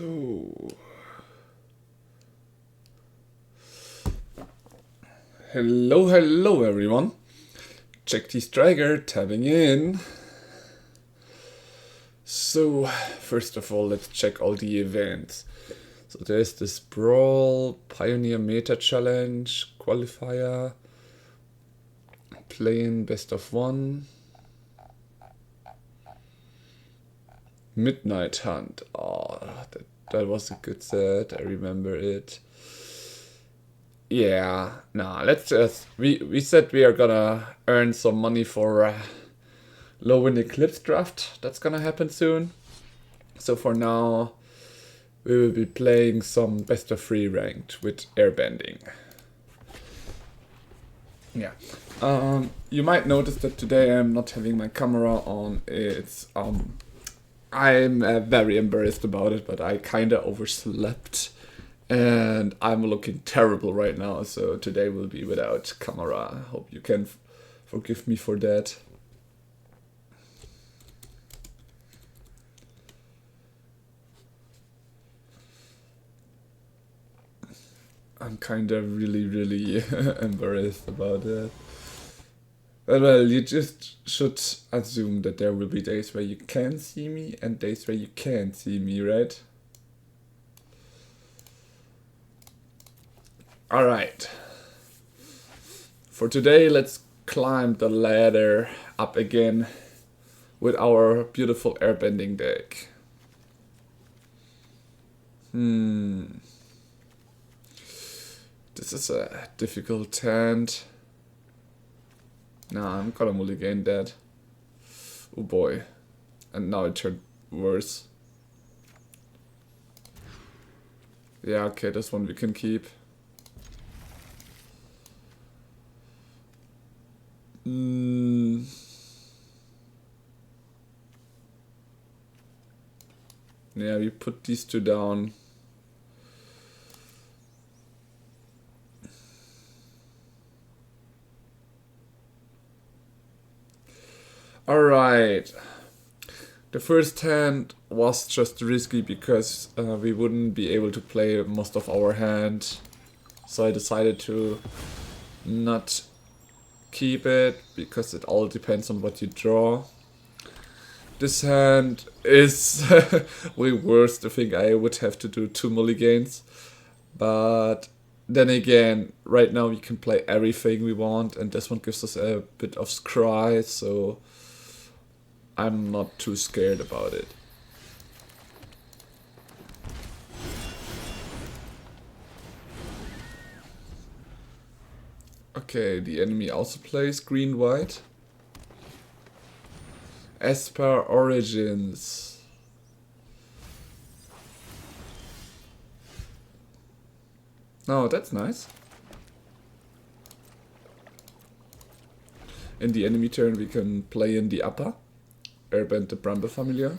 So, hello everyone. Jack T Striker tapping in. So, first of all, let's check all the events. So there's this Brawl, Pioneer Meta Challenge, Qualifier, Play-in Best of One, Midnight Hunt. Oh, that was a good set, I remember it. Yeah, nah, let's just... We said we are gonna earn some money for Low-Wind Eclipse draft. That's gonna happen soon. So for now, we will be playing some best of 3 ranked with airbending. Yeah. You might notice that today I'm not having my camera on. It's I'm very embarrassed about it, but I kinda overslept. And I'm looking terrible right now, so today will be without camera. Hope you can forgive me for that. I'm kinda really embarrassed about that. Well, you just should assume that there will be days where you can see me and days where you can't see me, right? Alright. For today, let's climb the ladder up again with our beautiful airbending deck. This is a difficult hand. Nah, I'm gonna mulligan that. Oh boy. And now it turned worse. Yeah, okay, this one we can keep. Yeah, we put these two down. Alright. The first hand was just risky because we wouldn't be able to play most of our hand. So I decided to not keep it because it all depends on what you draw. This hand is way worse. I think I would have to do 2 mulligans. But then again, right now we can play everything we want, and this one gives us a bit of scry, so I'm not too scared about it. Okay, the enemy also plays green-white. Esper Origins. Oh, that's nice. In the enemy turn we can play in the upper. Airbend the Bramble Familiar.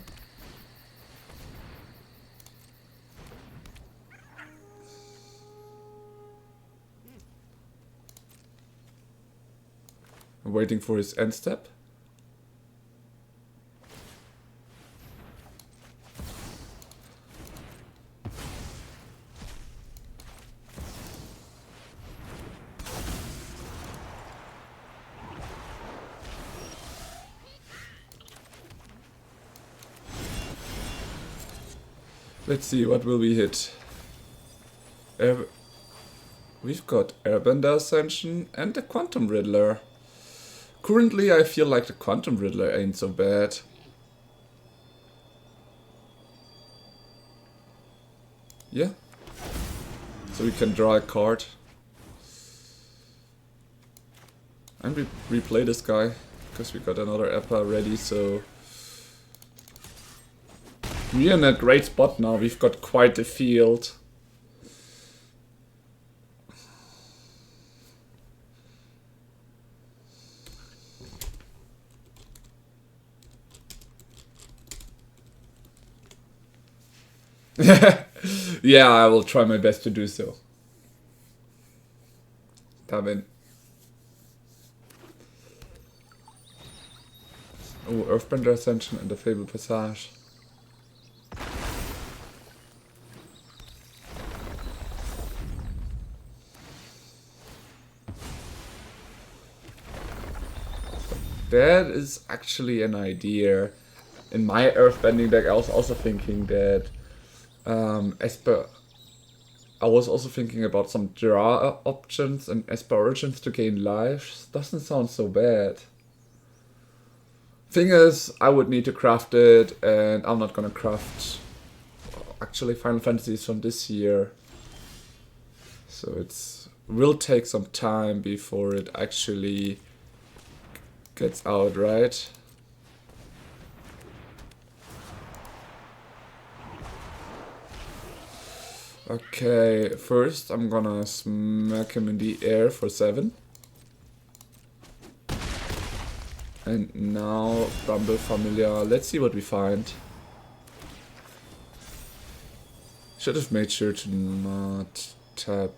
I'm waiting for his end step. Let's see, what will we hit? We've got Airbender Ascension and the Quantum Riddler. Currently I feel like the Quantum Riddler ain't so bad. Yeah. So we can draw a card. And replay this guy, because we got another Appa ready, so... We're in a great spot now, we've got quite a field. Yeah, I will try my best to do so. Tavin. Oh, Earthbender Ascension and the Fable Passage. That is actually an idea. In my earthbending deck, I was also thinking that I was also thinking about some draw options and Esper Origins to gain lives. Doesn't sound so bad. Thing is, I would need to craft it, and I'm not gonna craft actually Final Fantasies from this year. So it's will take some time before it actually gets out, right? Okay, first I'm gonna smack him in the air for 7. And now Rumble Familiar. Let's see what we find. Should have made sure to not tap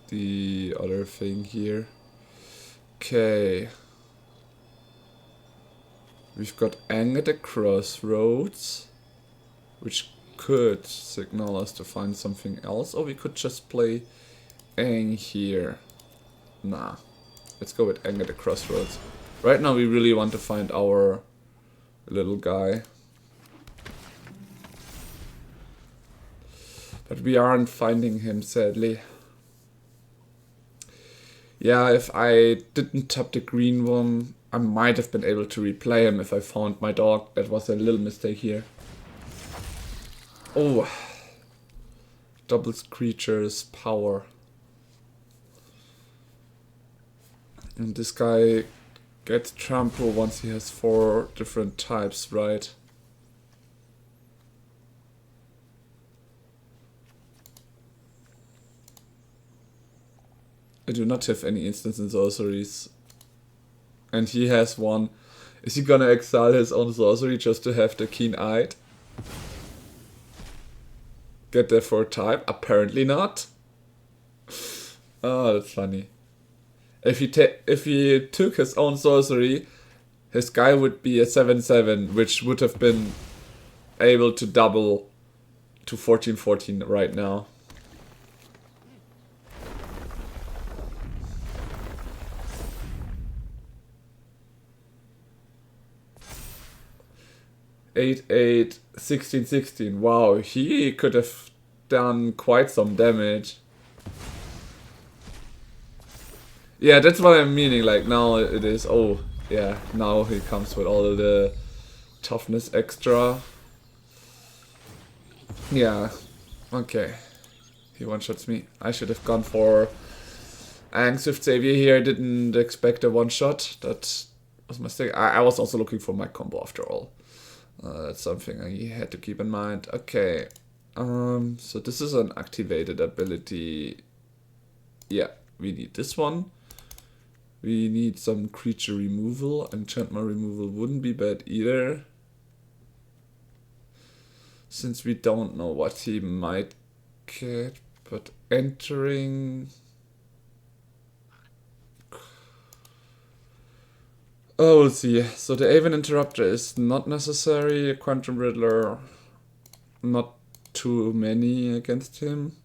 the other thing here. Okay. We've got Ang at the crossroads, which could signal us to find something else, or we could just play Ang here. Nah, let's go with Ang at the crossroads. Right now we really want to find our little guy. But we aren't finding him, sadly. Yeah, if I didn't tap the green one, I might have been able to replay him if I found my dog. That was a little mistake here. Oh, doubles creatures power. And this guy gets trample once he has 4 different types, right? I do not have any instants and sorceries. And he has one. Is he gonna exile his own sorcery just to have the keen-eyed? Get there for a type? Apparently not. Oh, that's funny. If he took his own sorcery, his guy would be a 7/7, which would have been able to double to 14/14 right now. Eight, 8, 16, 16. Wow, he could have done quite some damage. Yeah, that's what I'm meaning. Like now it is. Oh, yeah. Now he comes with all of the toughness extra. Yeah. Okay. He one-shots me. I should have gone for Swift Savior here. I didn't expect a one-shot. That was a mistake. I was also looking for my combo after all. That's something I had to keep in mind. Okay. So this is an activated ability. Yeah, we need this one. We need some creature removal. Enchantment removal wouldn't be bad either. Since we don't know what he might get, but entering... Oh, we'll see. So the Aven Interrupter is not necessary. A Quantum Riddler, not too many against him.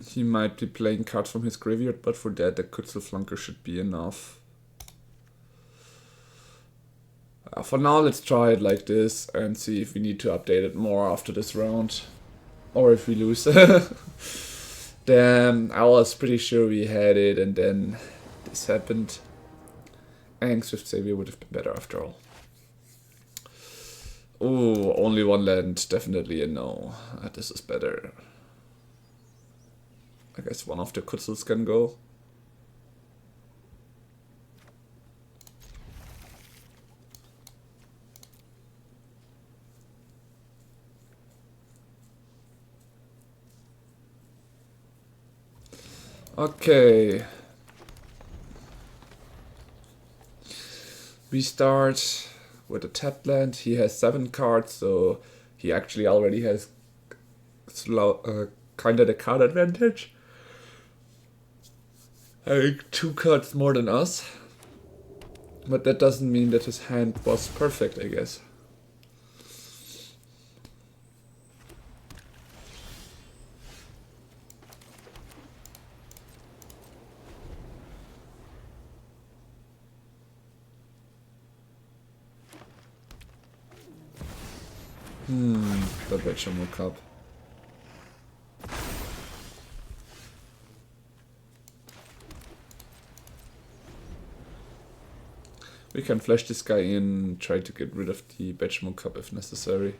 He might be playing cards from his graveyard, but for that the Kutzelflanker should be enough. For now, let's try it like this and see if we need to update it more after this round. Or if we lose. Damn, I was pretty sure we had it and then this happened. And Swift Savior would have been better after all. Oh, only one land, definitely a no. This is better. I guess one of the Kutzels can go. Okay. We start with a tapped land. He has 7 cards, so he actually already has kinda the card advantage. Having 2 cards more than us. But that doesn't mean that his hand was perfect, I guess. The Vegetable Cup. We can flash this guy in, try to get rid of the Vegetable Cup if necessary.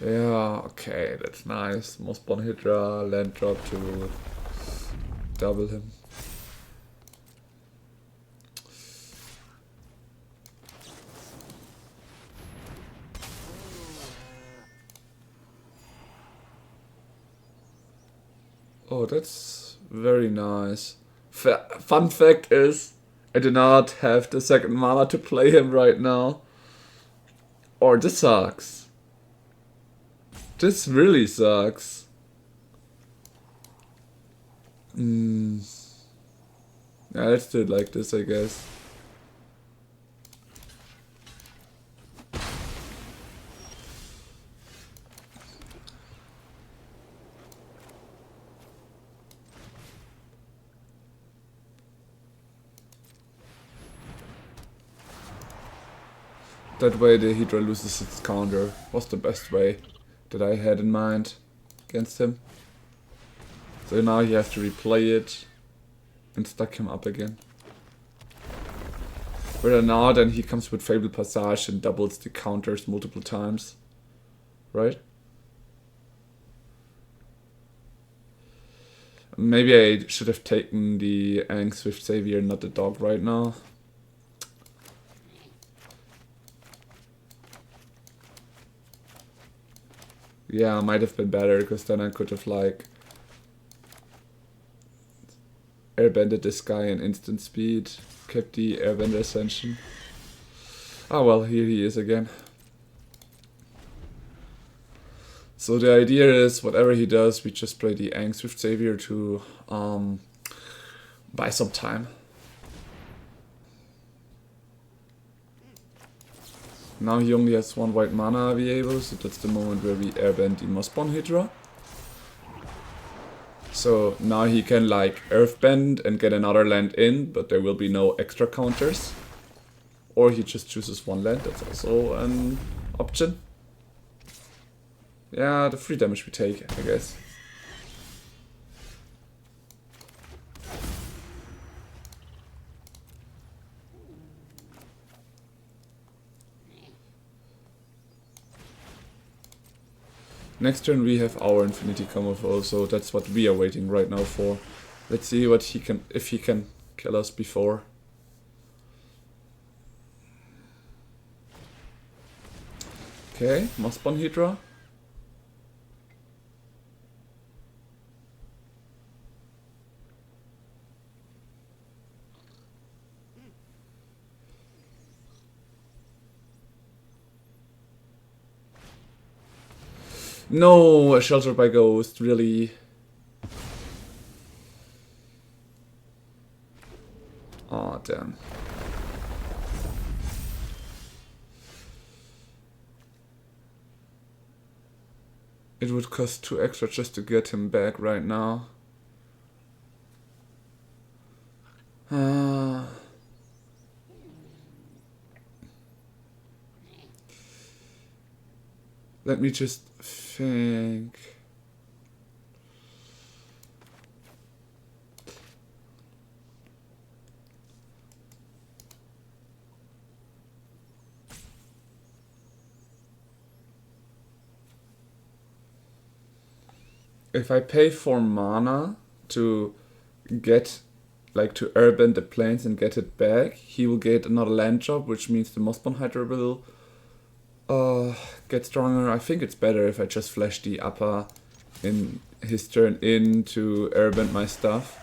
Yeah, okay, that's nice. Mossborn Hydra, land drop to double him. Oh, that's very nice. Fun fact is, I do not have the second mana to play him right now. Or this sucks. This really sucks. Yeah, let's do it like this, I guess. That way the Hydra loses its counter. Was the best way that I had in mind against him. So now you have to replay it and stack him up again. Whether now then he comes with Fable Passage and doubles the counters multiple times. Right? Maybe I should have taken the Aang Swift Savior, not the dog right now. Yeah, might have been better, because then I could have like airbended this guy in instant speed, kept the airbender ascension. Ah well, here he is again. So the idea is, whatever he does, we just play the Aang Swift Savior to buy some time. Now he only has 1 white mana available, so that's the moment where we airbend the Mossborn Hydra. So now he can like earthbend and get another land in, but there will be no extra counters. Or he just chooses 1 land, that's also an option. Yeah, the free damage we take, I guess. Next turn we have our Infinity Combo, so that's what we are waiting right now for. Let's see what he can, if he can kill us before. Okay, Mossborn Hydra. No, a Shelter by Ghost, really. Aw, damn. It would cost 2 extra just to get him back right now. Let me just think. If I pay 4 mana to get, like, to airbend the planes and get it back, he will get another land drop, which means the Mossborn Hydra will get stronger. I think it's better if I just flash the upper in his turn in to airbend my stuff.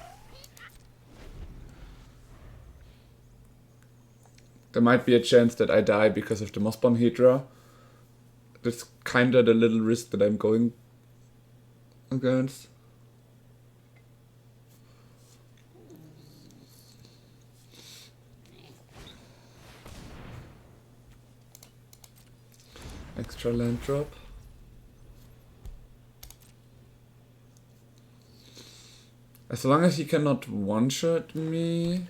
There might be a chance that I die because of the Mossborn Hydra. That's kinda the little risk that I'm going against. Extra land drop. As long as he cannot one-shot me.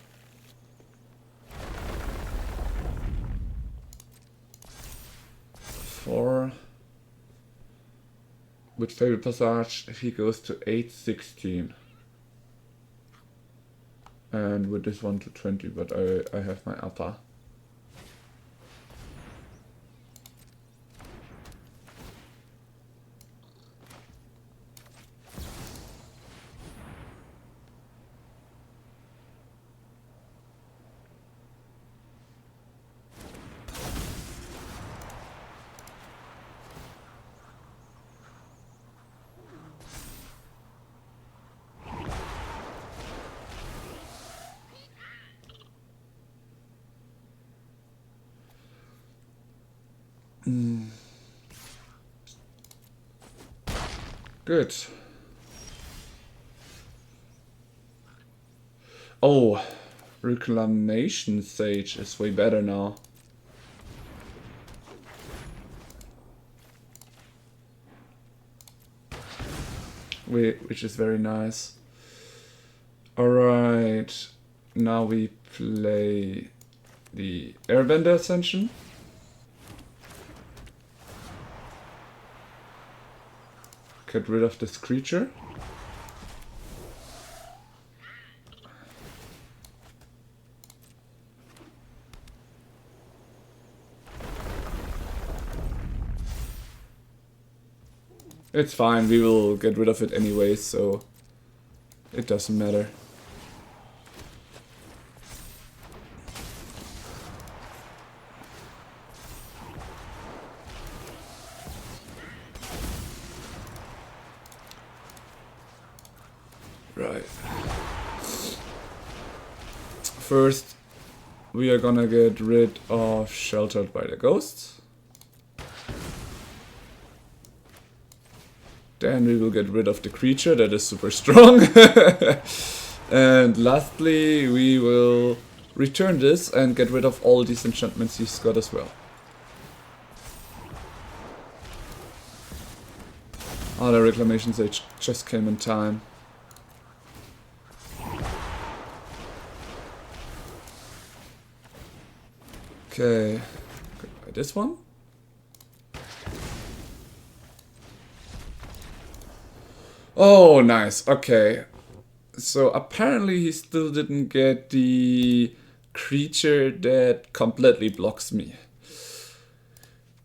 Four. With favorite passage, he goes to 8-16. And with this one to 20, but I have my upper. Good. Oh, Reclamation Sage is way better now. Which is very nice. Alright, now we play the Airbender Ascension. Get rid of this creature. It's fine, we will get rid of it anyway, so it doesn't matter. Right. First, we are gonna get rid of Sheltered by the Ghosts. Then we will get rid of the creature that is super strong. And lastly, we will return this and get rid of all these enchantments he's got as well. Oh, the Reclamation Sage just came in time. Okay, goodbye this one. Oh, nice. Okay. So apparently he still didn't get the creature that completely blocks me.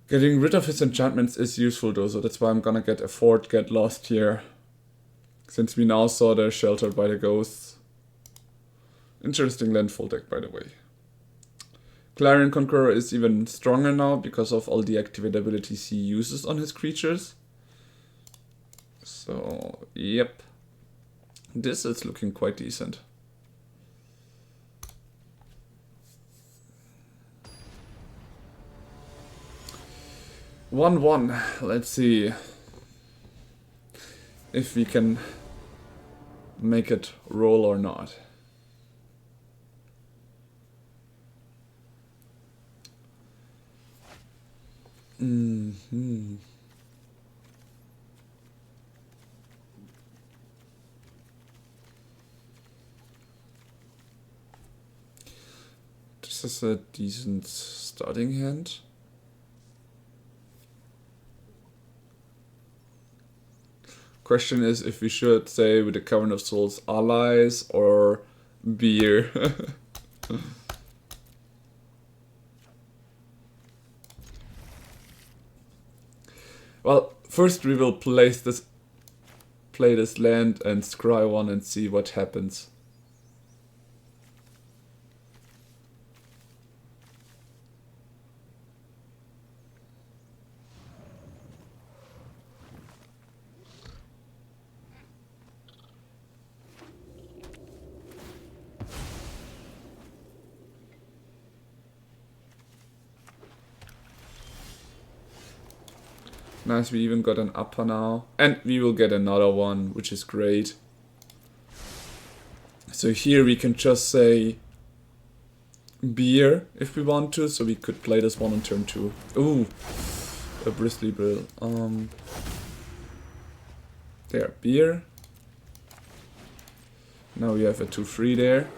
Getting rid of his enchantments is useful though, so that's why I'm gonna get a Fort Get Lost here. Since we now saw the Sheltered by the Ghosts. Interesting landfall deck, by the way. Clarion Conqueror is even stronger now because of all the activate abilities he uses on his creatures. So, yep. This is looking quite decent. One. Let's see if we can make it roll or not. This is a decent starting hand. Question is if we should say with the Cavern of Souls allies or beer. Well, first we will play this land and scry one and see what happens. Nice, we even got an upper now. And we will get another one, which is great. So here we can just say beer if we want to, so we could play this one on turn 2. Ooh, a bristly bill. There, beer. Now we have a 2-3 there.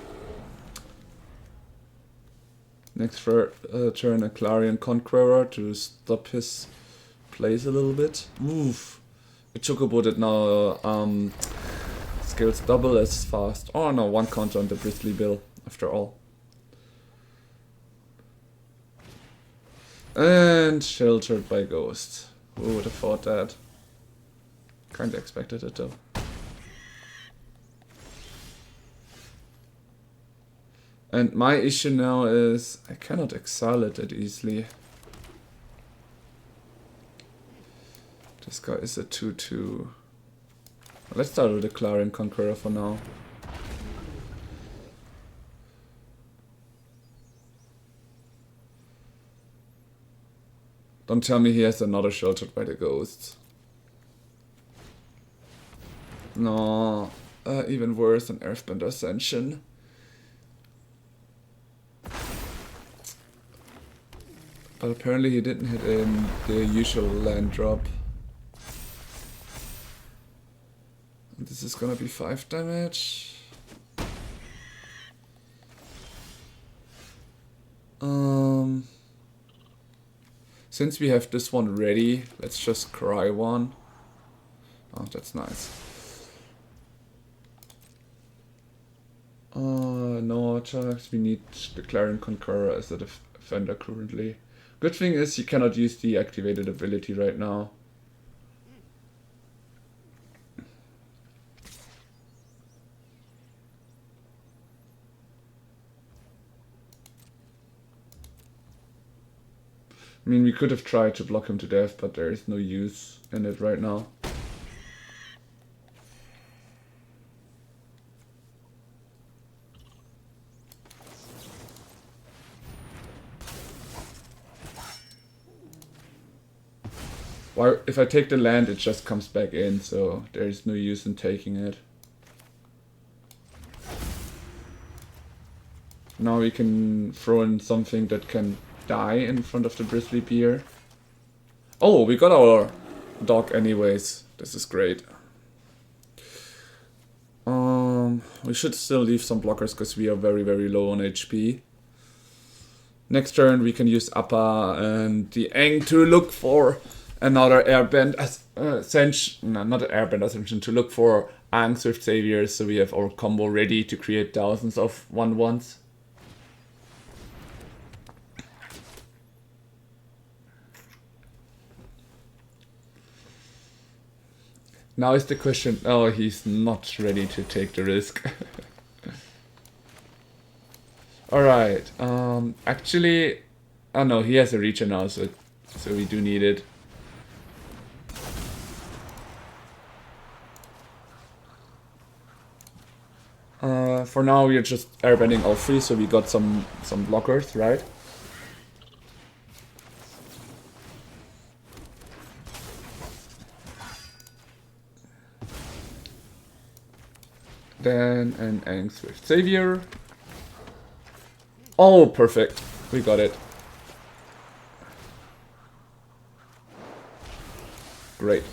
Next turn a Clarion Conqueror to stop his plays a little bit. Oof. A Chocobo that now scales double as fast. Oh no, 1 counter on the bristly bill after all. And sheltered by Ghost. Who would have thought that? Kinda expected it though. And my issue now is I cannot exile it that easily. This guy is a 2-2. Let's start with the Clarion Conqueror for now. Don't tell me he has another sheltered by the Ghosts. No, even worse than Earthbender Ascension. But apparently he didn't hit in the usual land drop. And this is gonna be 5 damage. Since we have this one ready, let's just cry one. Oh, that's nice. No, Charles, we need the Clarion Conqueror as a defender currently. Good thing is you cannot use the activated ability right now. I mean, we could have tried to block him to death, but there is no use in it right now. Why, if I take the land, it just comes back in, so there is no use in taking it. Now we can throw in something that can die in front of the bristly bear. Oh, we got our dog anyways. This is great. We should still leave some blockers because we are very, very low on HP. Next turn we can use Appa and the Aang to look for another airbend ascension, no, not an airbend ascension, to look for Aang Swift Saviors, so we have our combo ready to create thousands of 1/1s. Now is the question, oh, he's not ready to take the risk. Alright, actually, oh no, he has a reacher now, so we do need it. For now we are just airbending all 3, so we got some blockers, right? Then an Aang Swift Savior. Oh, perfect. We got it. Great.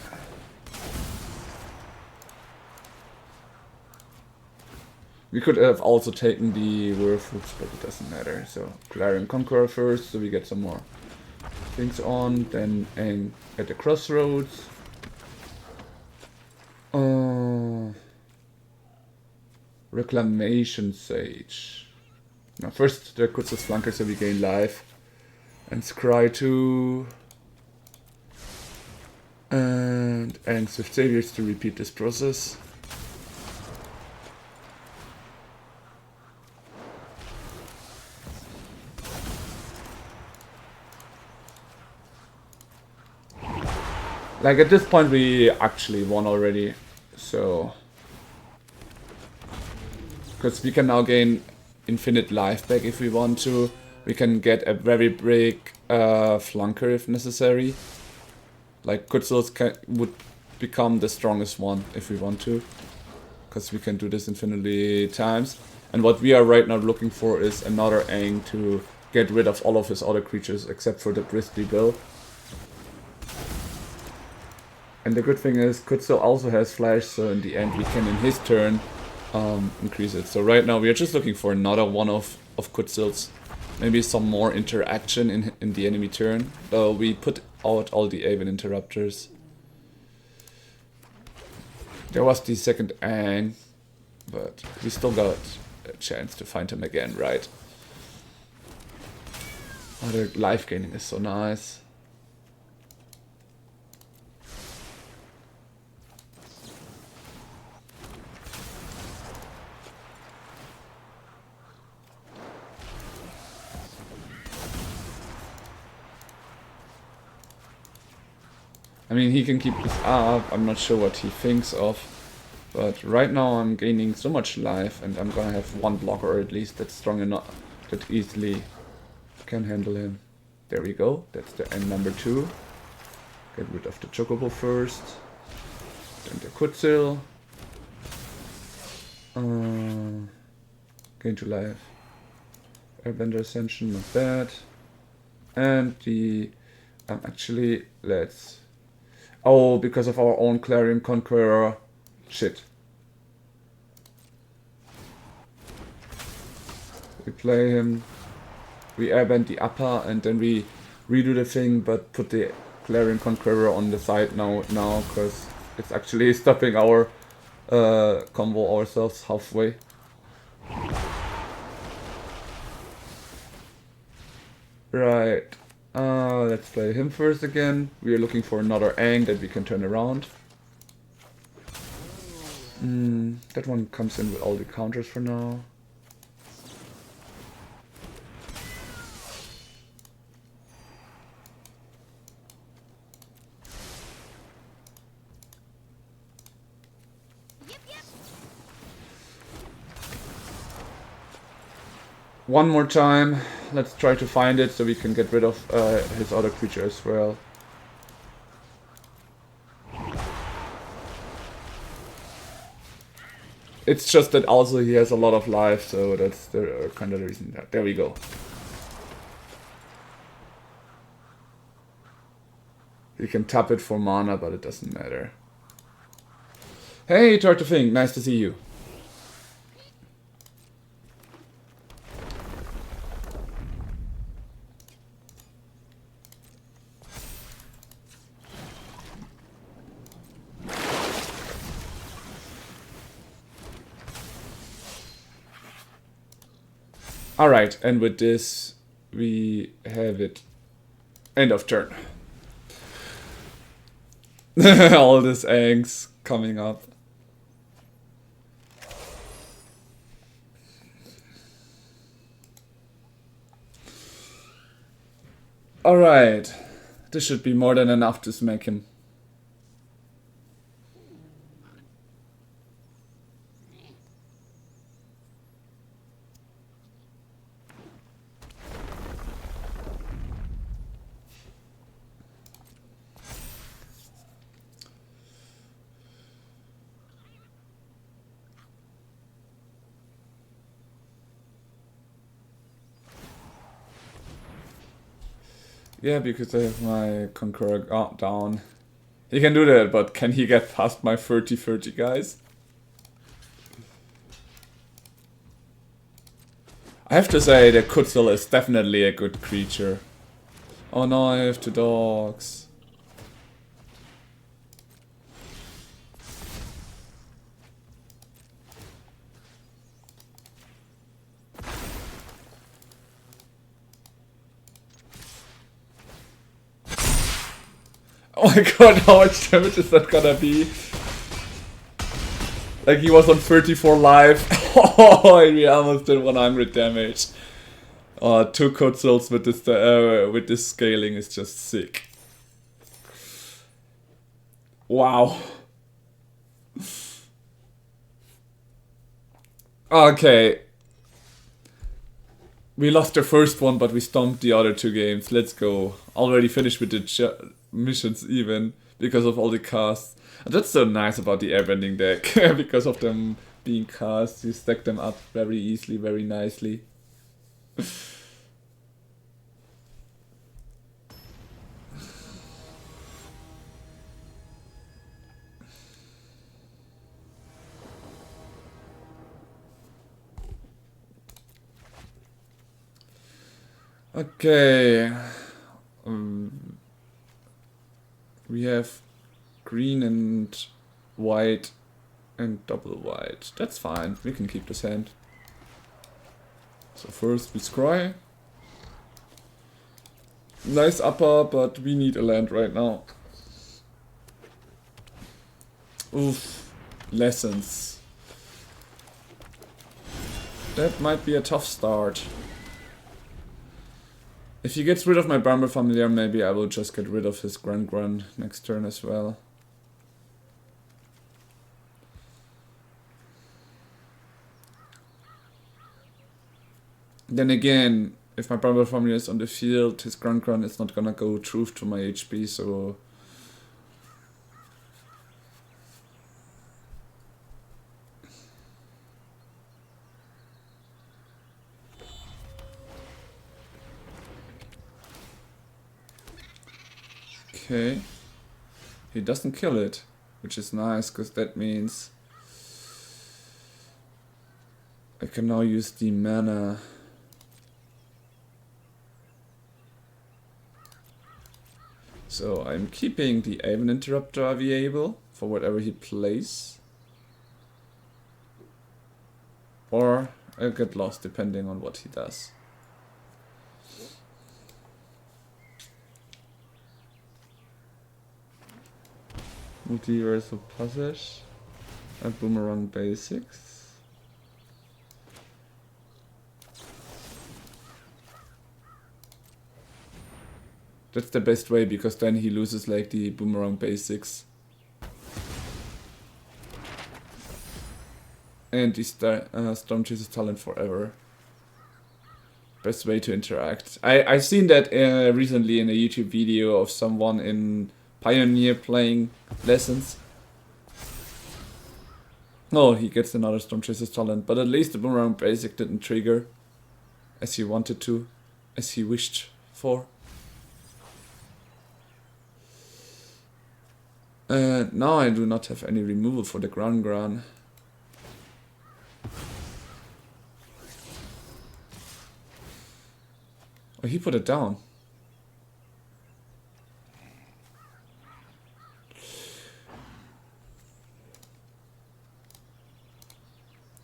We could have also taken the Werewolves, but it doesn't matter. So Clarion Conqueror first, so we get some more things on. Then Aang at the crossroads. Reclamation Sage. Now first the Kutz's Flanker, so we gain life. And Scry 2. And Aang Swift Saviors to repeat this process. Like at this point we actually won already, so... Because we can now gain infinite life back if we want to. We can get a very big flanker if necessary. Like Kutzels would become the strongest one if we want to, because we can do this infinitely times. And what we are right now looking for is another Aang to get rid of all of his other creatures except for the Bristly Bill. And the good thing is Kutzel also has flash, so in the end we can in his turn increase it. So right now we are just looking for another one of Kutzels. Maybe some more interaction in the enemy turn. We put out all the Aven interrupters. There was the second Aang, but we still got a chance to find him again, right? Oh, the life gaining is so nice. I mean, he can keep this up. I'm not sure what he thinks of. But right now I'm gaining so much life, and I'm gonna have one blocker at least that's strong enough that easily can handle him. There we go. That's the end number 2. Get rid of the Chocobo first. Then the Kutzel. Gain 2 life. Airbender Ascension, not bad. And the... actually, let's... Oh, because of our own Clarion Conqueror. Shit. We play him. We airbend the upper and then we redo the thing, but put the Clarion Conqueror on the side now, because it's actually stopping our combo ourselves halfway. Right. Let's play him first again. We are looking for another Aang that we can turn around. That one comes in with all the counters for now. One more time. Let's try to find it so we can get rid of his other creature as well. It's just that also he has a lot of life, so that's the kind of the reason. There we go. You can tap it for mana, but it doesn't matter. Hey, Tartufing, nice to see you. Alright, and with this, we have it. End of turn. All this Aang's coming up. Alright, this should be more than enough to smack him. Yeah, because I have my Conqueror down. He can do that, but can he get past my 30-30 guys? I have to say that Kutzel is definitely a good creature. Oh no, I have 2 dogs. Oh my god, how much damage is that gonna be? Like he was on 34 life. Oh, we almost did 100 damage. 2 Kutzels with this scaling is just sick. Wow. Okay. We lost the first one, but we stomped the other 2 games. Let's go. Already finished with the missions even because of all the casts. And that's so nice about the airbending deck. Because of them being cast, you stack them up very easily, very nicely. Okay. We have green and white and double white. That's fine. We can keep this hand. So first we scry. Nice upper, but we need a land right now. Oof. Lessons. That might be a tough start. If he gets rid of my Bramble Familiar, maybe I will just get rid of his Grun next turn as well. Then again, if my Bramble Familiar is on the field, his Grun is not gonna go truth to my HP, so... Okay. He doesn't kill it, which is nice, because that means I can now use the mana. So I'm keeping the Aven Interrupter available for whatever he plays. Or I'll get lost depending on what he does. Multiversal Passage and Boomerang Basics. That's the best way, because then he loses like the Boomerang Basics. And the Storm Chaser's Talent forever. Best way to interact. I've seen that recently in a YouTube video of someone in Pioneer playing Lessons. Oh, he gets another Storm Chaser's Talent, but at least the Boomerang Basic didn't trigger as he wanted to, as he wished for. Now I do not have any removal for the Gran. Oh, he put it down.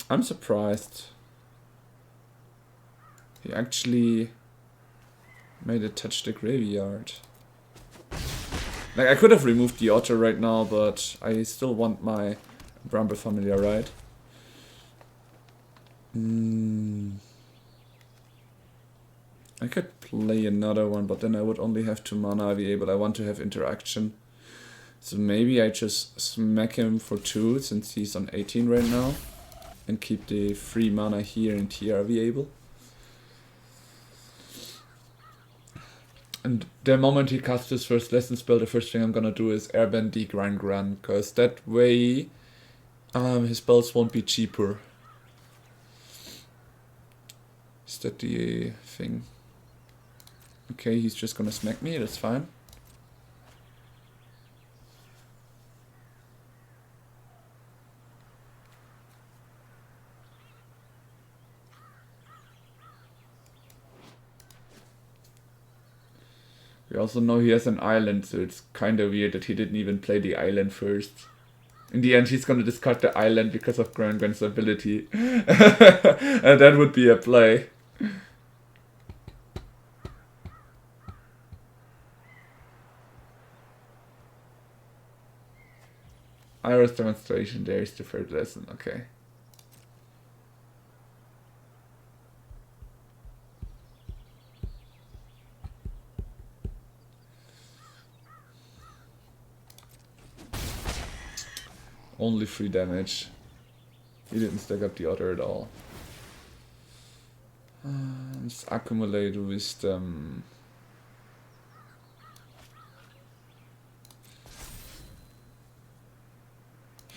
I'm surprised. He actually made it touch the graveyard. Like, I could have removed the Otter right now, but I still want my Bramble Familiar, right? I could play another one, but then I would only have 2 mana available. I want to have interaction. So maybe I just smack him for 2 since he's on 18 right now. And keep the 3 mana here and here available. And the moment he casts his first lesson spell, the first thing I'm gonna do is airbend the Gran, because that way his spells won't be cheaper. Is that the thing? Okay, he's just gonna smack me, that's fine. We also know he has an island, so it's kinda weird that he didn't even play the island first. In the end, he's gonna discard the island because of Gran's ability. And that would be a play. Iris demonstration, there is the third lesson, okay. Only 3 damage. He didn't stack up the Otter at all. Let's accumulate wisdom.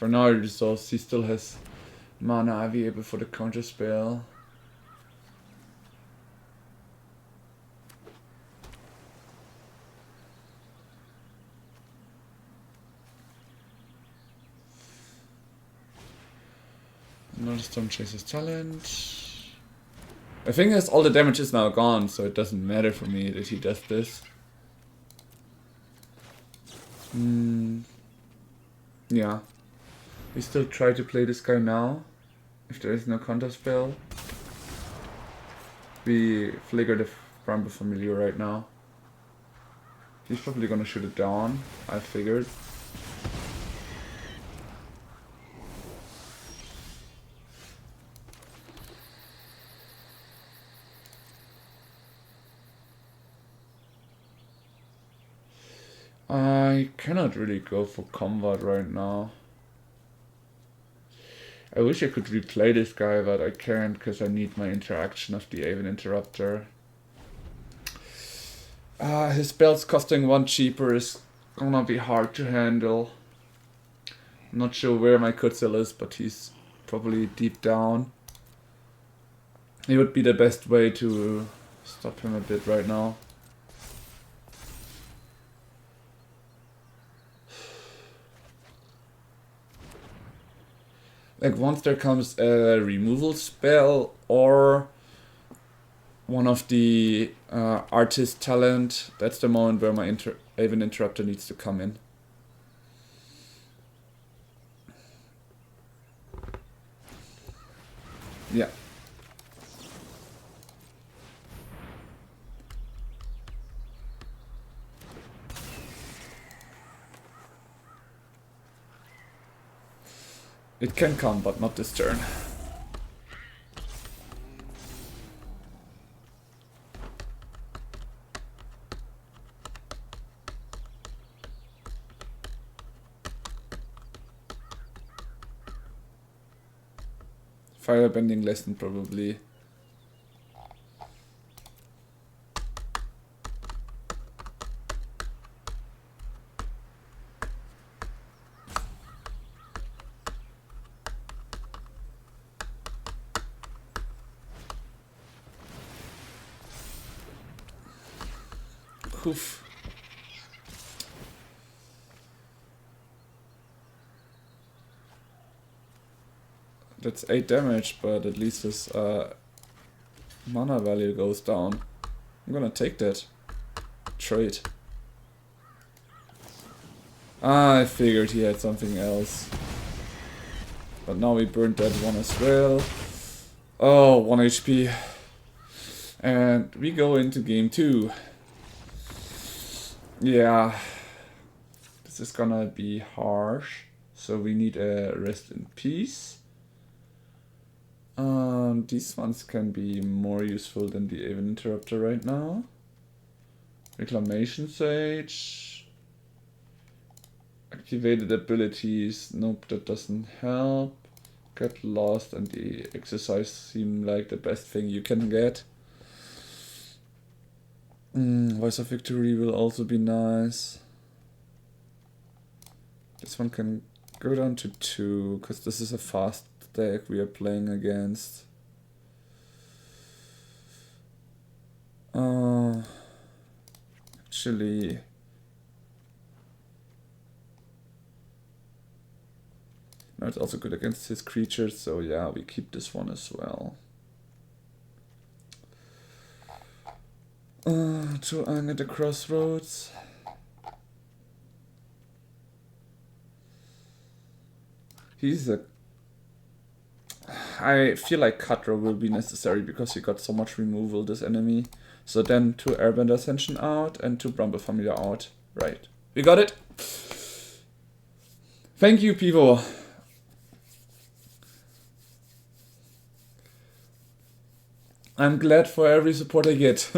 For now, resource, he still has mana available for the counter spell. Another Storm Chaser's talent. The thing is, all the damage is now gone, so it doesn't matter for me that he does this. Yeah. We still try to play this guy now, if there is no counter spell. We flicker the Bramble Familiar right now. He's probably gonna shoot it down, I figured. I cannot really go for combat right now. I wish I could replay this guy, but I can't because I need my interaction of the Aven Interrupter. His spells costing 1 cheaper is gonna be hard to handle. I'm not sure where my Kutzel is, but he's probably deep down. It would be the best way to stop him a bit right now. Like once there comes a removal spell or one of the artist talent, that's the moment where my Aven Interrupter needs to come in. Yeah. It can come, but not this turn. Firebending lesson probably. Oof. That's 8 damage, but at least his mana value goes down. I'm gonna take that. Trade. I figured he had something else. But now we burned that one as well. Oh, 1 HP. And we go into game 2. Yeah, this is gonna be harsh, so we need a rest in peace. These ones can be more useful than the Aven Interrupter right now. Reclamation Sage. Activated abilities, nope, that doesn't help. Get lost and the exercise seem like the best thing you can get. Voice of Victory will also be nice. This one can go down to 2, because this is a fast deck we are playing against. Actually... No, it's also good against his creatures, so yeah, we keep this one as well. Chuang at the crossroads. He's a... I feel like Cutro will be necessary because he got so much removal, this enemy. So then 2 Airbender Ascension out and 2 Bramble Familiar out. Right. We got it. Thank you, Pivo. I'm glad for every support I get.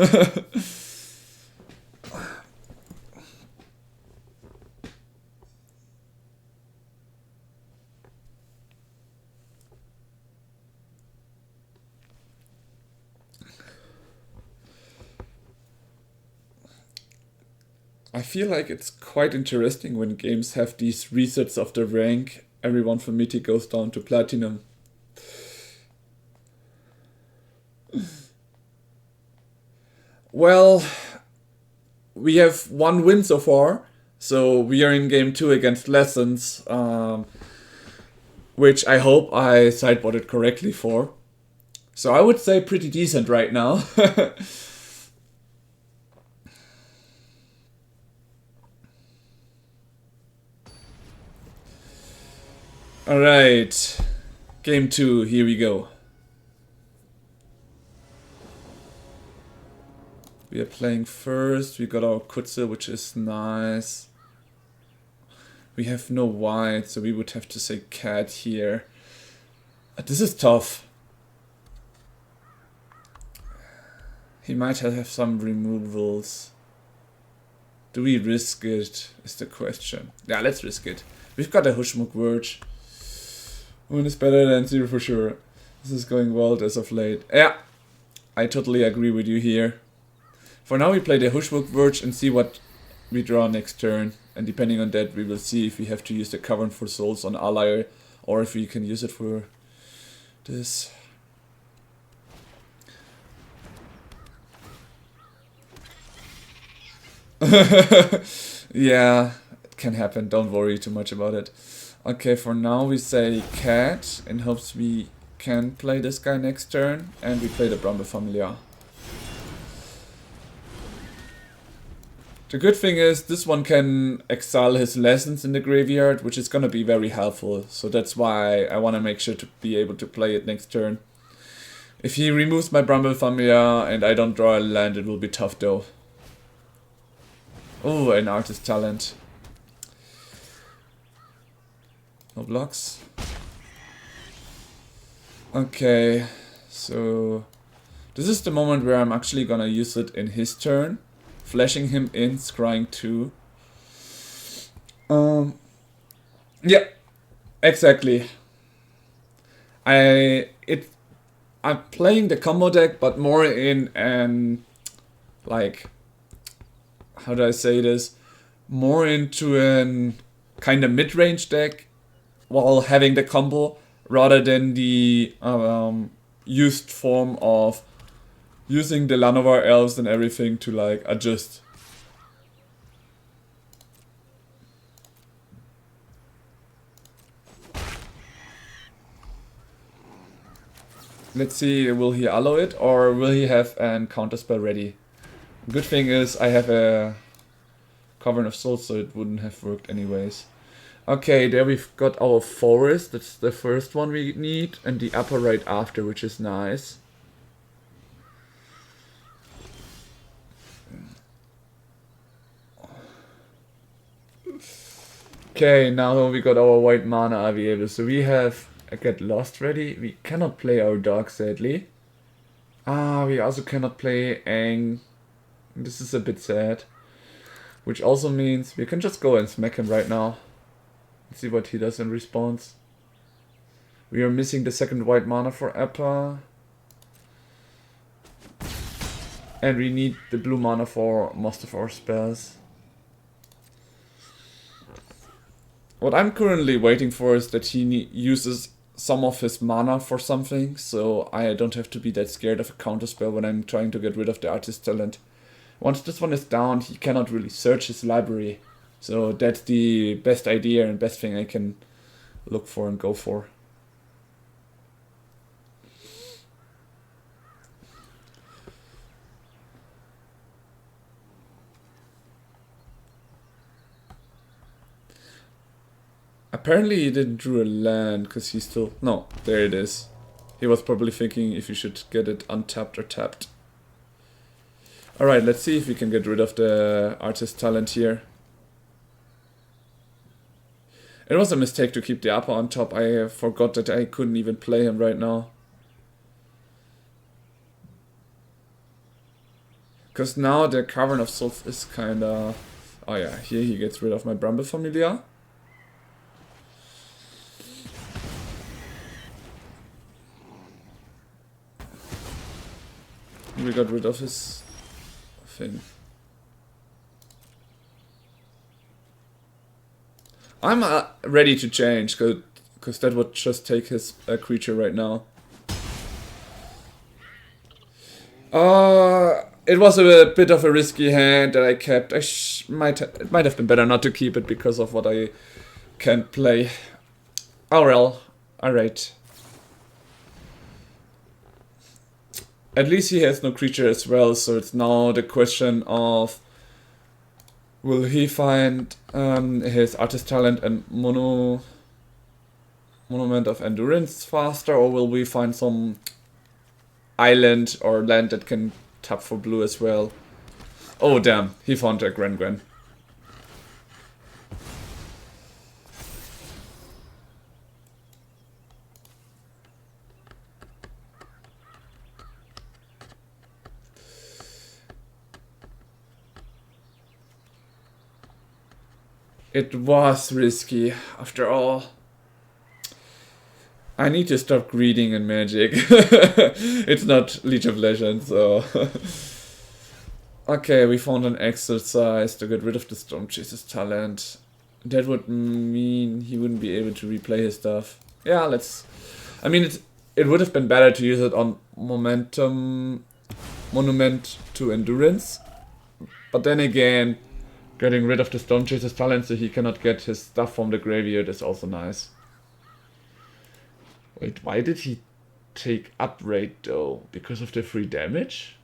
I feel like it's quite interesting when games have these resets of the rank everyone from Mythic goes down to Platinum. Well, we have 1 win so far, so we are in game 2 against Lessons, which I hope I sideboarded correctly for. So I would say pretty decent right now. Alright, game 2, here we go. We are playing first, we got our Kutze, which is nice. We have no white, so we would have to say cat here. This is tough. He might have some removals. Do we risk it, is the question. Yeah, let's risk it. We've got a Hushmuk Verge. 1 is better than 0 for sure. This is going well as of late. Yeah, I totally agree with you here. For now we play the Hushmuk Verge and see what we draw next turn. And depending on that we will see if we have to use the Cavern for Souls on ally or if we can use it for this. Yeah, it can happen, don't worry too much about it. Okay, for now we say cat in hopes we can play this guy next turn, and we play the Bramble Familiar. The good thing is this one can exile his Lessons in the graveyard, which is gonna be very helpful, so that's why I wanna make sure to be able to play it next turn. If he removes my Bramble Familiar and I don't draw a land, it will be tough though. Oh, an Artist Talent. No blocks. Okay, so this is the moment where I'm actually gonna use it in his turn. Flashing him in, scrying 2. Yeah, exactly. I'm playing the combo deck, but more in an, like, how do I say this? More into an kind of mid-range deck while having the combo, rather than the used form of using the Llanowar elves and everything to like adjust. Let's see, will he allow it or will he have an counterspell ready? Good thing is I have a Cavern of Souls, so it wouldn't have worked anyways. Okay, there we've got our forest, that's the first one we need, and the upper right after, which is nice. Okay, now we got our white mana available, so we have a Get Lost ready. We cannot play our dog, sadly. We also cannot play Aang. This is a bit sad. Which also means we can just go and smack him right now. See what he does in response. We are missing the second white mana for Appa. And we need the blue mana for most of our spells. What I'm currently waiting for is that he uses some of his mana for something, so I don't have to be that scared of a counterspell when I'm trying to get rid of the Artist Talent. Once this one is down, he cannot really search his library. So that's the best idea and best thing I can look for and go for. Apparently he didn't draw a land because he still... No, there it is. He was probably thinking if you should get it untapped or tapped. Alright, let's see if we can get rid of the Artist Talent here. It was a mistake to keep the Appa on top. I forgot that I couldn't even play him right now. Because now the Cavern of Souls is kinda... Oh yeah, here he gets rid of my Bramble Familiar. We got rid of his thing. I'm ready to change, because that would just take his creature right now. It was a bit of a risky hand that I kept. It might have been better not to keep it because of what I can't play. Oh well, alright. At least he has no creature as well, so it's now the question of will he find his artist talent and monument of endurance faster, or will we find some island or land that can tap for blue as well? Oh damn, he found a Gren. It was risky, after all. I need to stop greeting in Magic. It's not League of Legends, so... Okay, we found an exercise to get rid of the Storm Chaser's talent. That would mean he wouldn't be able to replay his stuff. Yeah, let's... I mean, it would have been better to use it on Monument to Endurance. But then again, getting rid of the Storm Chaser's talent so he cannot get his stuff from the graveyard is also nice. Wait, why did he take Upgrade though? Because of the free damage?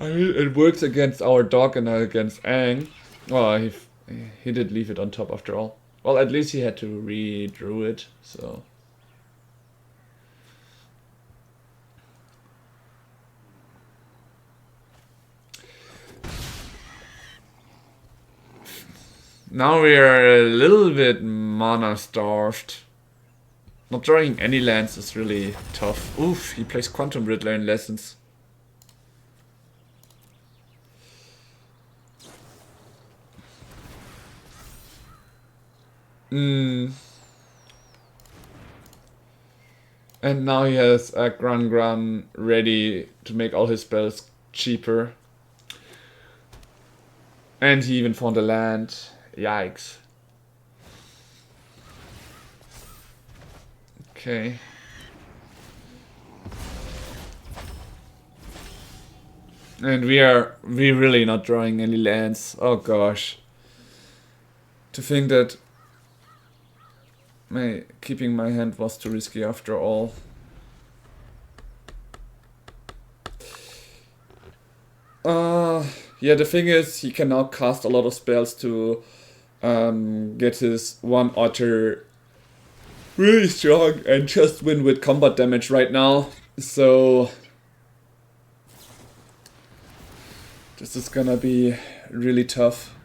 I mean, it works against our dog and not against Aang. Well, he did leave it on top after all. Well, at least he had to redraw it, so... Now we are a little bit mana starved. Not drawing any lands is really tough. Oof, he plays Quantum Riddler in Lessons. And now he has a Gran ready to make all his spells cheaper. And he even found a land. Yikes. Okay. And we're really not drawing any lands. Oh gosh. To think that keeping my hand was too risky after all. Yeah, the thing is, he can now cast a lot of spells to get his one otter really strong and just win with combat damage right now. So this is gonna be really tough.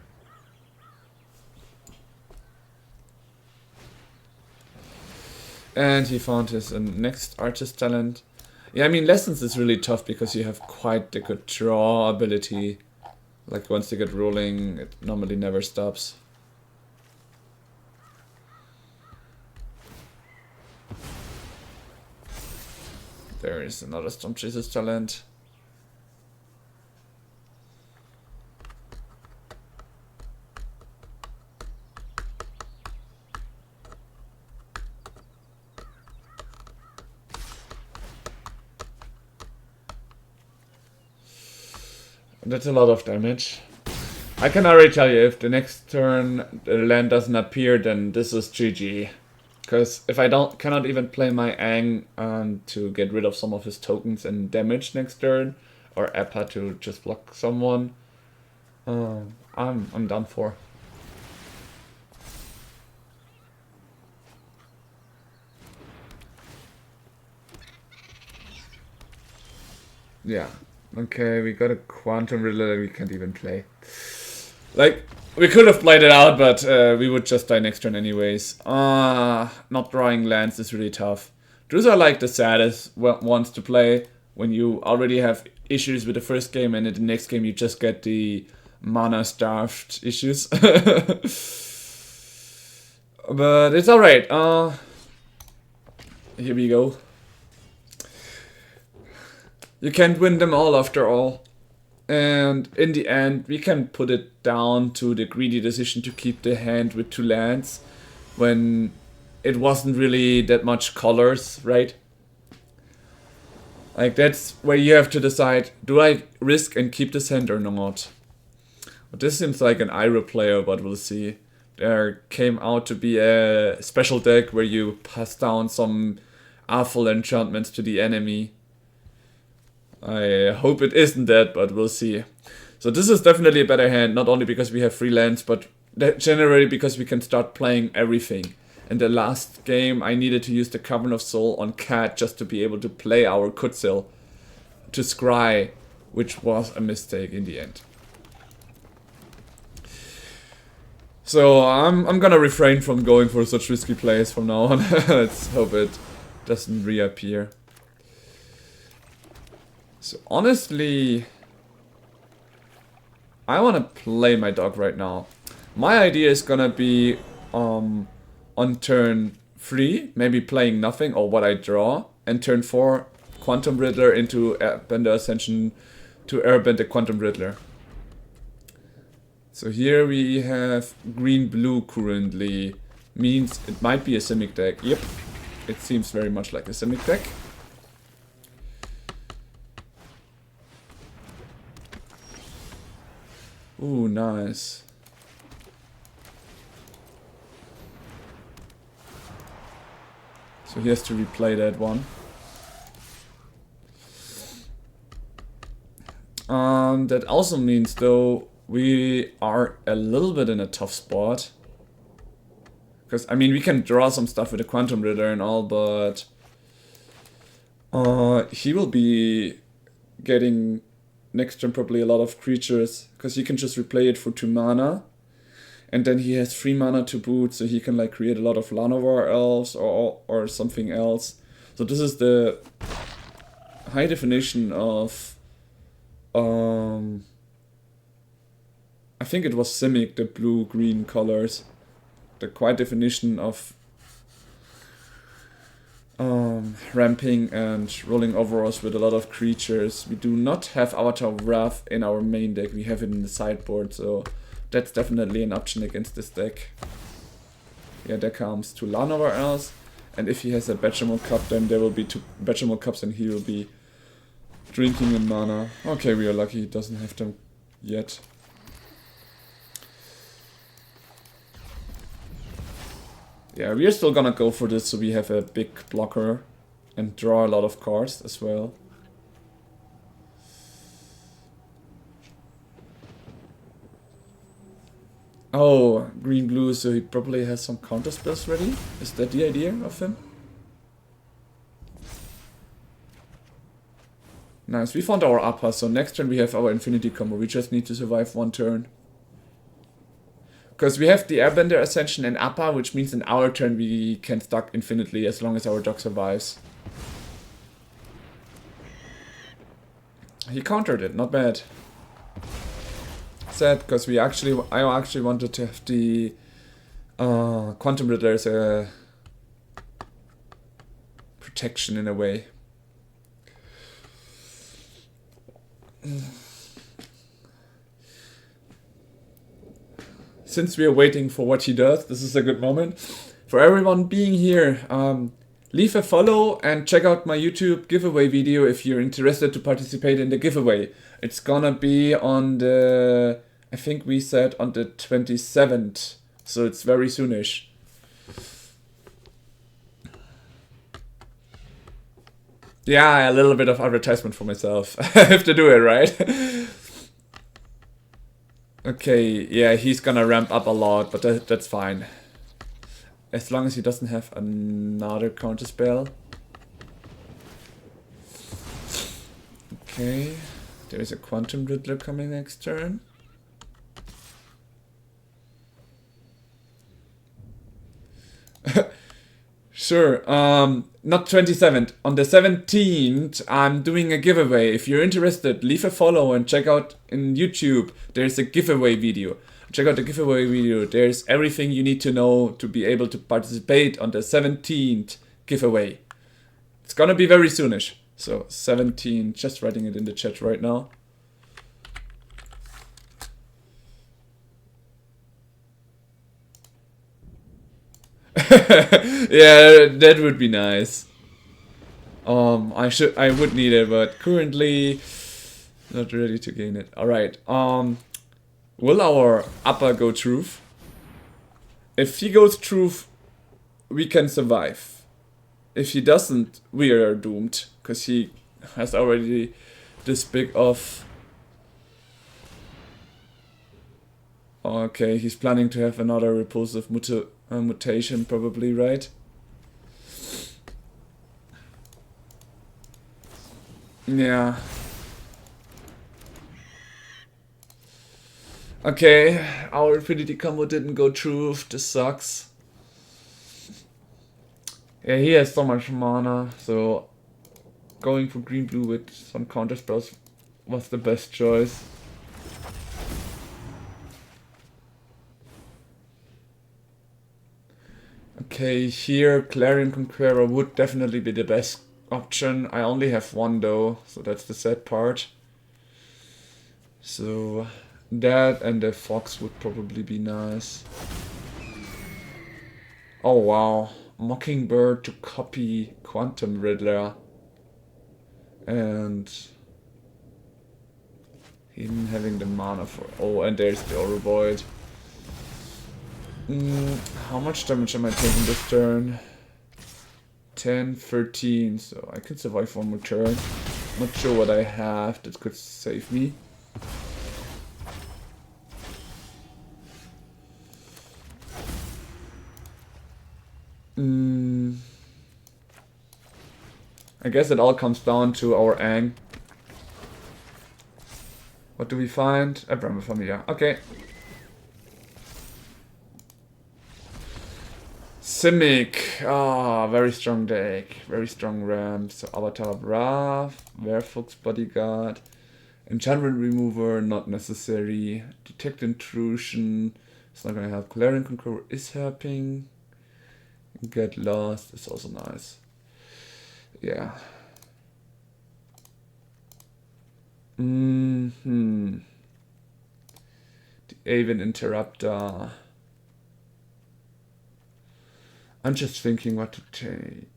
And he found his next artist talent. Yeah, I mean, Lessons is really tough because you have quite the good draw ability. Like, once you get rolling, it normally never stops. There is another Storm Chaser's talent. That's a lot of damage. I can already tell you, if the next turn the land doesn't appear, then this is GG. Because if I cannot even play my Aang to get rid of some of his tokens and damage next turn, or Appa to just block someone, I'm done for. Yeah. Okay, we got a Quantum Riddler that we can't even play. Like, we could have played it out, but we would just die next turn anyways. Not drawing lands is really tough. Those are like the saddest ones to play when you already have issues with the first game and in the next game you just get the mana starved issues. But it's alright. Here we go. You can't win them all after all. And in the end, we can put it down to the greedy decision to keep the hand with 2 lands when it wasn't really that much colors, right? Like, that's where you have to decide, do I risk and keep this hand or not? But this seems like an Iroh player, but we'll see. There came out to be a special deck where you pass down some awful enchantments to the enemy. I hope it isn't that, but we'll see. So this is definitely a better hand, not only because we have 3 lands, but generally because we can start playing everything. In the last game, I needed to use the Cavern of Soul on Cat just to be able to play our Kutzil to scry, which was a mistake in the end. So I'm gonna refrain from going for such risky plays from now on. Let's hope it doesn't reappear. So honestly, I want to play my dog right now. My idea is gonna be on turn 3, maybe playing nothing or what I draw, and turn 4 Quantum Riddler into Airbender Ascension to airbend the Quantum Riddler. So here we have green-blue currently, means it might be a Simic deck. Yep, it seems very much like a Simic deck. Ooh, nice. So he has to replay that one. That also means, though, we are a little bit in a tough spot. Because, I mean, we can draw some stuff with the Quantum Riddler and all, but he will be getting next turn probably a lot of creatures, because he can just replay it for 2 mana. And then he has 3 mana to boot, so he can like create a lot of Llanowar elves or something else. So this is the high definition of I think it was Simic, the blue-green colors. The quiet definition of ramping and rolling over us with a lot of creatures. We do not have Avatar of Wrath in our main deck, we have it in the sideboard, so that's definitely an option against this deck. Yeah, there comes 2 Llanowar elves, and if he has a Bechamel Cup, then there will be 2 Bechamel Cups and he will be drinking in mana. Okay, we are lucky he doesn't have them yet. Yeah, we are still gonna go for this so we have a big blocker and draw a lot of cards as well. Oh, green-blue, so he probably has some counter spells ready? Is that the idea of him? Nice, we found our upper, so next turn we have our infinity combo. We just need to survive 1 turn. Because we have the Airbender Ascension and Appa, which means in our turn we can stack infinitely as long as our dog survives. He countered it, not bad. Sad, because I actually wanted to have the Quantum Riddler as a protection in a way. Since we are waiting for what he does, this is a good moment. For everyone being here, leave a follow and check out my YouTube giveaway video if you're interested to participate in the giveaway. It's gonna be on the, I think we said on the 27th, so it's very soonish. Yeah, a little bit of advertisement for myself. I have to do it, right? Okay, yeah, he's gonna ramp up a lot, but that's fine. As long as he doesn't have another counter spell. Okay, there is a Quantum Riddler coming next turn. Sure, not 27th. On the 17th, I'm doing a giveaway. If you're interested, leave a follow and check out in YouTube. There's a giveaway video. Check out the giveaway video. There's everything you need to know to be able to participate on the 17th giveaway. It's gonna be very soonish. So 17, just writing it in the chat right now. Yeah, that would be nice. I would need it, but currently not ready to gain it. Alright, will our upper go truth? If he goes truth, we can survive. If he doesn't, we are doomed, because he has already this big of... Okay, he's planning to have another repulsive mutation, probably, right? Yeah. Okay, our Infinity combo didn't go through. This sucks. Yeah, he has so much mana, so going for green-blue with some counter spells was the best choice. Okay, here Clarion Conqueror would definitely be the best option. I only have one though, so that's the sad part. So that and the Fox would probably be nice. Oh wow, Mockingbird to copy Quantum Riddler. And him having the mana for... Oh, and there's the Aura Void. How much damage am I taking this turn? 10, 13, so I can survive one more turn. Not sure what I have that could save me. I guess it all comes down to our Ang. What do we find? A Bramble Familia. Okay. Simic. Ah, very strong deck. Very strong ramp. So Avatar Brav, Werewolf's Bodyguard, Enchantment Remover, not necessary. Detect Intrusion. It's not gonna help. Clarion Conqueror is helping. Get Lost is also nice. Yeah. The Aven Interrupter. I'm just thinking what to take.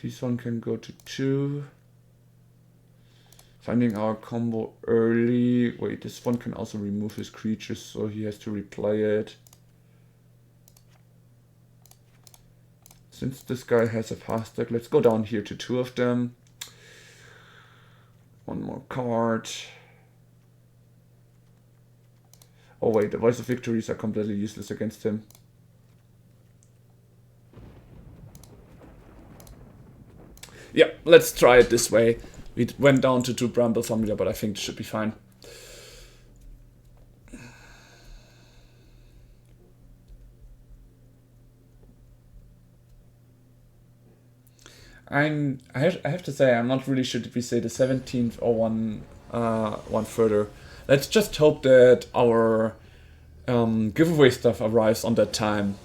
This one can go to 2. Finding our combo early. Wait, this one can also remove his creatures, so he has to replay it. Since this guy has a fast deck, let's go down here to 2 of them. One more card. Oh wait, the Voice of Victories are completely useless against him. Yeah, let's try it this way. We went down to 2 Bramble Familia, but I think it should be fine. I have to say, I'm not really sure if we say the 17th or one further. Let's just hope that our giveaway stuff arrives on that time.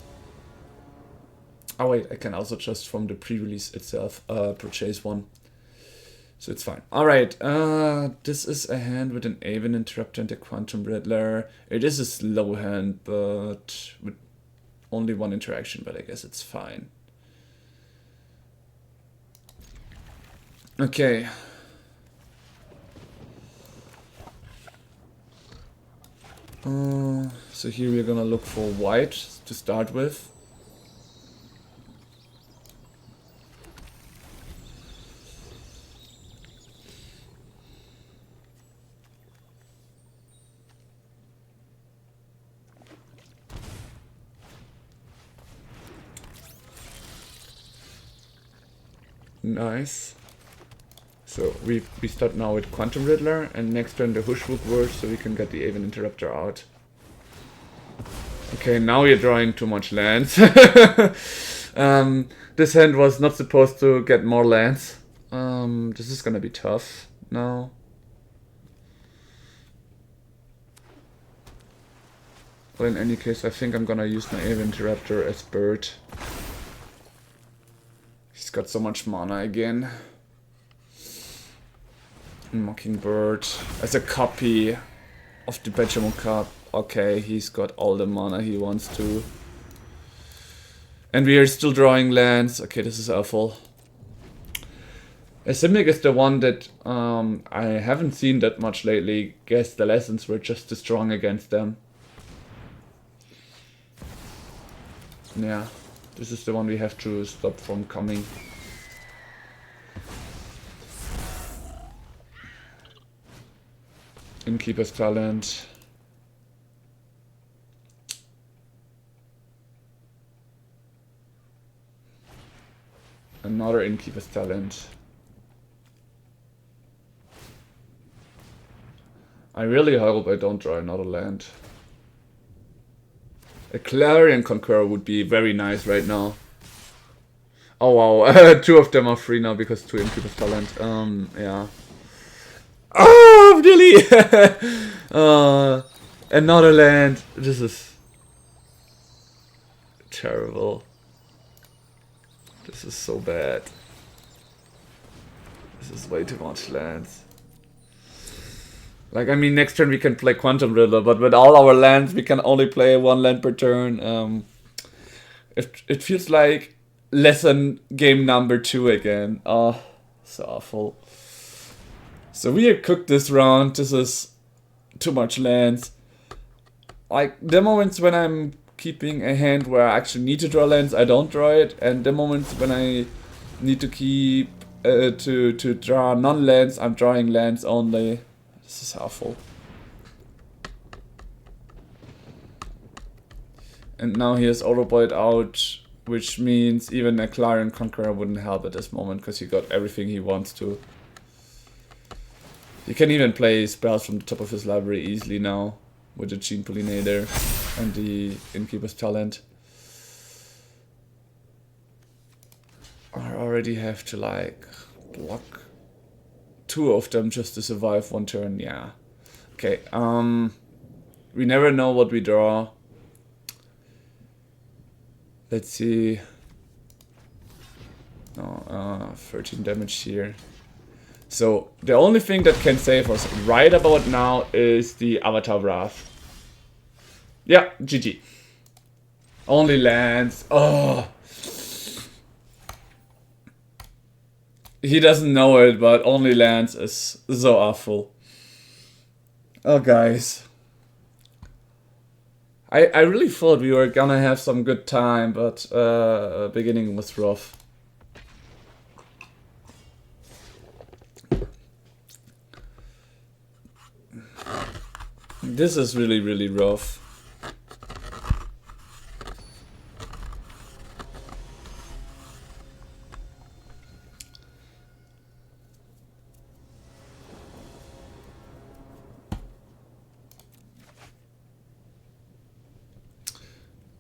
Oh wait, I can also just from the pre-release itself purchase one. So it's fine. Alright, this is a hand with an Aven Interrupter and a Quantum Riddler. It is a slow hand, but with only one interaction, but I guess it's fine. Okay. So here we're gonna look for white to start with. Nice. So we start now with Quantum Riddler, and next turn the Hushwook Word, so we can get the Aven Interrupter out. Okay, now you're drawing too much lands. This hand was not supposed to get more lands. This is gonna be tough now. But in any case, I think I'm gonna use my Aven Interrupter as bird. He's got so much mana again. Mockingbird as a copy of the Benjamin Cup. Okay, he's got all the mana he wants to. And we are still drawing lands. Okay, this is awful. A Simic is the one that I haven't seen that much lately. Guess the lessons were just too strong against them. Yeah, this is the one we have to stop from coming. Innkeeper's Talent. Another Innkeeper's Talent. I really hope I don't draw another land. A Clarion Conqueror would be very nice right now. Oh wow, 2 of them are free now because 2 Innkeeper's Talent. Yeah. Oh, really? Another land. This is terrible. This is so bad. This is way too much lands. Like, I mean, next turn we can play Quantum Riddler, but with all our lands we can only play 1 land per turn. It feels like lesson game number 2 again. Oh, so awful. So we are cooked this round. This is too much lands. Like, the moments when I'm keeping a hand where I actually need to draw lands, I don't draw it. And the moments when I need to keep to draw non-lands, I'm drawing lands only. This is awful. And now he has Autoboid out, which means even a Clarion Conqueror wouldn't help at this moment because he got everything he wants to. He can even play spells from the top of his library easily now with the Gene Pollinator and the Innkeeper's Talent. I already have to like block 2 of them just to survive 1 turn. Yeah. Okay. We never know what we draw. Let's see. No, 13 damage here. So the only thing that can save us right about now is the Avatar Wrath. Yeah, GG. Only lands. Oh. He doesn't know it, but only lands is so awful. Oh, guys. I really thought we were gonna have some good time, but beginning was rough. This is really, really rough.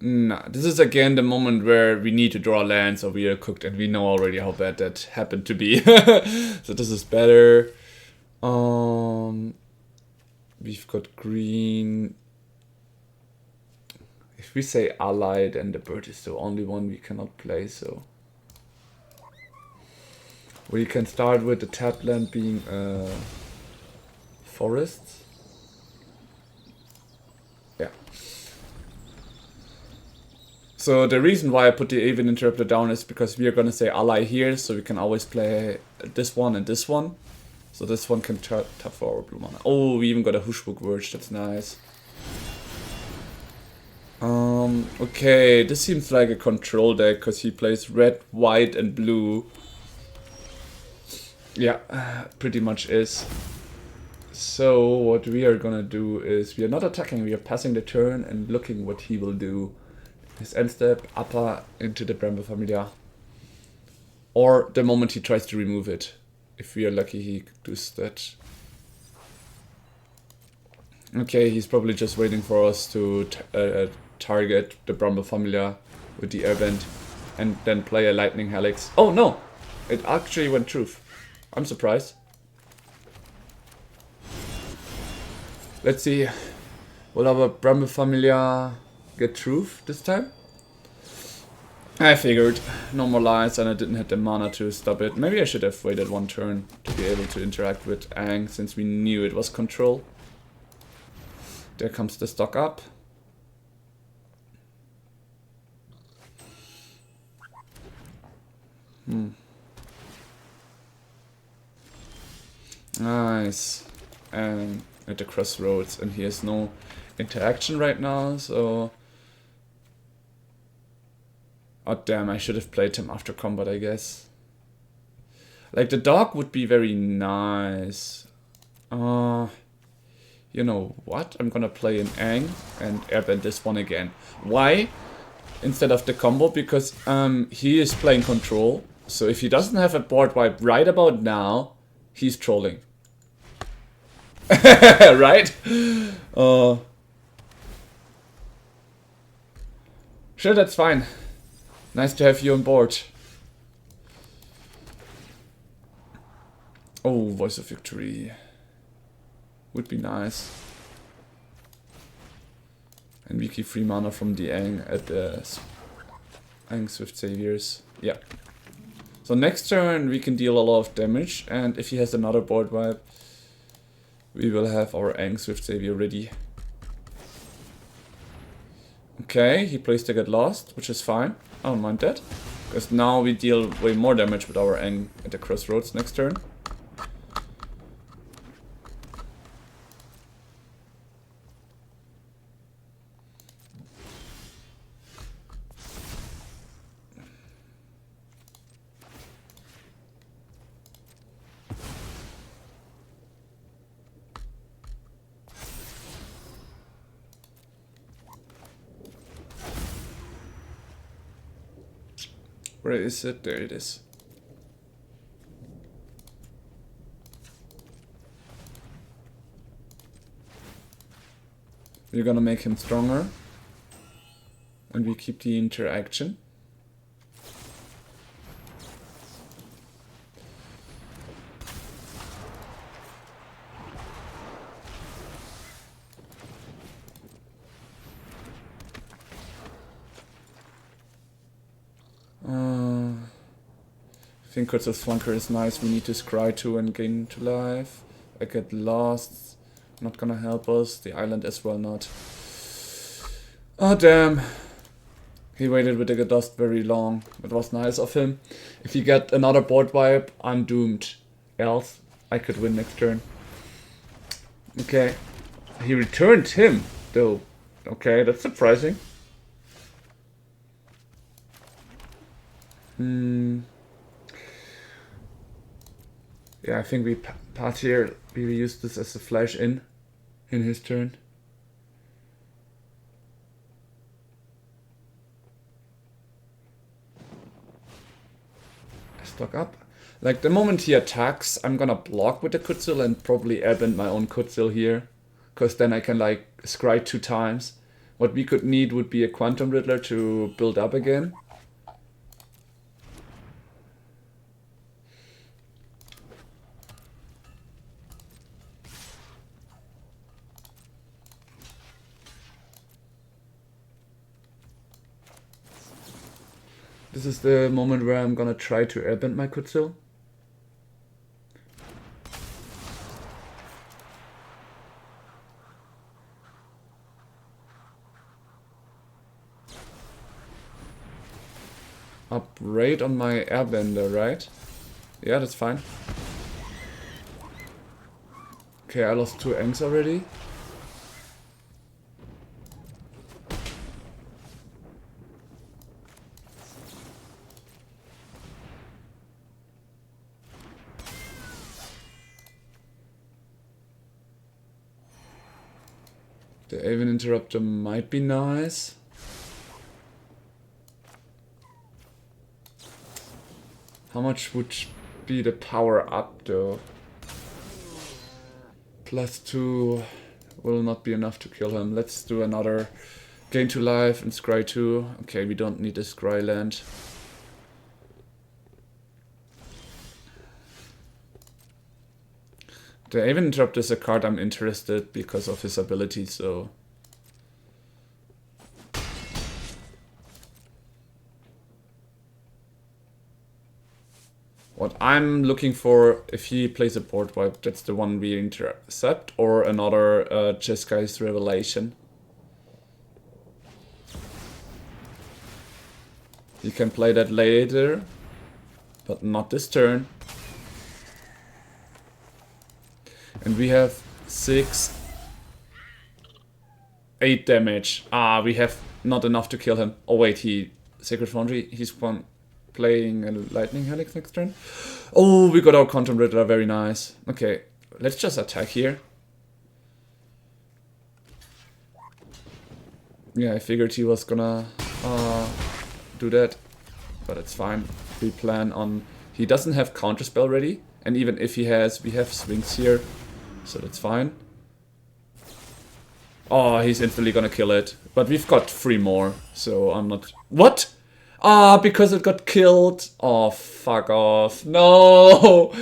Nah, this is again the moment where we need to draw lands or we are cooked, and we know already how bad that happened to be. So this is better. We've got green. If we say allied, and the bird is the only one we cannot play, so we can start with the tapped land being forests. Yeah. So the reason why I put the Avian Interrupter down is because we are gonna say ally here, so we can always play this one and this one. So this one can tap for our blue mana. Oh, we even got a Hushbook Verge, that's nice. Okay, this seems like a control deck because he plays red, white and blue. Yeah, pretty much is. So what we are gonna do is we are not attacking, we are passing the turn and looking what he will do. His end step, upper into the Bramble Familia. Or the moment he tries to remove it. If we are lucky, he does that. Okay, he's probably just waiting for us to target the Bramble Familia with the Airbend and then play a Lightning Helix. Oh no! It actually went truth. I'm surprised. Let's see. Will our Bramble Familia get truth this time? I figured. No more lies, and I didn't have the mana to stop it. Maybe I should have waited 1 turn to be able to interact with Aang, since we knew it was control. There comes the stock up. Nice. And at the crossroads, and he has no interaction right now, so... Oh damn, I should have played him after combat, I guess. Like, the dog would be very nice. You know what? I'm gonna play an Aang and airbend this one again. Why? Instead of the combo, because he is playing control. So if he doesn't have a board wipe right about now, he's trolling. Right? Sure, that's fine. Nice to have you on board. Oh, Voice of Victory. Would be nice. And we keep free mana from the Aang at the Aang Swift Saviors. Yeah. So next turn we can deal a lot of damage, and if he has another board wipe, we will have our Aang Swift Savior ready. Okay, he plays to get lost, which is fine. I don't mind that. Because now we deal way more damage with our Aang at the crossroads next turn. Where is it? There it is. We're gonna make him stronger. And we keep the interaction. I think Kurtz's flanker is nice. We need to scry 2 and gain to life. I get lost. Not gonna help us. The island as well not. Oh damn. He waited with the get lost very long. It was nice of him. If he get another board wipe, I'm doomed. Else, I could win next turn. Okay. He returned him, though. Okay, that's surprising. Yeah, I think we pass here. We will use this as a flash in his turn. Stock up. Like, the moment he attacks, I'm gonna block with the Kutzil and probably airbend my own Kutzil here. Because then I can, like, scry 2 times. What we could need would be a Quantum Riddler to build up again. This is the moment where I'm gonna try to airbend my Kutzil. Upgrade on my airbender, right? Yeah, that's fine. Okay, I lost 2 Angs already. The Aven Interrupter might be nice. How much would be the power up though? +2 will not be enough to kill him. Let's do another gain to life and scry 2. Okay, we don't need a scry land. The Aven Interrupt is a card I'm interested because of his ability, so... What I'm looking for, if he plays a board wipe, that's the one we intercept, or another Jeskai Revelation. You can play that later. But not this turn. And we have 6, 8 damage. Ah, we have not enough to kill him. Oh wait, Sacred Foundry, he's playing a Lightning Helix next turn. Oh, we got our Quantum Riddler, very nice. Okay, let's just attack here. Yeah, I figured he was gonna do that, but it's fine. We plan on... He doesn't have Counterspell ready, and even if he has, we have swings here, so that's fine. Oh, he's instantly gonna kill it. But we've got 3 more, so I'm not... What? Ah, because it got killed. Oh, fuck off. No!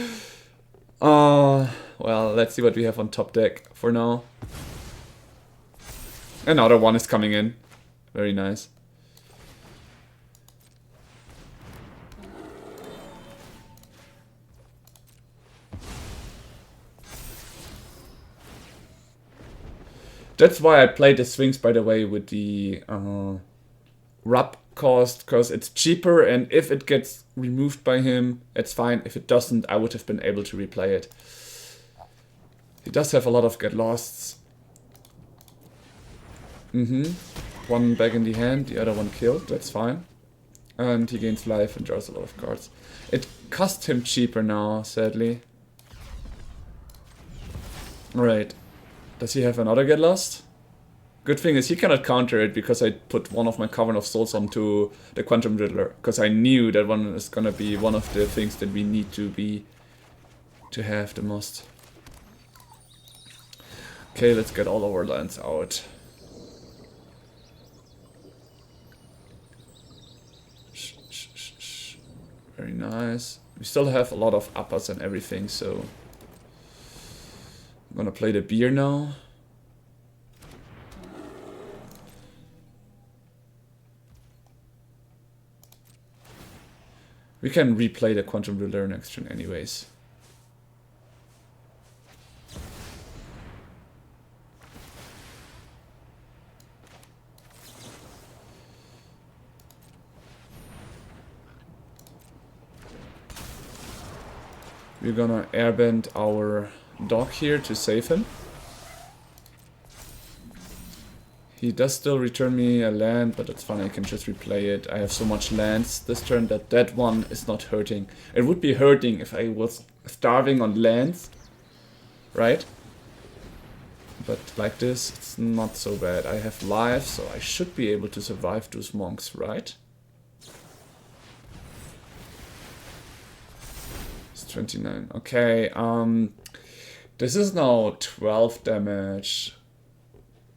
Well, let's see what we have on top deck for now. Another one is coming in. Very nice. That's why I played the swings, by the way, with the rub cost, because it's cheaper, and if it gets removed by him, it's fine. If it doesn't, I would have been able to replay it. He does have a lot of get losts. One back in the hand, the other one killed, that's fine. And he gains life and draws a lot of cards. It cost him cheaper now, sadly. Right. Does he have another get lost? Good thing is he cannot counter it because I put one of my Cavern of Souls onto the Quantum Riddler. Because I knew that one is gonna be one of the things that we need to have the most. Okay, let's get all our lands out. Very nice. We still have a lot of uppers and everything, so I'm gonna play the beer now. We can replay the Quantum Riddler next turn anyways. We're gonna airbend our dog here to save him. He does still return me a land, but it's fine, I can just replay it. I have so much lands this turn that that one is not hurting. It would be hurting if I was starving on lands, right? But like this, it's not so bad. I have life, so I should be able to survive those monks, right? 29. Okay, this is now 12 damage.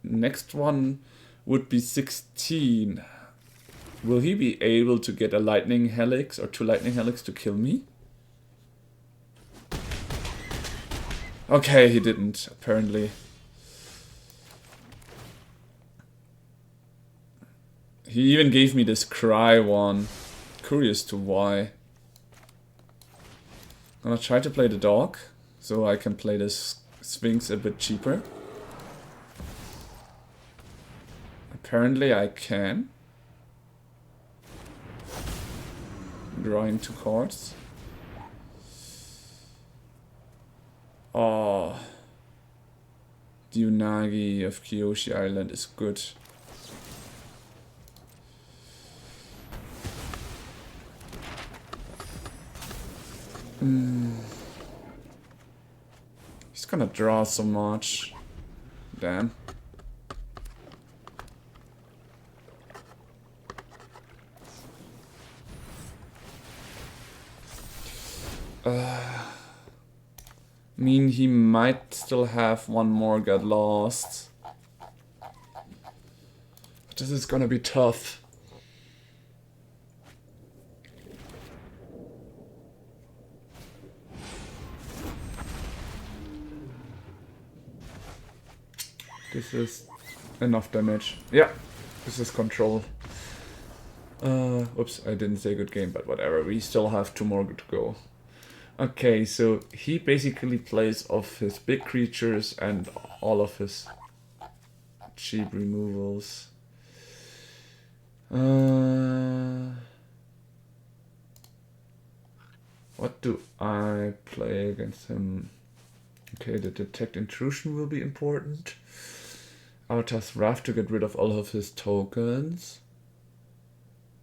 Next one would be 16. Will he be able to get a Lightning Helix or 2 Lightning Helix to kill me? Okay, he didn't, apparently. He even gave me this cry one. Curious to why. I'm gonna try to play the dog, so I can play this Sphinx a bit cheaper. Apparently I can. Drawing 2 cards. Oh. The Unagi of Kyoshi Island is good. He's gonna draw so much. Damn. I mean, he might still have one more get lost. But this is gonna be tough. This is enough damage. Yeah, this is control. Oops, I didn't say good game, but whatever. We still have 2 more to go. Okay, so he basically plays off his big creatures and all of his cheap removals. What do I play against him? Okay, the detect intrusion will be important. Avatar's Wrath to get rid of all of his tokens.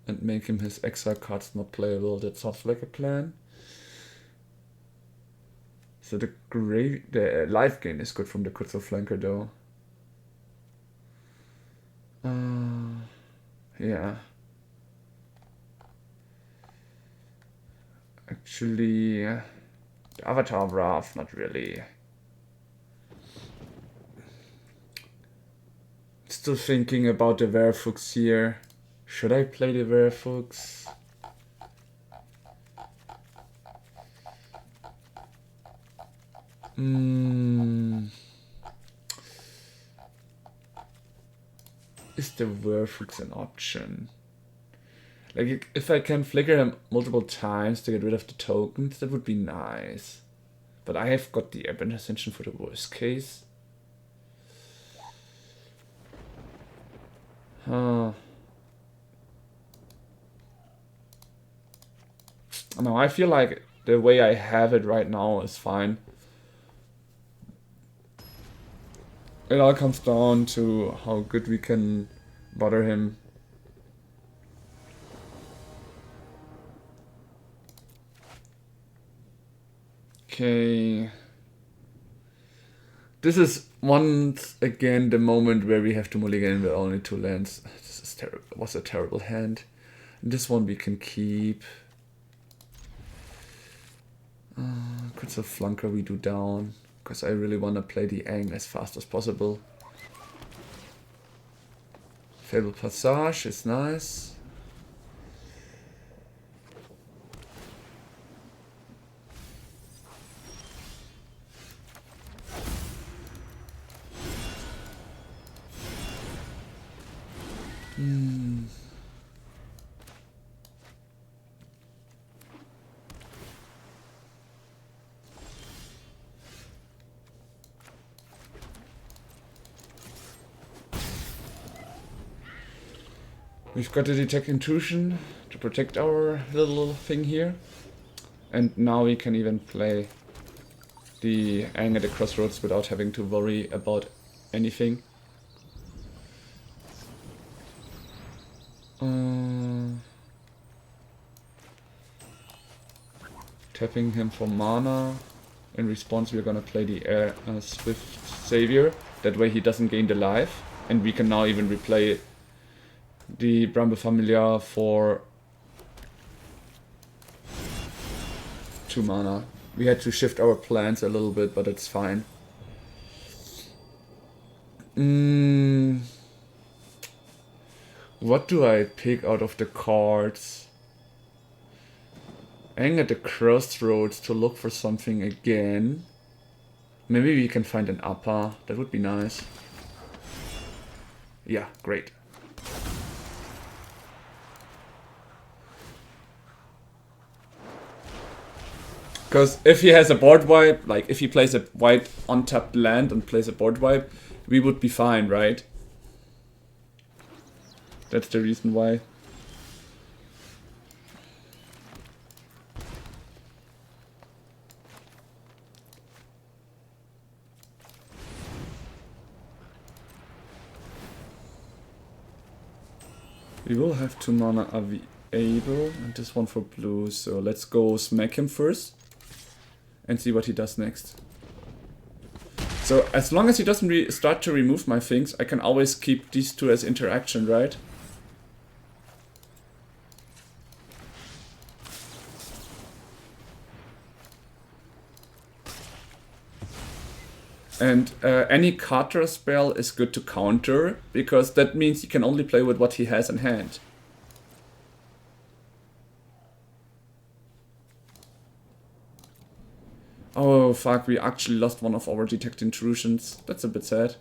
And make him his exile cards not playable. That sounds like a plan. So the life gain is good from the Kutsu Flanker though. Yeah. Actually, the Avatar Wrath, not really. Still thinking about the Werewolves here. Should I play the Werewolves? Is the Werewolves an option? Like, if I can flicker him multiple times to get rid of the tokens, that would be nice. But I have got the Aberrant Ascension for the worst case. No, I feel like the way I have it right now is fine. It all comes down to how good we can bother him. Okay. This is once again the moment where we have to mulligan with only 2 lands. This is terrible. Was a terrible hand. And this one we can keep. Could a Flunker we do down, because I really want to play the Aang as fast as possible. Fabled Passage is nice. We've got the Detect Intrusion to protect our little thing here. And now we can even play the Aang at the Crossroads without having to worry about anything. Tapping him for mana. In response, we're gonna play the Swift Savior. That way he doesn't gain the life. And we can now even replay the Bramble Familiar for 2 mana. We had to shift our plans a little bit, but it's fine. What do I pick out of the cards? Aang at the Crossroads to look for something again. Maybe we can find an Appa. That would be nice. Yeah, great. Because if he has a board wipe, like if he plays a white untapped land and plays a board wipe, we would be fine, right? That's the reason why. We will have 2 mana available, and this one for blue, so let's go smack him first. And see what he does next. So as long as he doesn't start to remove my things, I can always keep these 2 as interaction, right? And any counter spell is good to counter, because that means he can only play with what he has in hand. Oh fuck, we actually lost one of our detect intrusions. That's a bit sad.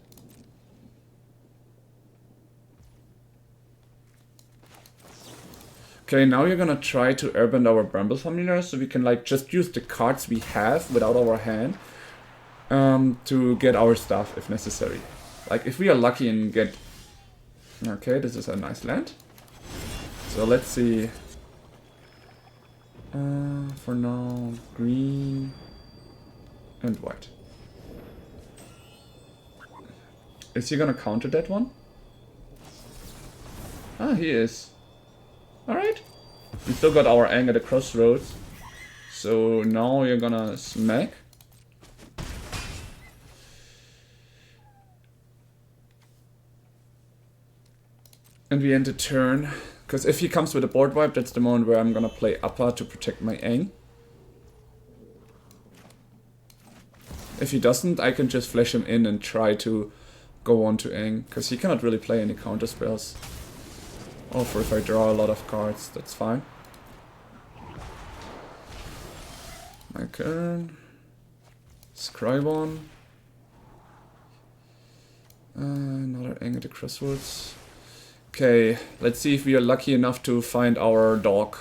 Okay, now we're gonna try to airbend our Bramble Familiar, so we can like just use the cards we have without our hand to get our stuff if necessary. Like if we are lucky and get... Okay, this is a nice land. So let's see For now, green and white. Is he gonna counter that one? Ah, he is. Alright. We still got our Ang at the crossroads. So now you're gonna smack. And we end the turn. Because if he comes with a board wipe, that's the moment where I'm gonna play upper to protect my Ang. If he doesn't, I can just flash him in and try to go on to Ang. Because he cannot really play any counter spells. Or for if I draw a lot of cards, that's fine. My turn. Scry one. Another Ang at the crossroads. Okay, let's see if we are lucky enough to find our dog.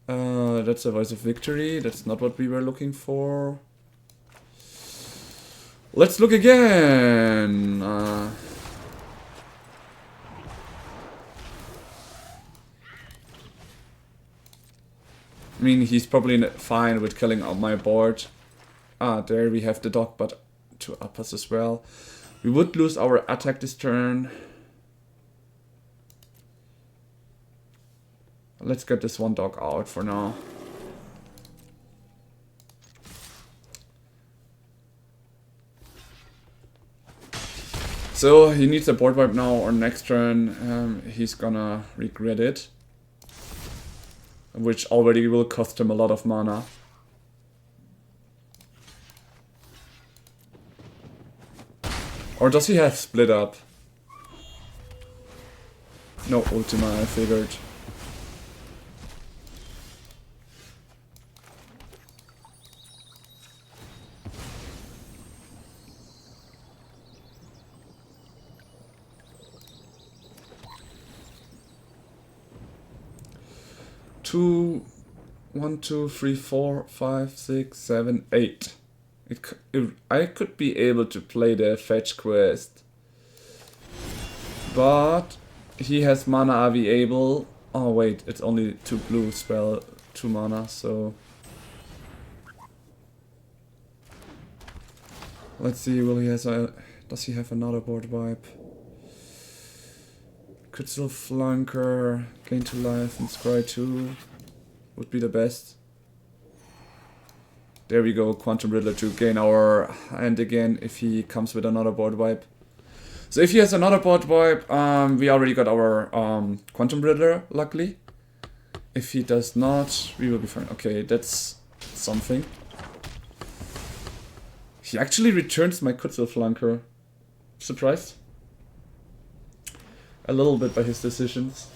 That's a voice of victory. That's not what we were looking for. Let's look again. I mean, he's probably fine with killing out my board. Ah, there we have the dog, but two uppers as well. We would lose our attack this turn. Let's get this one dog out for now. So he needs a board wipe now, or next turn he's gonna regret it. Which already will cost him a lot of mana. Or does he have split up? No Ultima, I figured. Two, 1, 2, 3, 4, 5, 6, 7, 8. I could be able to play the fetch quest. But he has mana AV able. Oh wait, it's only 2 blue spell, 2 mana, so let's see, does he have another board wipe? Could still flanker, gain 2 life and scry 2 would be the best. There we go, Quantum Riddler to gain our hand again if he comes with another board wipe. So if he has another board wipe, we already got our Quantum Riddler, luckily. If he does not, we will be fine. Okay, that's something. He actually returns my Kutzel flanker. Surprised? A little bit by his decisions.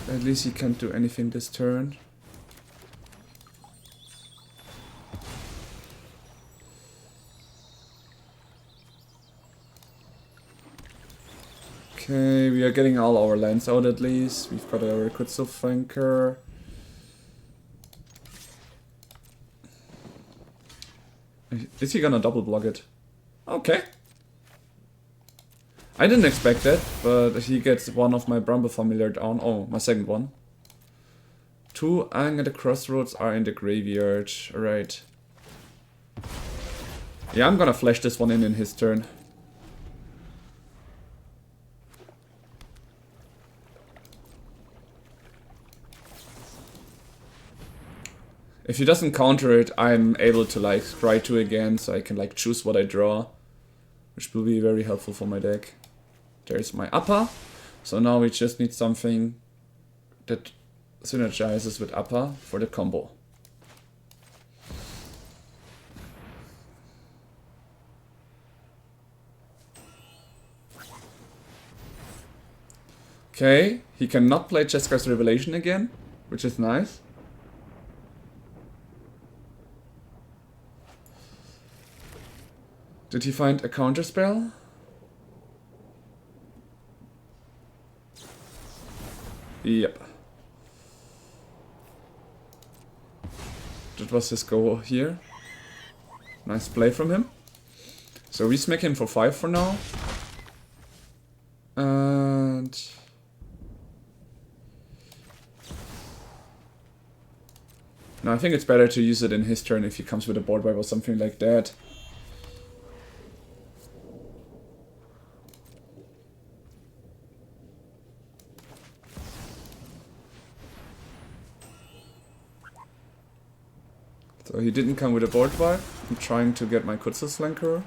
At least he can't do anything this turn. Okay, we are getting all our lands out at least. We've got our Kutzel flanker. Is he gonna double block it? Okay. I didn't expect that, but he gets one of my Bramble Familiar down. Oh, my second one. 2 Ang at the crossroads are in the graveyard. Alright. Yeah, I'm gonna flash this one in his turn. If he doesn't counter it, I'm able to like scry 2 again, so I can like choose what I draw, which will be very helpful for my deck. There's my upper, so now we just need something that synergizes with upper for the combo. Okay, he cannot play Jeskar's Revelation again, which is nice. Did he find a counter spell? Yep. That was his go here. Nice play from him. So we smack him for 5 for now. And... no, I think it's better to use it in his turn if he comes with a board wipe or something like that. So he didn't come with a board wipe. I'm trying to get my Kutzelslenker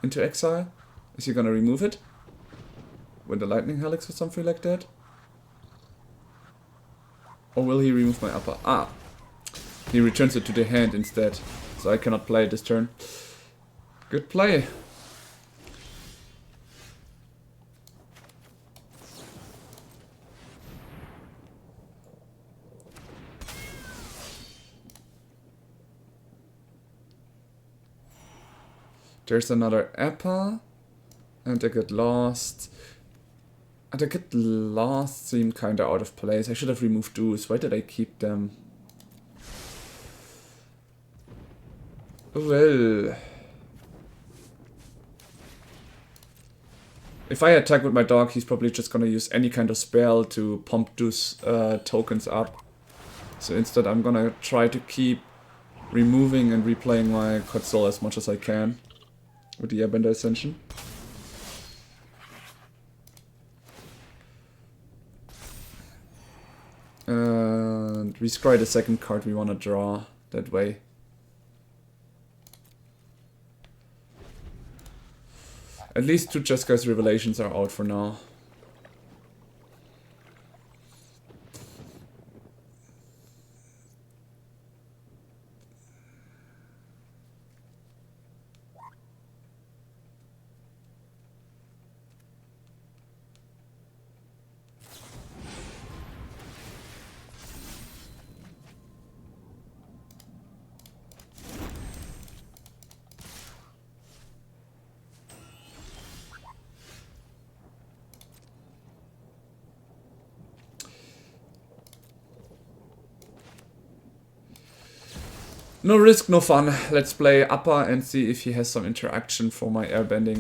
into exile. Is he gonna remove it? With the Lightning Helix or something like that? Or will he remove my upper? Ah! He returns it to the hand instead. So I cannot play it this turn. Good play. There's another Appa. And I get lost. And I get lost seem kinda out of place. I should have removed duos. Why did I keep them? Well... if I attack with my dog, he's probably just gonna use any kind of spell to pump those tokens up. So instead I'm gonna try to keep removing and replaying my Quetzal as much as I can. With the Airbender Ascension. And we scry the second card we want to draw that way. At least 2 Jeskai Revelations are out for now. No risk, no fun. Let's play Appa and see if he has some interaction for my airbending.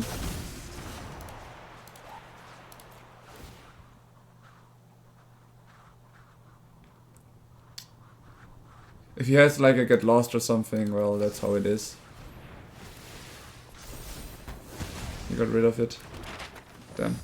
If he has like a get lost or something, well, that's how it is. He got rid of it. Damn.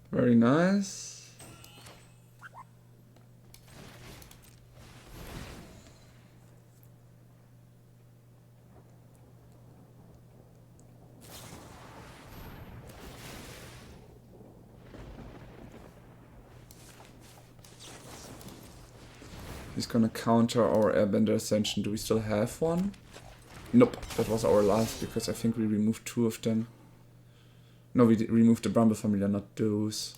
Very nice. He's gonna counter our Airbender Ascension. Do we still have one? Nope, that was our last because I think we removed 2 of them. No, we removed the Bramble Familiar, not those.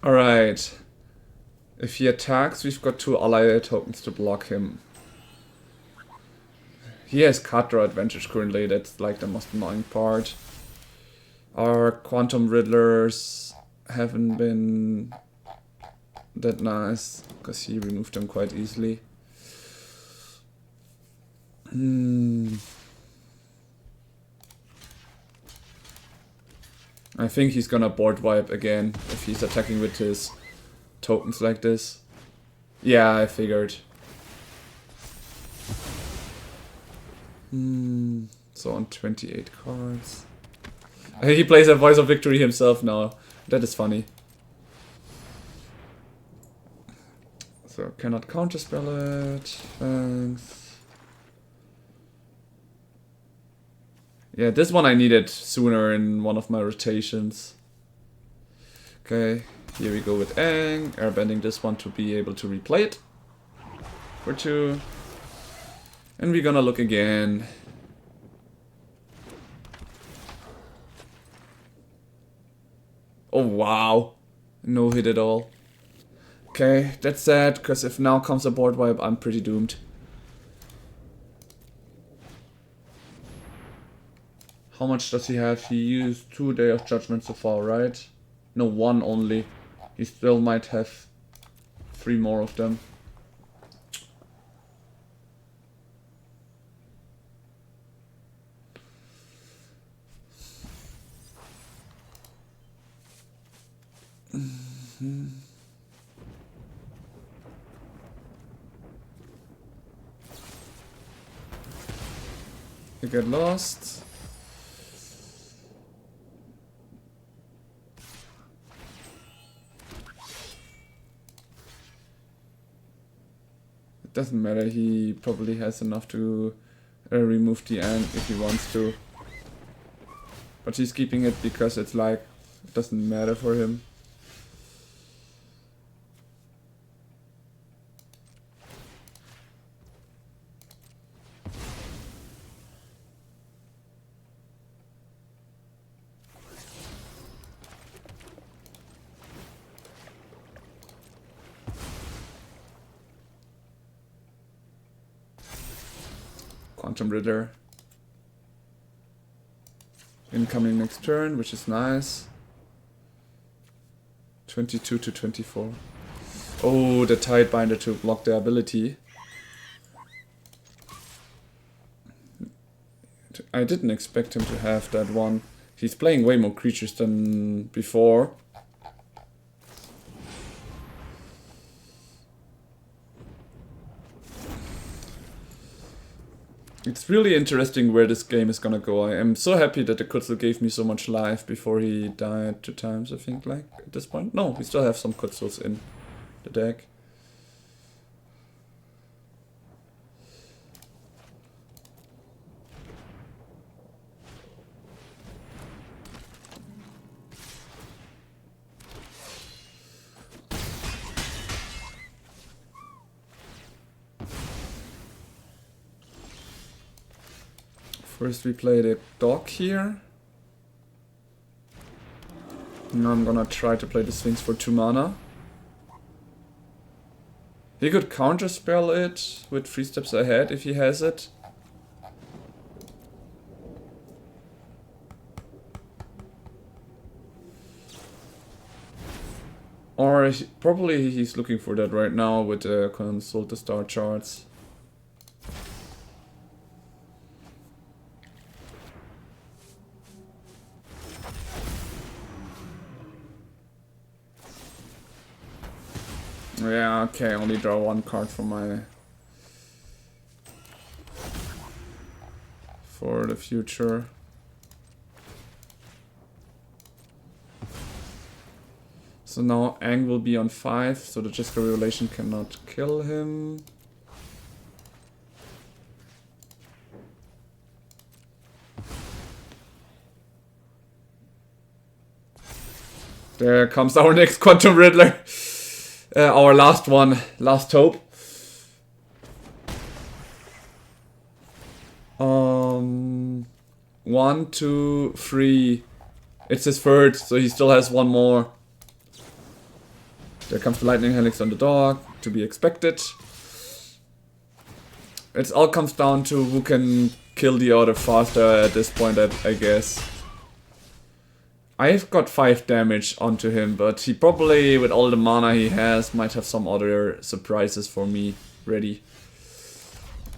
Alright. If he attacks, we've got 2 ally tokens to block him. He has card draw advantage currently, that's like the most annoying part. Our Quantum Riddlers haven't been that nice, because he removed them quite easily. I think he's gonna board wipe again if he's attacking with his tokens like this. Yeah, I figured. So on 28 cards. He plays a Voice of Victory himself now. That is funny. So cannot counterspell it. Thanks. Yeah, this one I needed sooner in one of my rotations. Okay, here we go with Aang. Airbending this one to be able to replay it. For 2. And we're gonna look again. Oh wow. No hit at all. Okay, that's sad, because if now comes a board wipe, I'm pretty doomed. How much does he have? He used 2 Day of Judgment so far, right? No, 1 only. He still might have 3 more of them. I get lost. It doesn't matter, he probably has enough to remove the end if he wants to. But he's keeping it because it's like, it doesn't matter for him. Quantum Ritter. Incoming next turn, which is nice. 22 to 24. Oh, the Tidebinder to block the ability. I didn't expect him to have that one. He's playing way more creatures than before. It's really interesting where this game is gonna go. I am so happy that the Kutzel gave me so much life before he died 2 times, I think, like, at this point. No, we still have some Kutzels in the deck. First we play the dog here. Now I'm gonna try to play the Sphinx for 2 mana. He could counterspell it with 3 steps ahead if he has it. Or probably he's looking for that right now with the consult the star charts. Yeah, okay, only draw 1 card for the future. So now Aang will be on 5, so the Jiska Revelation cannot kill him. There comes our next Quantum Riddler. Our last one, last hope. 1, 2, 3. It's his 3rd, so he still has 1 more. There comes the Lightning Helix on the dog, to be expected. It all comes down to who can kill the other faster at this point, I guess. I've got 5 damage onto him, but he probably, with all the mana he has, might have some other surprises for me ready.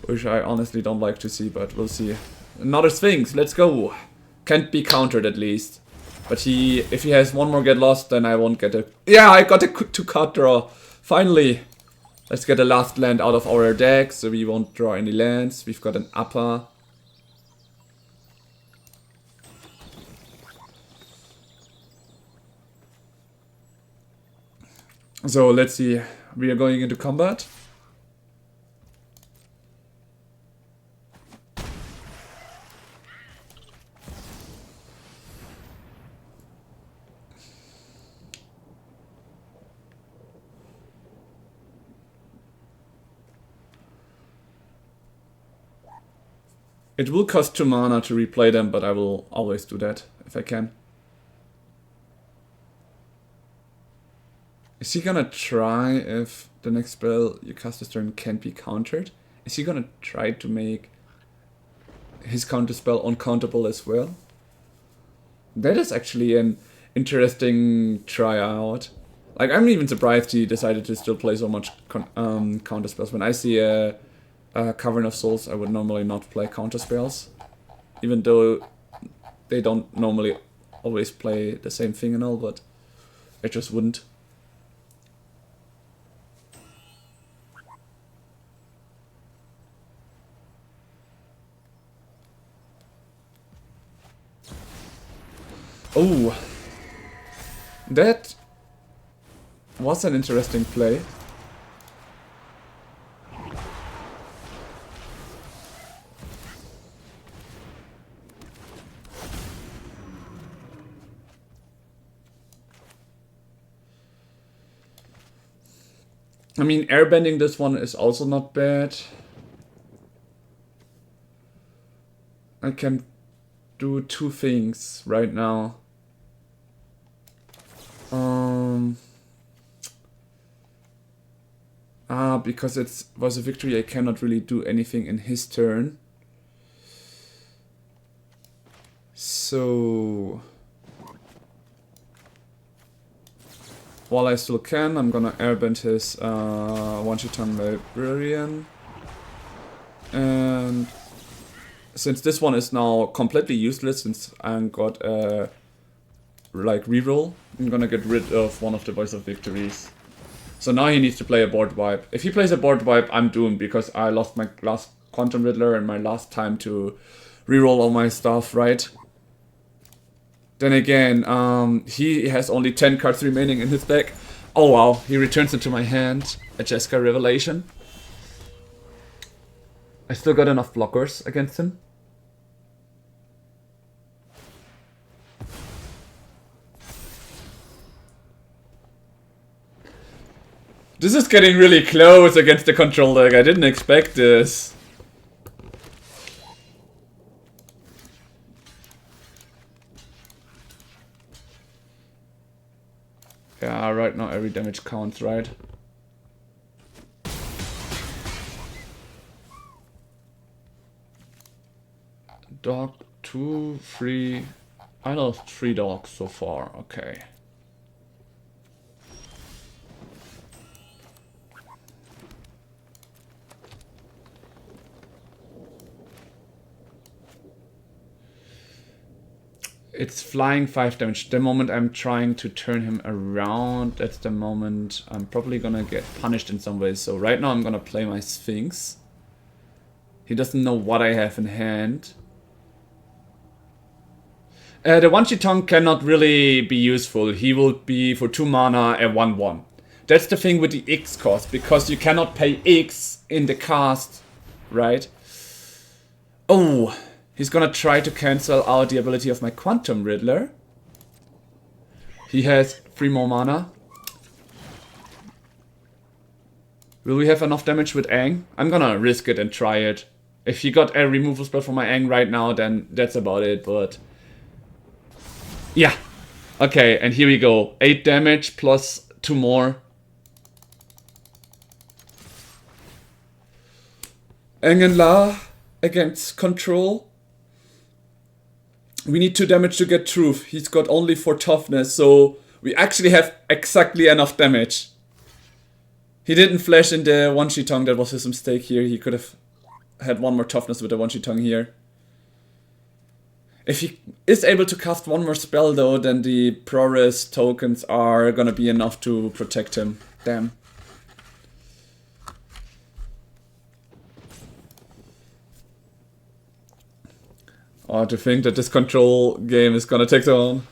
Which I honestly don't like to see, but we'll see. Another Sphinx, let's go! Can't be countered at least. But if he has 1 more Get Lost, then I won't get a... Yeah, I got a 2-card draw! Finally! Let's get the last land out of our deck, so we won't draw any lands. We've got an upper. So let's see We are going into combat. It will cost 2 mana to replay them, but I will always do that if I can. Is he gonna try if the next spell you cast this turn can't be countered? Is he gonna try to make his counter spell uncountable as well? That is actually an interesting tryout. Like, I'm even surprised he decided to still play so much counter spells. When I see a Cavern of Souls, I would normally not play counter spells, even though they don't normally always play the same thing and all, but I just wouldn't. Oh, that was an interesting play. I mean, airbending this one is also not bad. I can do 2 things right now. Because it was a victory, I cannot really do anything in his turn. So while I still can, I'm gonna airbend his one-shot Librarian. And since this one is now completely useless, since I got a reroll, I'm gonna get rid of one of the Voice of Victories. So now he needs to play a board wipe. If he plays a board wipe, I'm doomed because I lost my last Quantum Riddler and my last time to reroll all my stuff, right? Then again, he has only 10 cards remaining in his deck. Oh wow, he returns into my hand a Jeska Revelation. I still got enough blockers against him. This is getting really close against the control deck. I didn't expect this. Yeah, right now every damage counts, right? Dog 2, 3. I lost 3 dogs so far. Okay. It's flying 5 damage. The moment I'm trying to turn him around, that's the moment I'm probably gonna get punished in some ways. So right now I'm gonna play my Sphinx. He doesn't know what I have in hand. The One-Shot cannot really be useful. He will be for 2 mana a 1/1. That's the thing with the X cost, because you cannot pay X in the cast, right? Oh, he's gonna try to cancel out the ability of my Quantum Riddler. He has 3 more mana. Will we have enough damage with Aang? I'm gonna risk it and try it. If he got a removal spell for my Aang right now, then that's about it, but... yeah. Okay, and here we go. 8 damage plus 2 more. Aang and La against control. We need 2 damage to get truth. He's got only 4 toughness, so we actually have exactly enough damage. He didn't flash in the One-Shot, that was his mistake here. He could have had 1 more toughness with the One-Shot here. If he is able to cast 1 more spell though, then the Prowess tokens are gonna be enough to protect him. Damn. Oh, to think that this control game is gonna take so long.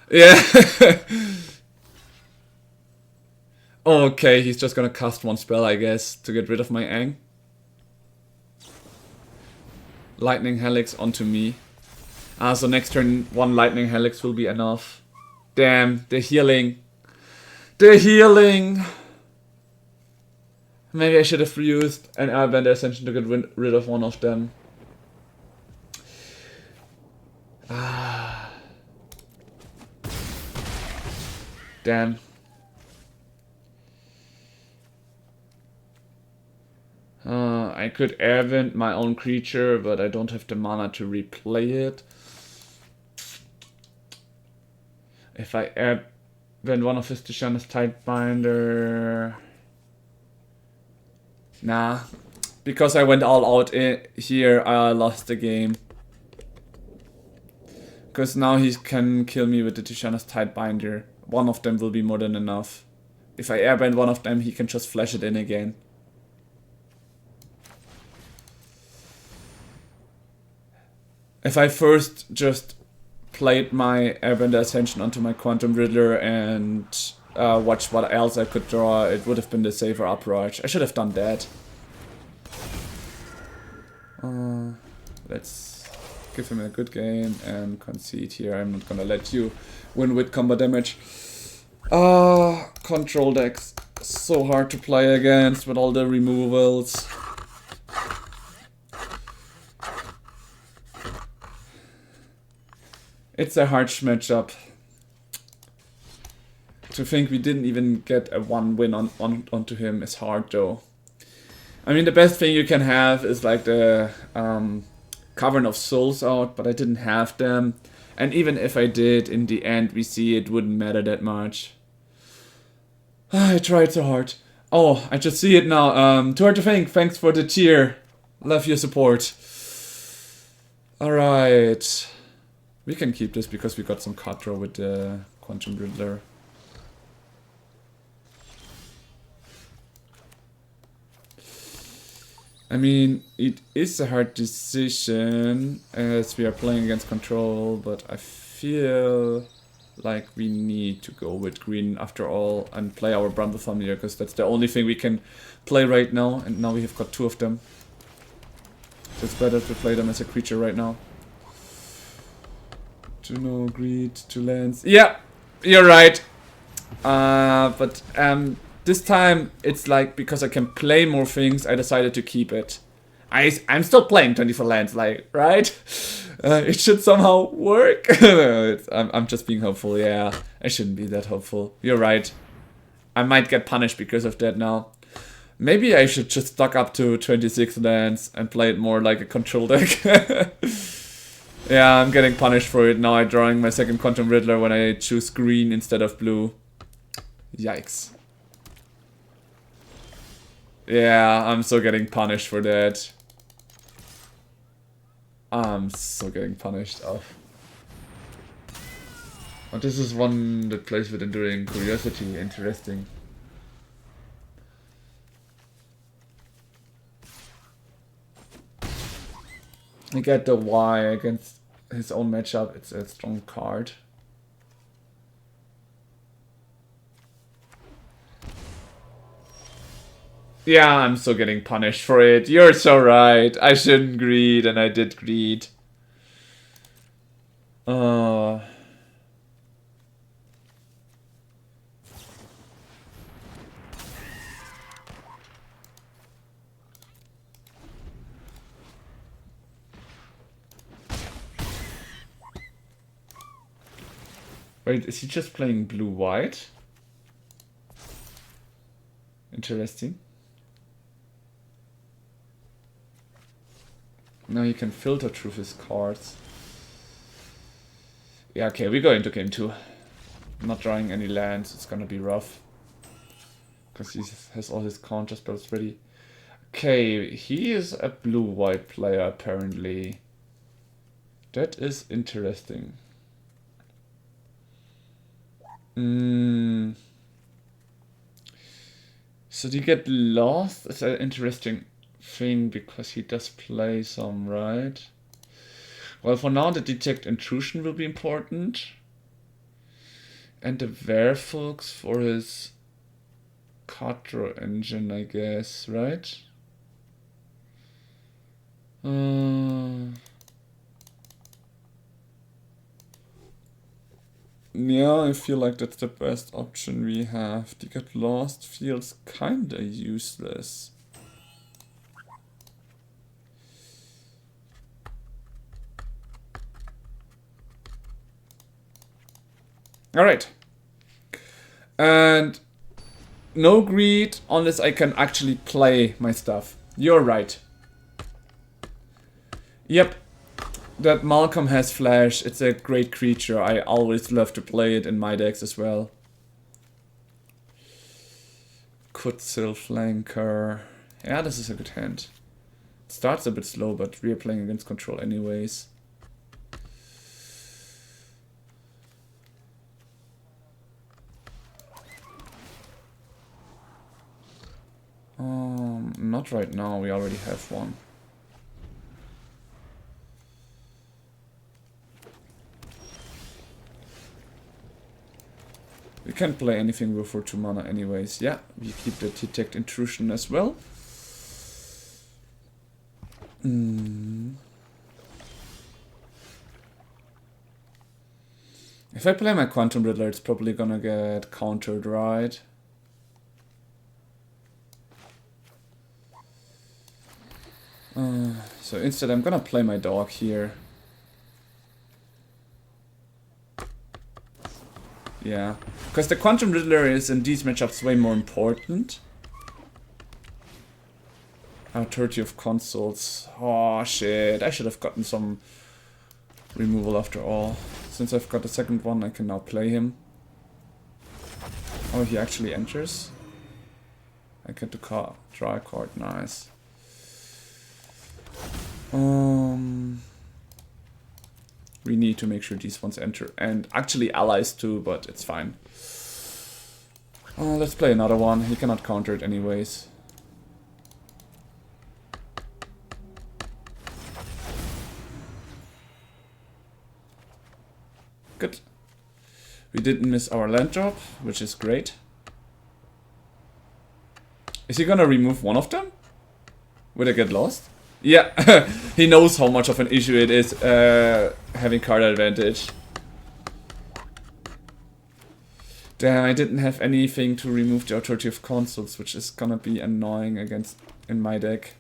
Yeah. Okay, he's just gonna cast one spell, I guess, to get rid of my Ang. Lightning Helix onto me. So next turn, one Lightning Helix will be enough. Damn, they're healing. They're healing! Maybe I should have used an Airbender Ascension to get rid of one of them. Damn. I could airbend my own creature, but I don't have the mana to replay it. If I airbend one of his Tishana's Tidebinder... Nah. Because I went all out here, I lost the game. Because now he can kill me with the Tishana's Tidebinder. One of them will be more than enough. If I airbend one of them, he can just flash it in again. If I first just played my Airbender Ascension onto my Quantum Riddler and watched what else I could draw, it would have been the safer Uproach. I should have done that. Let's give him a good game and concede here. I'm not gonna let you win with combo damage. Control decks. So hard to play against with all the removals. It's a harsh matchup. To think we didn't even get a 1 win onto him is hard though. I mean, the best thing you can have is like the Cavern of Souls out, but I didn't have them. And even if I did, in the end we see it wouldn't matter that much. I tried so hard. Oh, I just see it now. Too hard to think. Thanks for the cheer. Love your support. Alright. We can keep this because we got some card draw with the Quantum Riddler. I mean, it is a hard decision as we are playing against control, but I feel like we need to go with green after all and play our Bramble Familiar because that's the only thing we can play right now, and now we have got 2 of them. So it's better to play them as a creature right now. To no greed, to lands. Yeah, you're right. But this time it's like because I can play more things, I decided to keep it. I'm still playing 24 lands, like, right? It should somehow work. I'm just being hopeful. Yeah, I shouldn't be that hopeful. You're right. I might get punished because of that now. Maybe I should just stock up to 26 lands and play it more like a control deck. Yeah, I'm getting punished for it now. I'm drawing my second Quantum Riddler when I choose green instead of blue. Yikes. Yeah, I'm so getting punished for that. I'm so getting punished. Oh, this is one that plays with Enduring Curiosity. Interesting. I get the why against his own matchup. It's a strong card. Yeah, I'm so getting punished for it. You're so right. I shouldn't greed, and I did greed. Wait, is he just playing blue-white? Interesting. Now you can filter through his cards. Yeah, okay, we go into game 2. I'm not drawing any lands, it's gonna be rough. Because he has all his counter spells ready. Okay, he is a blue-white player apparently. That is interesting. So do you get lost? It's an interesting thing because he does play some, right? Well, for now the detect intrusion will be important. And the Werewolves for his Quattro engine, I guess, right? Yeah, I feel like that's the best option we have. To get lost feels kinda useless. Alright. And no greed unless I can actually play my stuff. You're right. Yep. That Malcolm has flash. It's a great creature. I always love to play it in my decks as well. Kutzil Flanker. Yeah, this is a good hand. It starts a bit slow, but we are playing against control anyways. Not right now. We already have one. We can't play anything for 2 mana anyways. Yeah, we keep the detect intrusion as well. If I play my Quantum Riddler, it's probably gonna get countered, right? So instead I'm gonna play my dog here. Yeah, because the Quantum Riddler is in these matchups way more important. 30 of consoles. Oh shit, I should have gotten some removal after all. Since I've got the second one, I can now play him. Oh, he actually enters. I get to draw a card, nice. We need to make sure these ones enter, and actually allies too, but it's fine. Let's play another one. He cannot counter it anyways. Good. We didn't miss our land drop, which is great. Is he gonna remove one of them? Will I get lost? Yeah, he knows how much of an issue it is having card advantage. Damn, I didn't have anything to remove the authority of consoles, which is gonna be annoying against in my deck.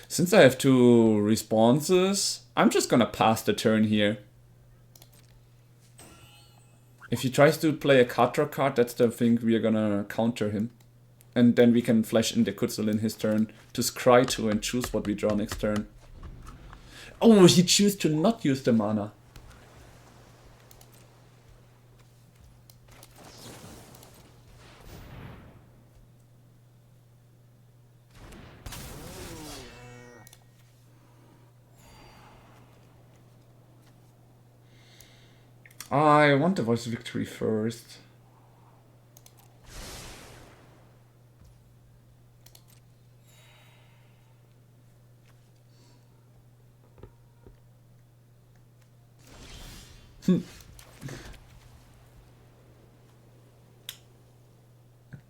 Since I have 2 responses, I'm just gonna pass the turn here. If he tries to play a Katra card, that's the thing we are gonna counter him. And then we can flash in the Kutzil in his turn to scry to and choose what we draw next turn. Oh, he chose to not use the mana. I want the Voice of Victory first.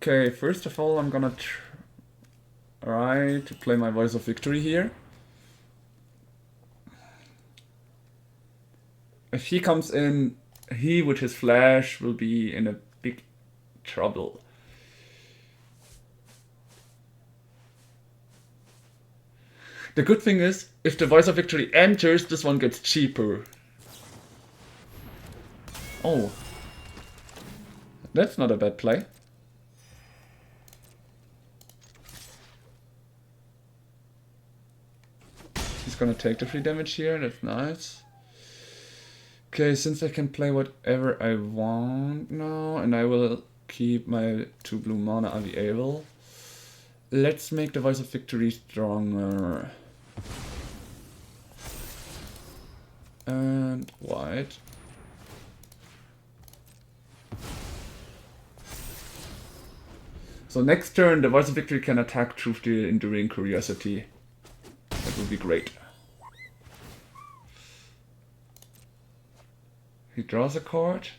Okay, first of all, I'm gonna try to play my Voice of Victory here. If he comes in, he with his flash will be in a big trouble. The good thing is, if the Voice of Victory enters, this one gets cheaper. Oh. That's not a bad play. He's gonna take the free damage here, that's nice. Okay, since I can play whatever I want now, and I will keep my 2 blue mana available, let's make the Voice of Victory stronger. And white. So next turn, the Voice of Victory can attack through the Enduring Curiosity. That would be great. He draws a card.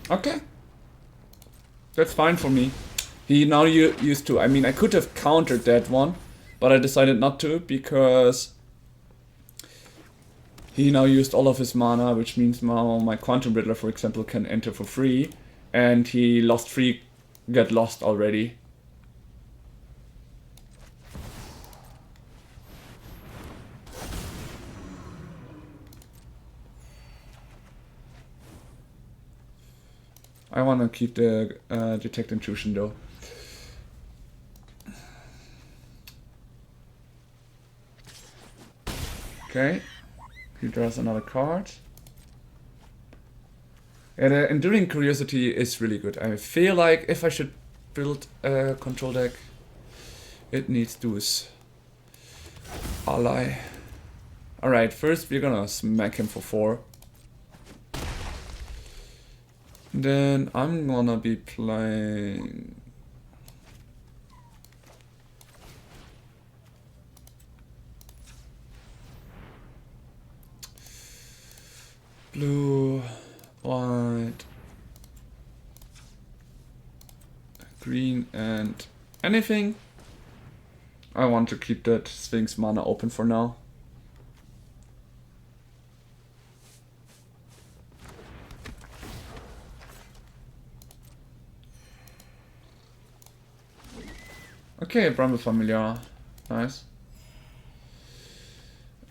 Okay. That's fine for me. He now used to. I mean, I could have countered that one, but I decided not to because he now used all of his mana, which means now my Quantum Riddler, for example, can enter for free, and he lost free, get lost already. I want to keep the Detect Intrusion though. Okay, he draws another card. And Enduring Curiosity is really good. I feel like if I should build a control deck, it needs those. Ally. Alright, first we're gonna smack him for 4. Then I'm gonna be playing... blue, white, green, and anything. I want to keep that Sphinx mana open for now. Okay, Bramble Familiar. Nice.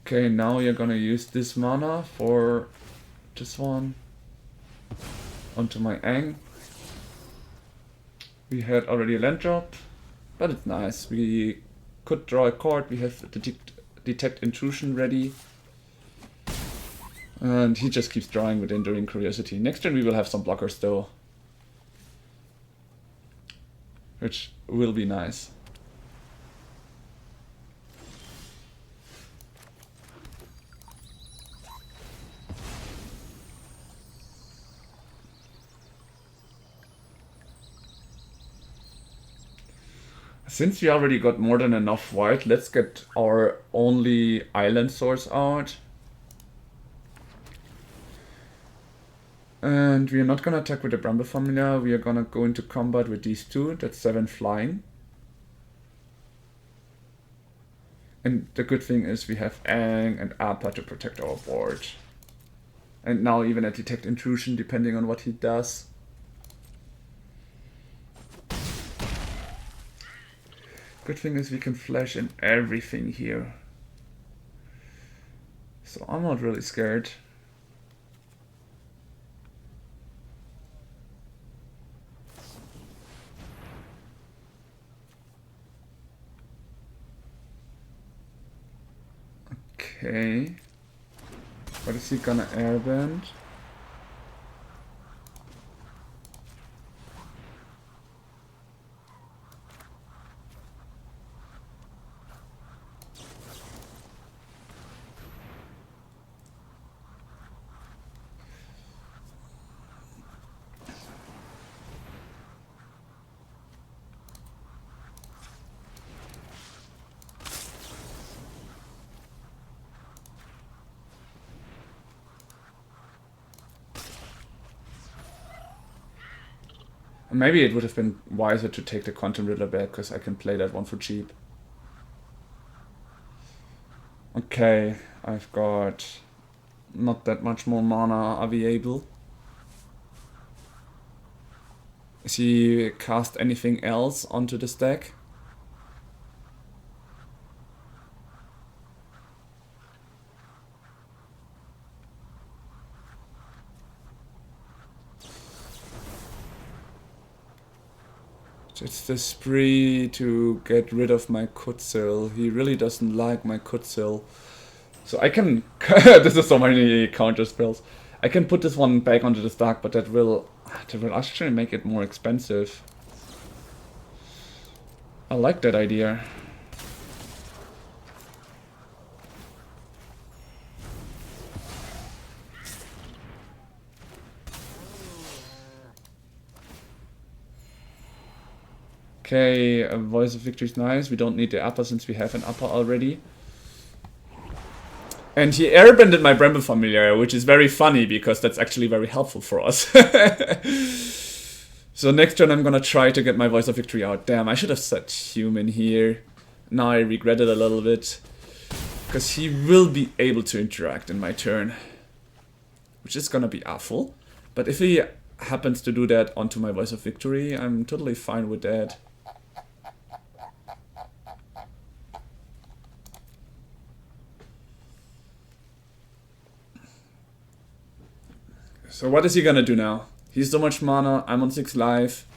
Okay, now you're gonna use this mana for this one onto my Ang. We had already a land drop, but it's nice. We could draw a card, we have detect Intrusion ready. And he just keeps drawing with Enduring Curiosity. Next turn we will have some blockers though, which will be nice. Since we already got more than enough white, let's get our only island source out. And we are not gonna attack with the Bramble Familiar, we are gonna go into combat with these two, that's 7 flying. And the good thing is we have Ang and Appa to protect our board. And now even a Detect Intrusion depending on what he does. Good thing is we can flash in everything here. So I'm not really scared. Okay. What is he gonna airbend? Maybe it would have been wiser to take the Quantum Riddler back, because I can play that one for cheap. Okay, I've got not that much more mana. Are we able? Is he cast anything else onto this deck? It's the spree to get rid of my Kutsil. He really doesn't like my Kutsil. So I can... this is so many counter spells. I can put this one back onto the stack, but that will actually make it more expensive. I like that idea. Okay, a Voice of Victory is nice. We don't need the upper since we have an upper already. And he airbended my Bramble Familiar, which is very funny because that's actually very helpful for us. So next turn I'm gonna try to get my Voice of Victory out. Damn, I should have set human here. Now I regret it a little bit. Because he will be able to interact in my turn. Which is gonna be awful. But if he happens to do that onto my Voice of Victory, I'm totally fine with that. So what is he gonna do now? He's so much mana, I'm on 6 life.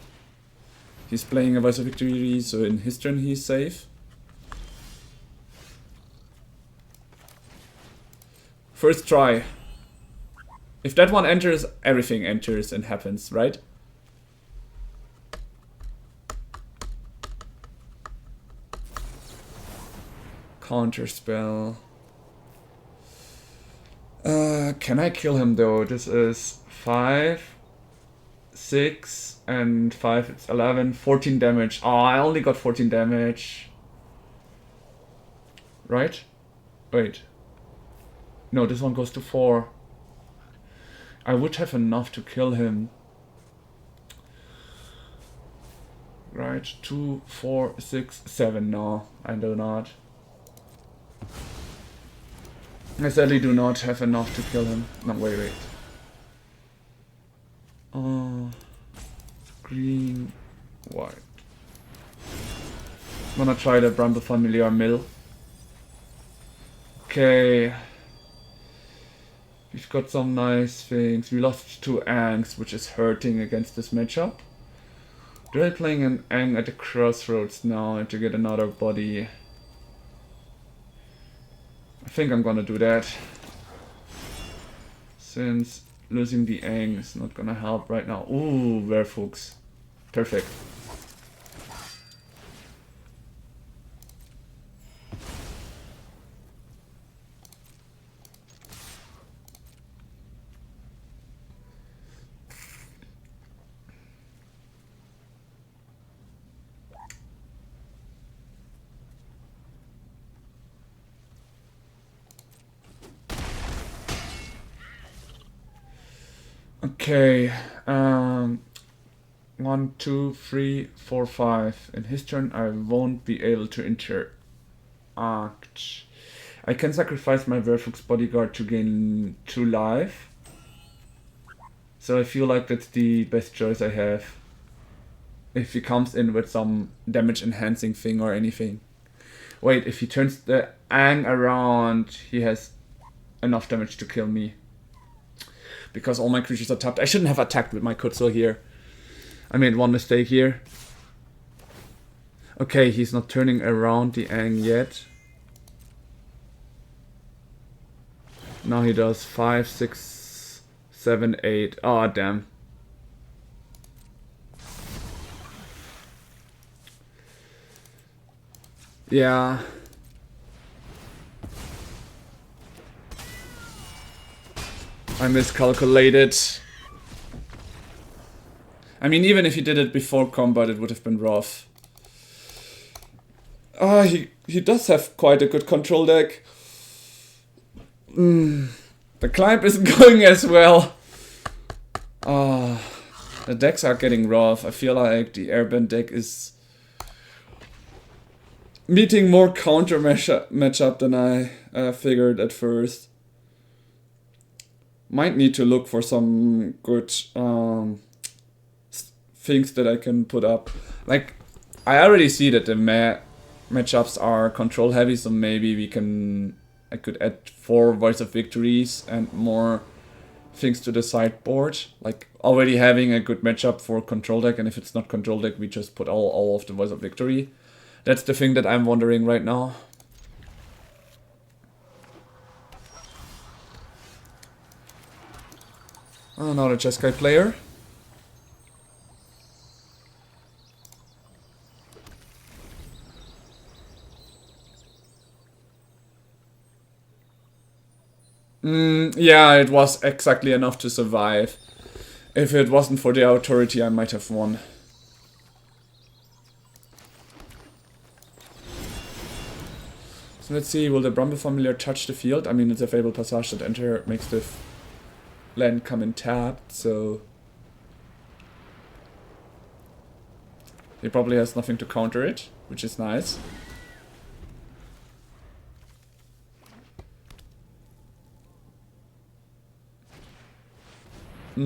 He's playing a Voice of Victory, so in his turn he's safe. First try. If that one enters, everything enters and happens, right? Counter spell. Can I kill him though? This is 5, 6, and 5, it's 11, 14 damage. Oh, I only got 14 damage. Right? Wait. No, this one goes to 4. I would have enough to kill him. Right, 2, 4, 6, 7. No, I do not. I sadly do not have enough to kill him. No, wait. Green, white. I'm gonna try the Bramble Familiar Mill. Okay. We've got some nice things. We lost 2 Angs, which is hurting against this matchup. They're playing an Ang at the crossroads now to get another body. I think I'm gonna do that. Since losing the Ang is not gonna help right now. Ooh, Werfuchs. Perfect. Okay, 1, 2, 3, 4, 5. In his turn, I won't be able to interact. I can sacrifice my Werfuchs Bodyguard to gain 2 life. So I feel like that's the best choice I have. If he comes in with some damage enhancing thing or anything. Wait, if he turns the Ang around, he has enough damage to kill me. Because all my creatures are tapped. I shouldn't have attacked with my Kutzel here. I made one mistake here. Okay, he's not turning around the Ang yet. Now he does 5, 6, 7, 8. Oh, damn. Yeah. I miscalculated. I mean, even if he did it before combat, it would have been rough. Ah, he does have quite a good control deck. The climb isn't going as well. Ah, the decks are getting rough. I feel like the airbend deck is meeting more counter matchup than I figured at first. Might need to look for some good things that I can put up. Like, I already see that the matchups are control heavy, so maybe I could add 4 Voice of Victories and more things to the sideboard. Like, already having a good matchup for control deck, and if it's not control deck, we just put all of the Voice of Victory. That's the thing that I'm wondering right now. Oh, now the Jeskai player. Yeah, it was exactly enough to survive. If it wasn't for the authority, I might have won. So let's see, will the Bramble Familiar touch the field? I mean, it's a Fabled Passage that enter makes the land come in tapped, so... He probably has nothing to counter it, which is nice. I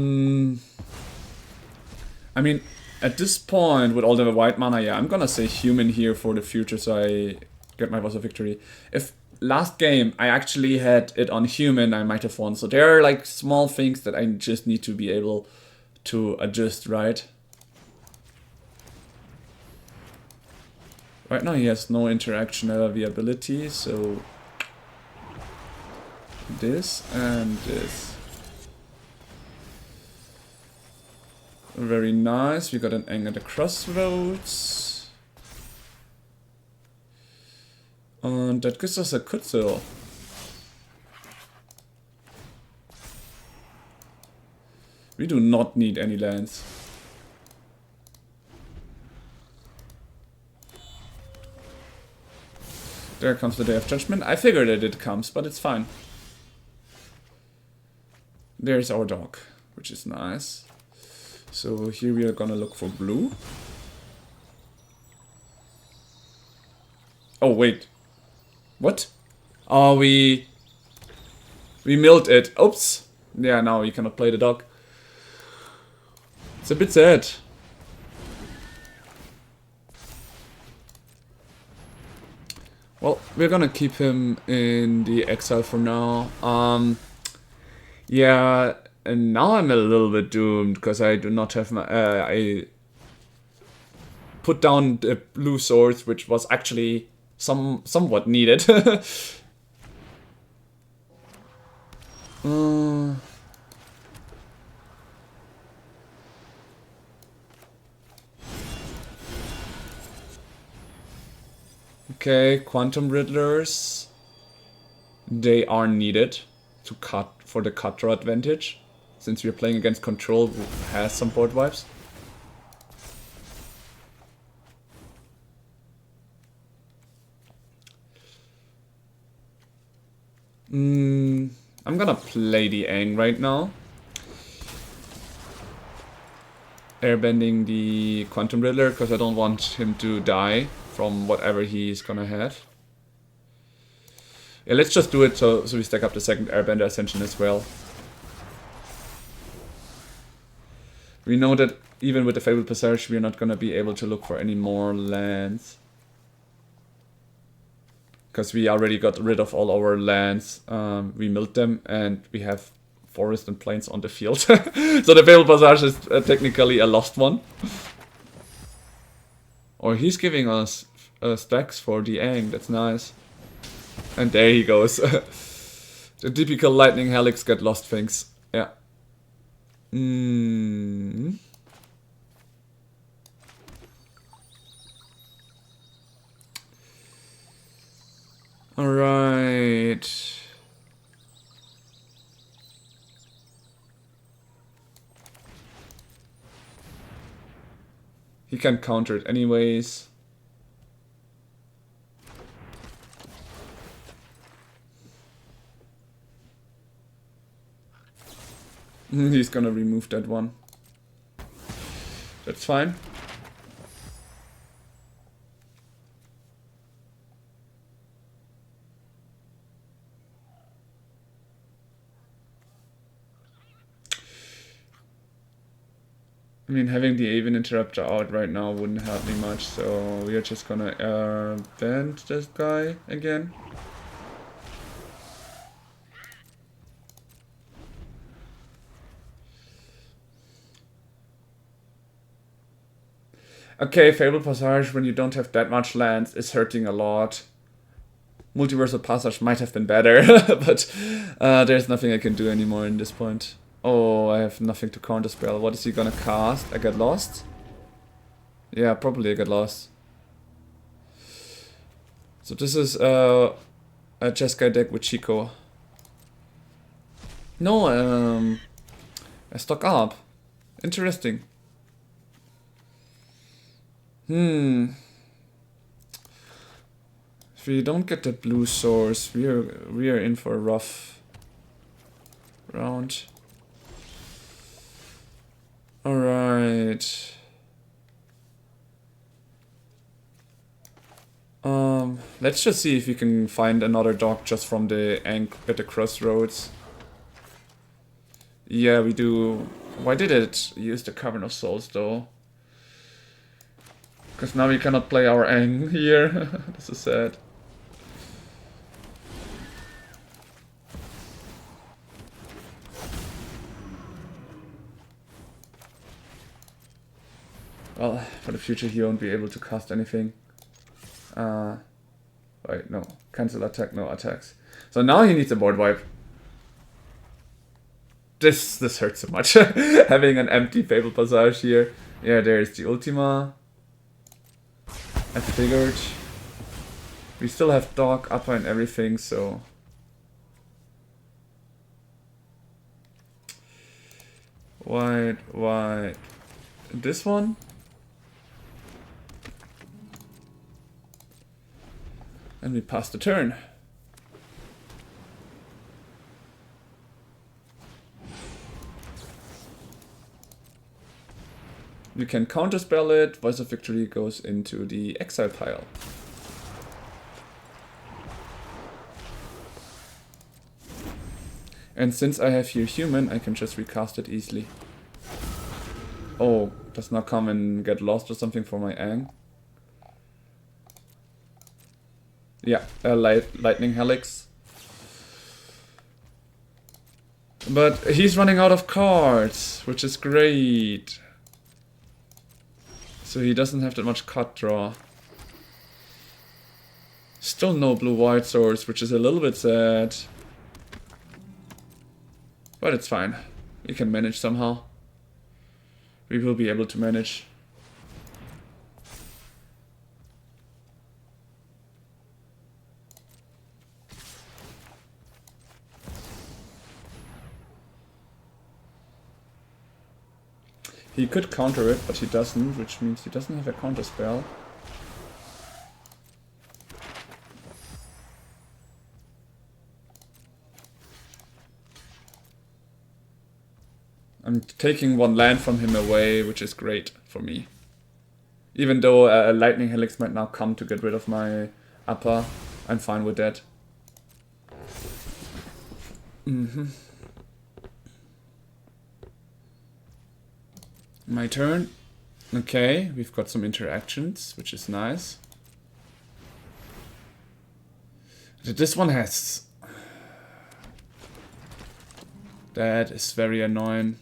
mean, at this point, with all the white mana, yeah, I'm gonna say human here for the future, so I get my Voice of Victory. If last game I actually had it on human, I might have won. So there are like small things that I just need to be able to adjust, right? Right now he has no interaction viability, so this and this. Very nice, we got an Aang at the crossroads. And that gives us a Kutzel. We do not need any lands. There comes the Day of Judgment. I figured that it comes, but it's fine. There's our dog, which is nice. So here we are gonna look for blue. Oh, wait. What? Oh, we milled it. Oops. Yeah, now we cannot play the dog. It's a bit sad. Well, we're gonna keep him in the exile for now. Yeah, and now I'm a little bit doomed because I do not have my. I put down the blue swords, which was actually somewhat needed. Okay, Quantum Riddlers. They are needed to cut for the cut draw advantage, since we're playing against Control, who has some board wipes. I'm gonna play the Aang right now. Airbending the Quantum Riddler, because I don't want him to die from whatever he's gonna have. Yeah, let's just do it so we stack up the second Airbender Ascension as well. We know that even with the Fabled Passage, we're not gonna be able to look for any more lands. Because we already got rid of all our lands. We milled them, and we have forest and plains on the field. So the Fabled Passage is technically a lost one. Or he's giving us stacks for the Aang, that's nice. And there he goes. The typical Lightning Helix get lost things. Yeah. Alright. He can counter it anyways. He's gonna remove that one. That's fine. I mean, having the Aven Interrupter out right now wouldn't help me much, so we are just gonna bend this guy again. Okay, Fabled Passage, when you don't have that much lands, is hurting a lot. Multiversal Passage might have been better, but there's nothing I can do anymore in this point. Oh, I have nothing to counterspell. What is he gonna cast? I Get Lost? Yeah, probably I Get Lost. So this is a Jeskai deck with Chico. No, I stock up. Interesting. If we don't get that blue source, we are in for a rough round. Alright. Let's just see if we can find another dock just from the at the crossroads. Yeah, we do. Why did it use the Cavern of Souls though? Because now we cannot play our Ang here. This is sad. Well, for the future he won't be able to cast anything. Wait, no. Cancel attack, no attacks. So now he needs a board wipe. This hurts so much. Having an empty Fable Passage here. Yeah, there's the Ultima. As figured. We still have Dog, Upper and everything, so... White. This one? And we pass the turn. You can counterspell it, Voice of Victory goes into the exile pile. And since I have here human, I can just recast it easily. Oh, does not come and get lost or something for my Ang. Yeah, Lightning Helix. But he's running out of cards, which is great. So he doesn't have that much card draw. Still no blue-white source, which is a little bit sad. But it's fine. We can manage somehow. We will be able to manage. He could counter it, but he doesn't, which means he doesn't have a counter spell. I'm taking one land from him away, which is great for me. Even though a Lightning Helix might now come to get rid of my upper, I'm fine with that. My turn. Okay, we've got some interactions, which is nice. This one has... That is very annoying.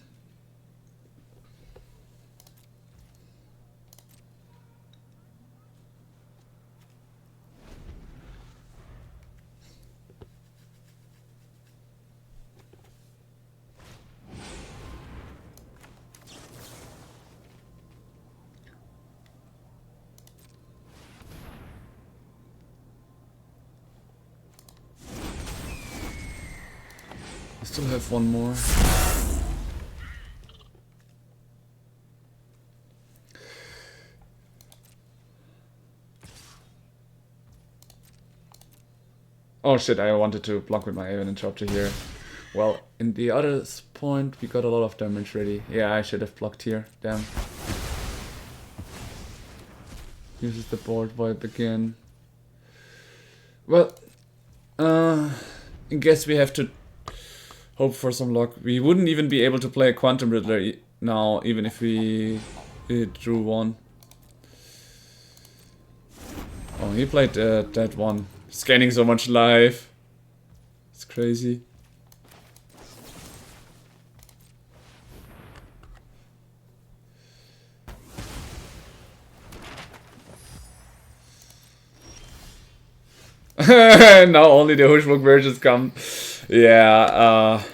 Still have one more. Oh shit, I wanted to block with my Aven Interrupter here. Well, in the other point we got a lot of damage ready. Yeah, I should have blocked here. Damn. Uses the board wipe again. Well, I guess we have to hope for some luck. We wouldn't even be able to play a Quantum Riddler now, even if we drew one. Oh, he played that one. Scanning so much life. It's crazy. Now only the Hushbook versions come. Yeah,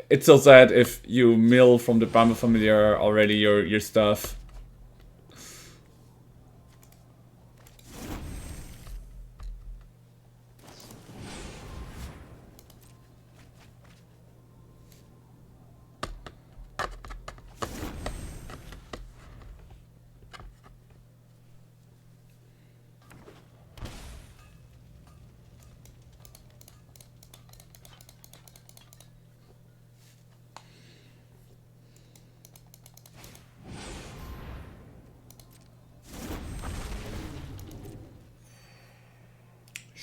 it's so sad if you mill from the Bramble Familiar already your stuff.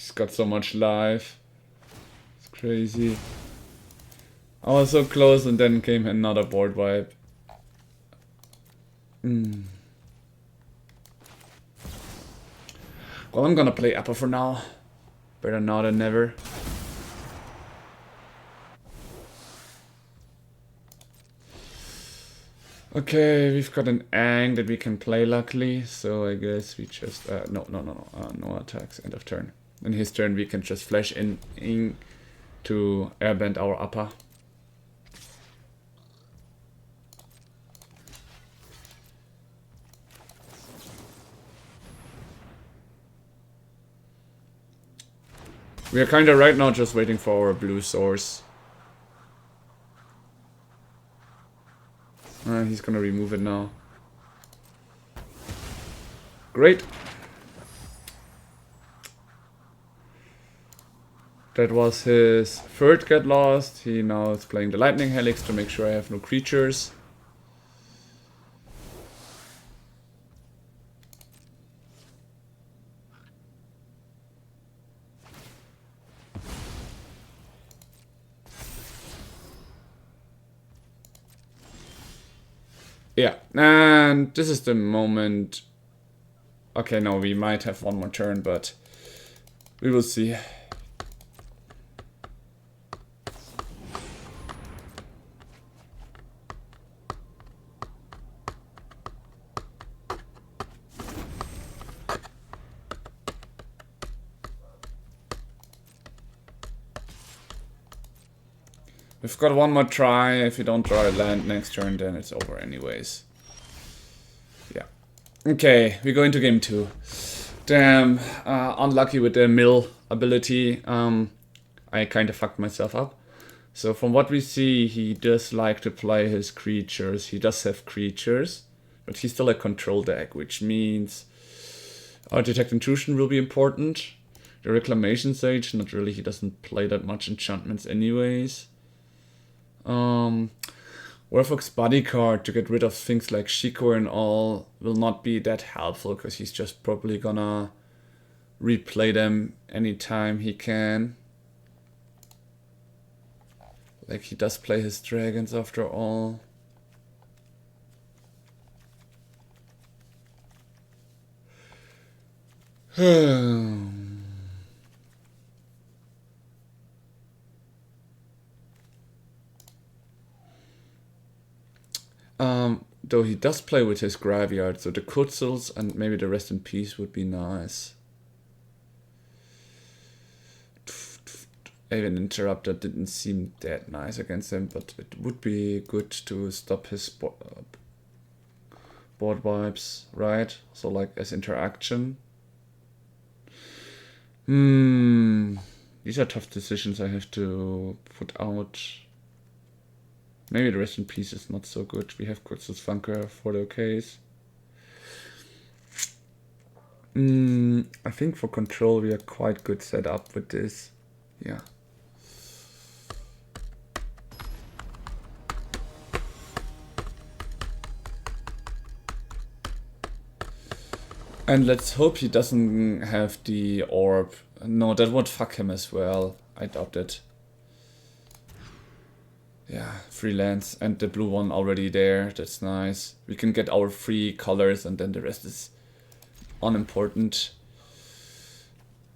He's got so much life. It's crazy. I was so close and then came another board wipe. Well, I'm gonna play upper for now. Better now than never. Okay, we've got an Ang that we can play luckily, so I guess we just no attacks, end of turn. In his turn we can just flash in to airbend our upper. We are kinda right now just waiting for our blue source. He's gonna remove it now. Great. That was his third get lost. He now is playing the lightning helix to make sure I have no creatures. Yeah, and this is the moment. Okay, no, we might have one more turn, but we will see. We've got one more try. If you don't draw a land next turn, then it's over anyways. Yeah. Okay, we go into game 2. Damn, unlucky with the mill ability. I kind of fucked myself up. So from what we see, he does like to play his creatures. He does have creatures, but he's still a control deck, which means our Detect Intrusion will be important. The Reclamation Sage, not really. He doesn't play that much enchantments anyways. Werfolk's Bodyguard to get rid of things like Shiko and all will not be that helpful because he's just probably gonna replay them anytime he can. Like he does play his dragons after all. Though he does play with his graveyard, so the Kutzels and maybe the Rest in Peace would be nice. Even Interrupter didn't seem that nice against him, but it would be good to stop his board wipes, right? So like as interaction. These are tough decisions I have to put out. Maybe the Rest in Peace is not so good. We have Kutzels Funker for the case. I think for control we are quite good set up with this. Yeah. And let's hope he doesn't have the orb. No, that would fuck him as well. I doubt it. Yeah, free lands and the blue one already there. That's nice. We can get our free colors and then the rest is unimportant.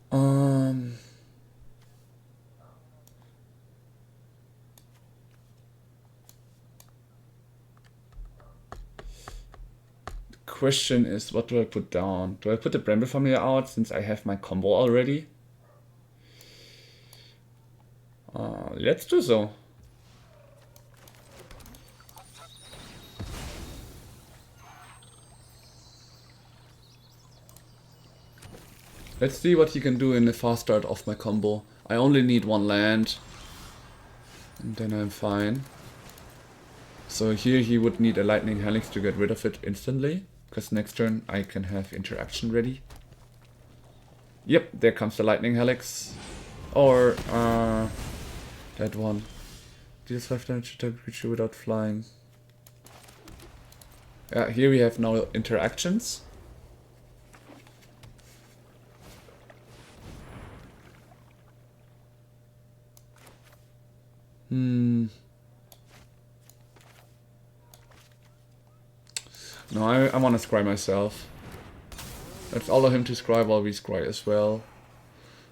The question is, what do I put down? Do I put the Bramble Familiar out since I have my combo already? Let's do so. Let's see what he can do in the fast start of my combo. I only need one land. And then I'm fine. So here he would need a Lightning Helix to get rid of it instantly. Because next turn I can have interaction ready. Yep, there comes the Lightning Helix. Or, that one. Deals 5 damage to target creature without flying. Yeah, here we have now interactions. No, I want to scry myself. Let's allow him to scry while we scry as well.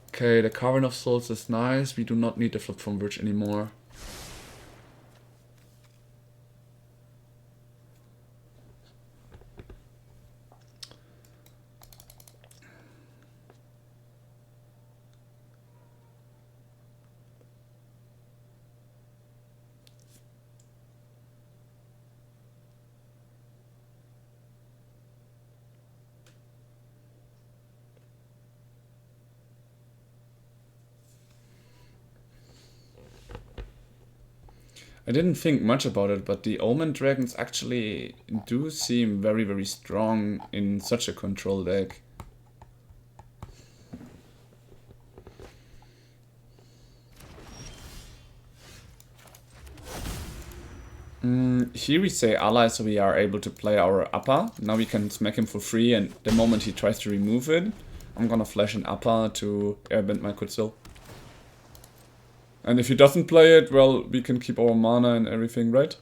Okay, the Cavern of Souls is nice. We do not need the Flip from Bridge anymore. I didn't think much about it, but the Omen Dragons actually do seem very, very strong in such a control deck. Here we say ally, so we are able to play our upper. Now we can smack him for free, and the moment he tries to remove it, I'm gonna flash an upper to airbend my Kutsil. And if he doesn't play it, well, we can keep our mana and everything, right?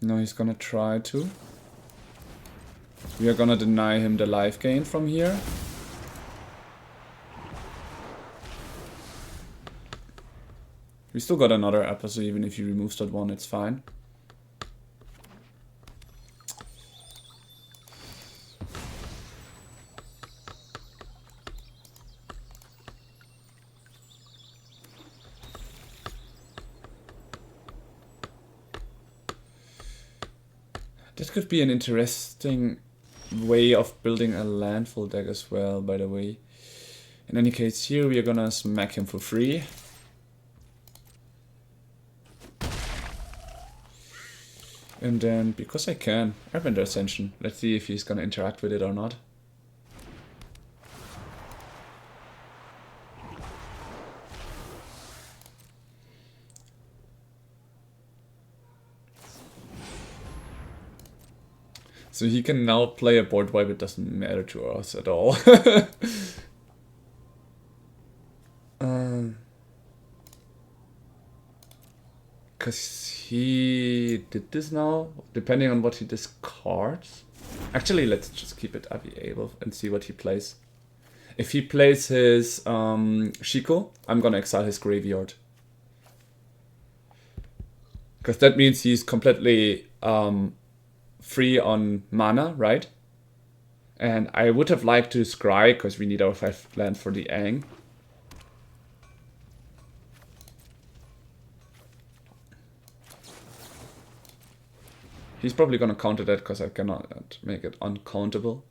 No, he's gonna try to. We are gonna deny him the life gain from here. We still got another upper, so even if he removes that one, it's fine. This could be an interesting way of building a landfall deck as well, by the way. In any case, here we are gonna smack him for free. And then, because I can, Airbender Ascension. Let's see if he's gonna interact with it or not. So he can now play a board wipe, it doesn't matter to us at all. Because he did this now, depending on what he discards. Actually, let's just keep it available and see what he plays. If he plays his Shiko, I'm gonna exile his graveyard. Because that means he's completely free on mana, right? And I would have liked to scry, because we need our 5 land for the Aang. He's probably gonna counter that, because I cannot make it uncountable.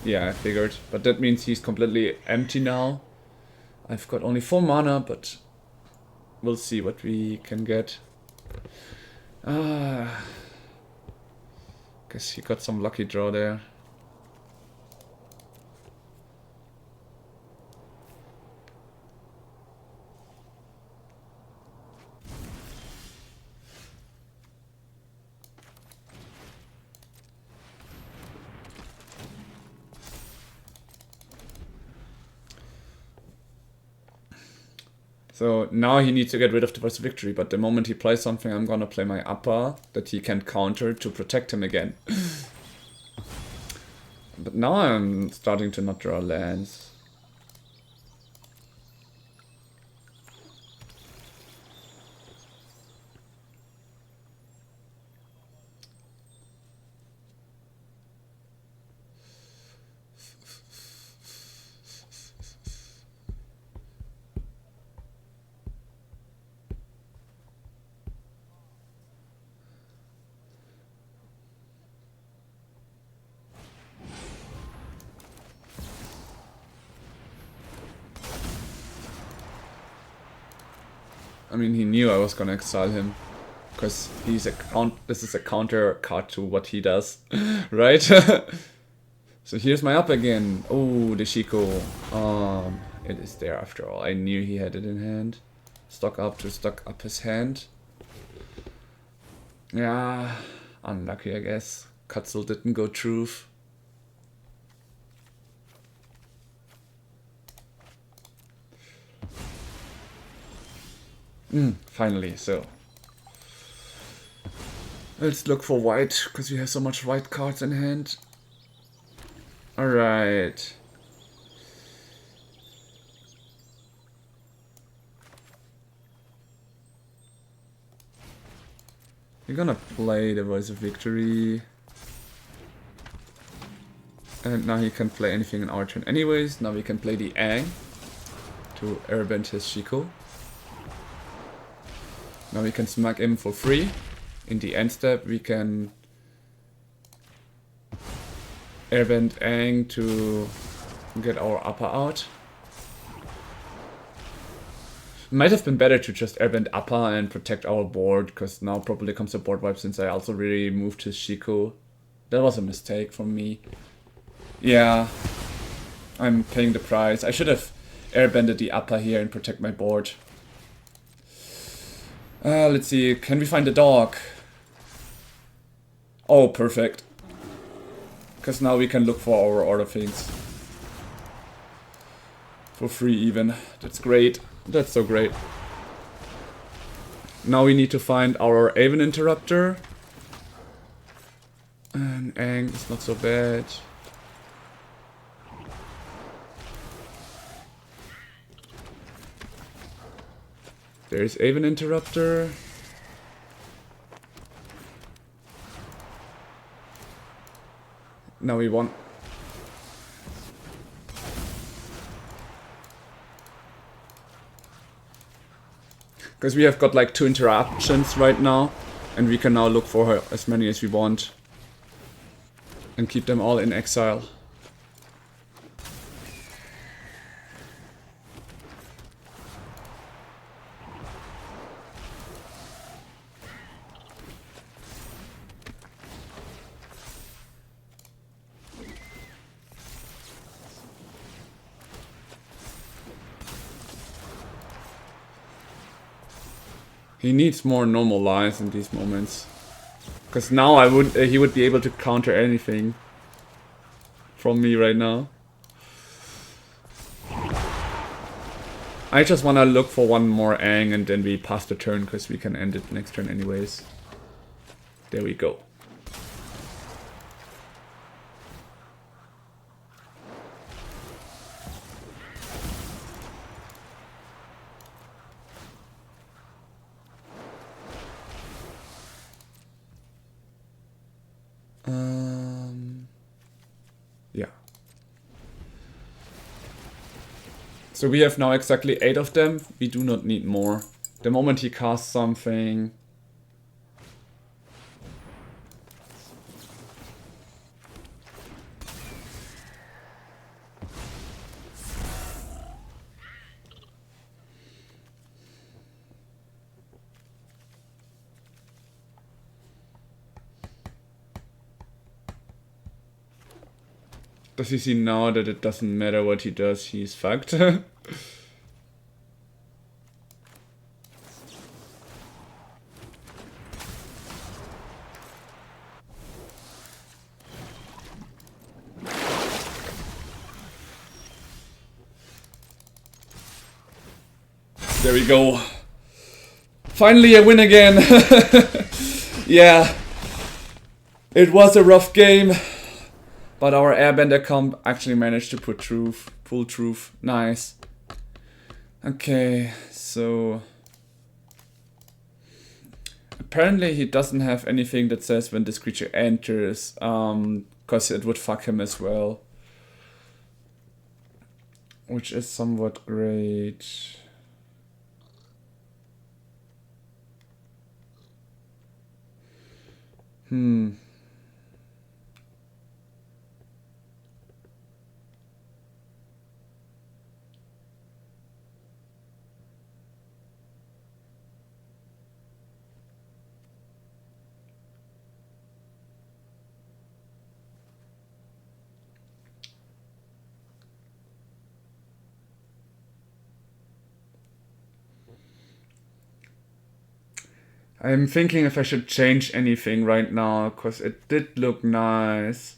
Yeah, I figured. But that means he's completely empty now. I've got only 4 mana, but we'll see what we can get. Guess he got some lucky draw there. So now he needs to get rid of the first victory, but the moment he plays something, I'm gonna play my upper that he can counter to protect him again. But now I'm starting to not draw lands. I mean, he knew I was gonna exile him, because he's this is a counter card to what he does, right? So here's my up again. Oh, the Shiko. It is there after all. I knew he had it in hand. Stock up to stock up his hand. Yeah, unlucky I guess. Kutzel didn't go truth. Finally, so. Let's look for white, because we have so much white cards in hand. Alright. We're gonna play the Voice of Victory. And now he can play anything in our turn anyways. Now we can play the Ang to airbend his Shiko. Now we can smack him for free. In the end step we can airbend Ang to get our upper out. Might have been better to just airbend upper and protect our board, because now probably comes a board wipe since I also really moved his Shiko. That was a mistake from me. Yeah, I'm paying the price. I should have airbended the upper here and protect my board. Let's see, can we find the dog? Oh, perfect. Because now we can look for our order things. For free even. That's great. That's so great. Now we need to find our Aven Interrupter. And Ang is not so bad. There's Aven Interrupter. Now we want... Because we have got like 2 interruptions right now. And we can now look for as many as we want. And keep them all in exile. He needs more normal lines in these moments. Because now he would be able to counter anything from me right now. I just want to look for one more Ang and then we pass the turn, because we can end it next turn anyways. There we go. Yeah. So we have now exactly 8 of them. We do not need more. The moment he casts something... Does he see now that it doesn't matter what he does, he's fucked? There we go. Finally a win again. Yeah. It was a rough game. But our Airbender comp actually managed to put truth, full truth. Nice. Okay, so... Apparently he doesn't have anything that says when this creature enters, because it would fuck him as well. Which is somewhat great. I'm thinking if I should change anything right now, because it did look nice.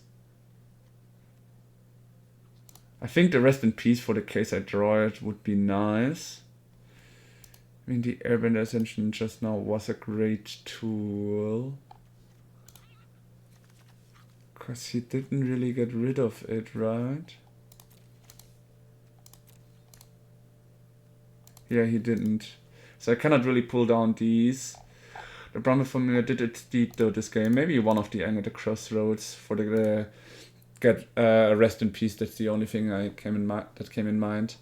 I think the rest in peace for the case I draw it would be nice. I mean, the Airbender Ascension just now was a great tool. Because he didn't really get rid of it, right? Yeah, he didn't. So I cannot really pull down these. The Brahma Familiar did its deed though this game. Maybe one of the End at the Crossroads for the get rest in peace. That's the only thing that came in mind.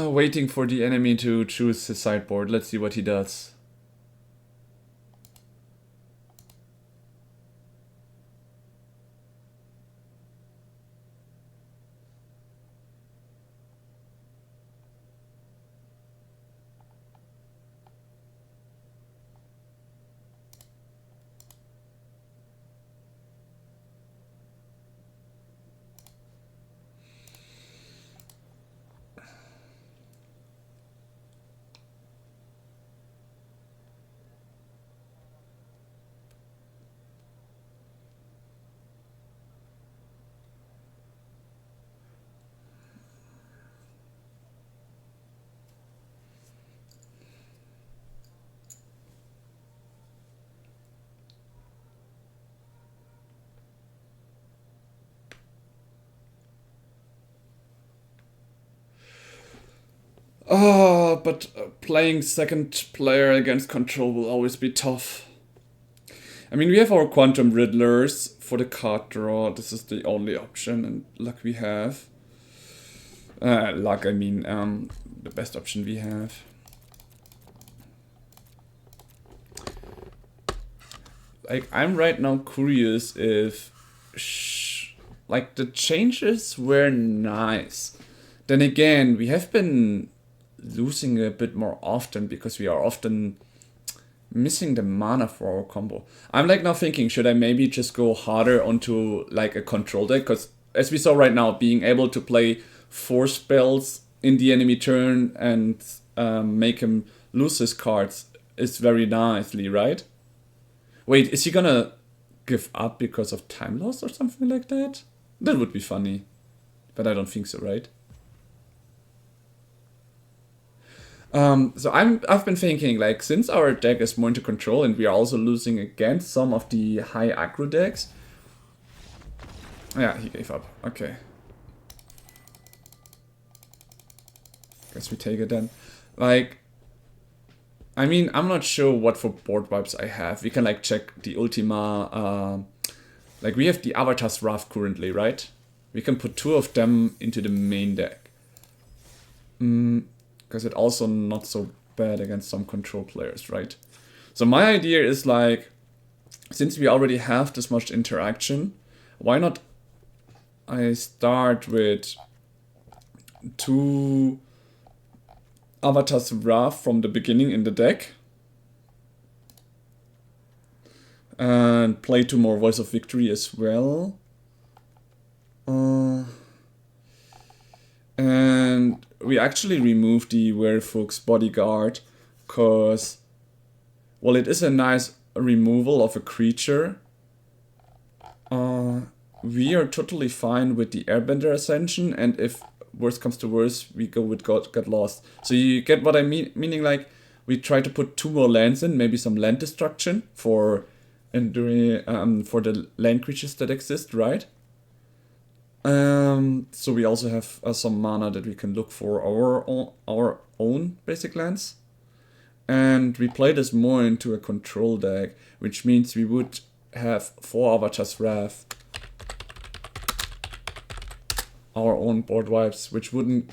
Waiting for the enemy to choose his sideboard. Let's see what he does. Oh, but playing second player against control will always be tough. I mean, we have our Quantum Riddlers for the card draw. This is the only option and luck we have. Luck, I mean, the best option we have. Like, I'm right now curious if, like, the changes were nice. Then again, we have been losing a bit more often because we are often missing the mana for our combo. I'm like now thinking, should I maybe just go harder onto like a control deck? Because as we saw right now, being able to play 4 spells in the enemy turn and make him lose his cards is very nicely, right? Wait, is he gonna give up because of time loss or something like that? That would be funny. But I don't think so, right? So I've been thinking, like, since our deck is more into control and we are also losing against some of the high aggro decks. Yeah, he gave up. Okay. Guess we take it then. Like, I mean, I'm not sure what for board vibes I have. We can like check the Ultima. Like we have the Avatar's Wrath currently, right? We can put 2 of them into the main deck. Because it's also not so bad against some control players, right? So my idea is like, since we already have this much interaction, why not I start with 2 Avatar's Wrath from the beginning in the deck and play 2 more Voice of Victory as well. And we actually removed the Werewolf's Bodyguard because, well, it is a nice removal of a creature. We are totally fine with the Airbender Ascension, and if worst comes to worst, we go with God Get Lost. So you get what I mean? Meaning like, we try to put 2 more lands in, maybe some land destruction for the land creatures that exist, right? So we also have some mana that we can look for our own basic lands. And we play this more into a control deck, which means we would have 4 Avatar's Wrath, our own board wipes, which wouldn't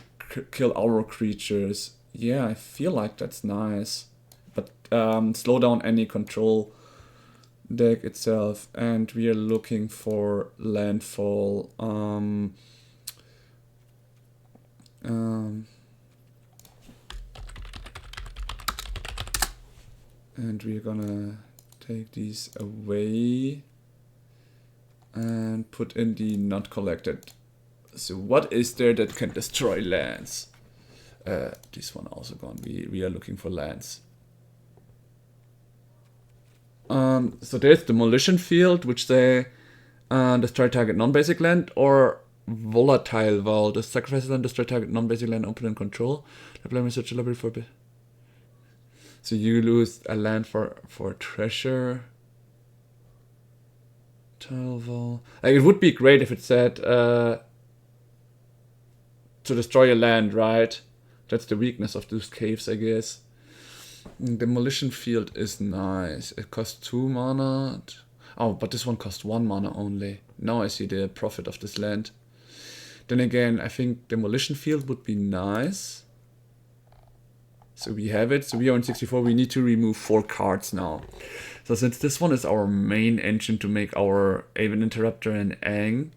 kill our creatures. Yeah, I feel like that's nice. But slow down any control deck itself. And we are looking for landfall. And we're gonna take these away and put in the not collected. So what is there that can destroy lands? This one also gone. We are looking for lands. So there's Demolition Field, which they destroy target non-basic land, or Volatile Vault. The sacrifice land, destroy target non-basic land, opponent control. The player may search a library for a bit. So you lose a land for treasure. Tile Vault. Like, it would be great if it said to destroy a land, right? That's the weakness of those caves, I guess. Demolition Field is nice. It costs 2 mana. Oh, but this one costs 1 mana only. Now I see the profit of this land. Then again, I think Demolition Field would be nice. So we have it. So we are on 64. We need to remove 4 cards now. So since this one is our main engine to make our Aven Interrupter and Aang.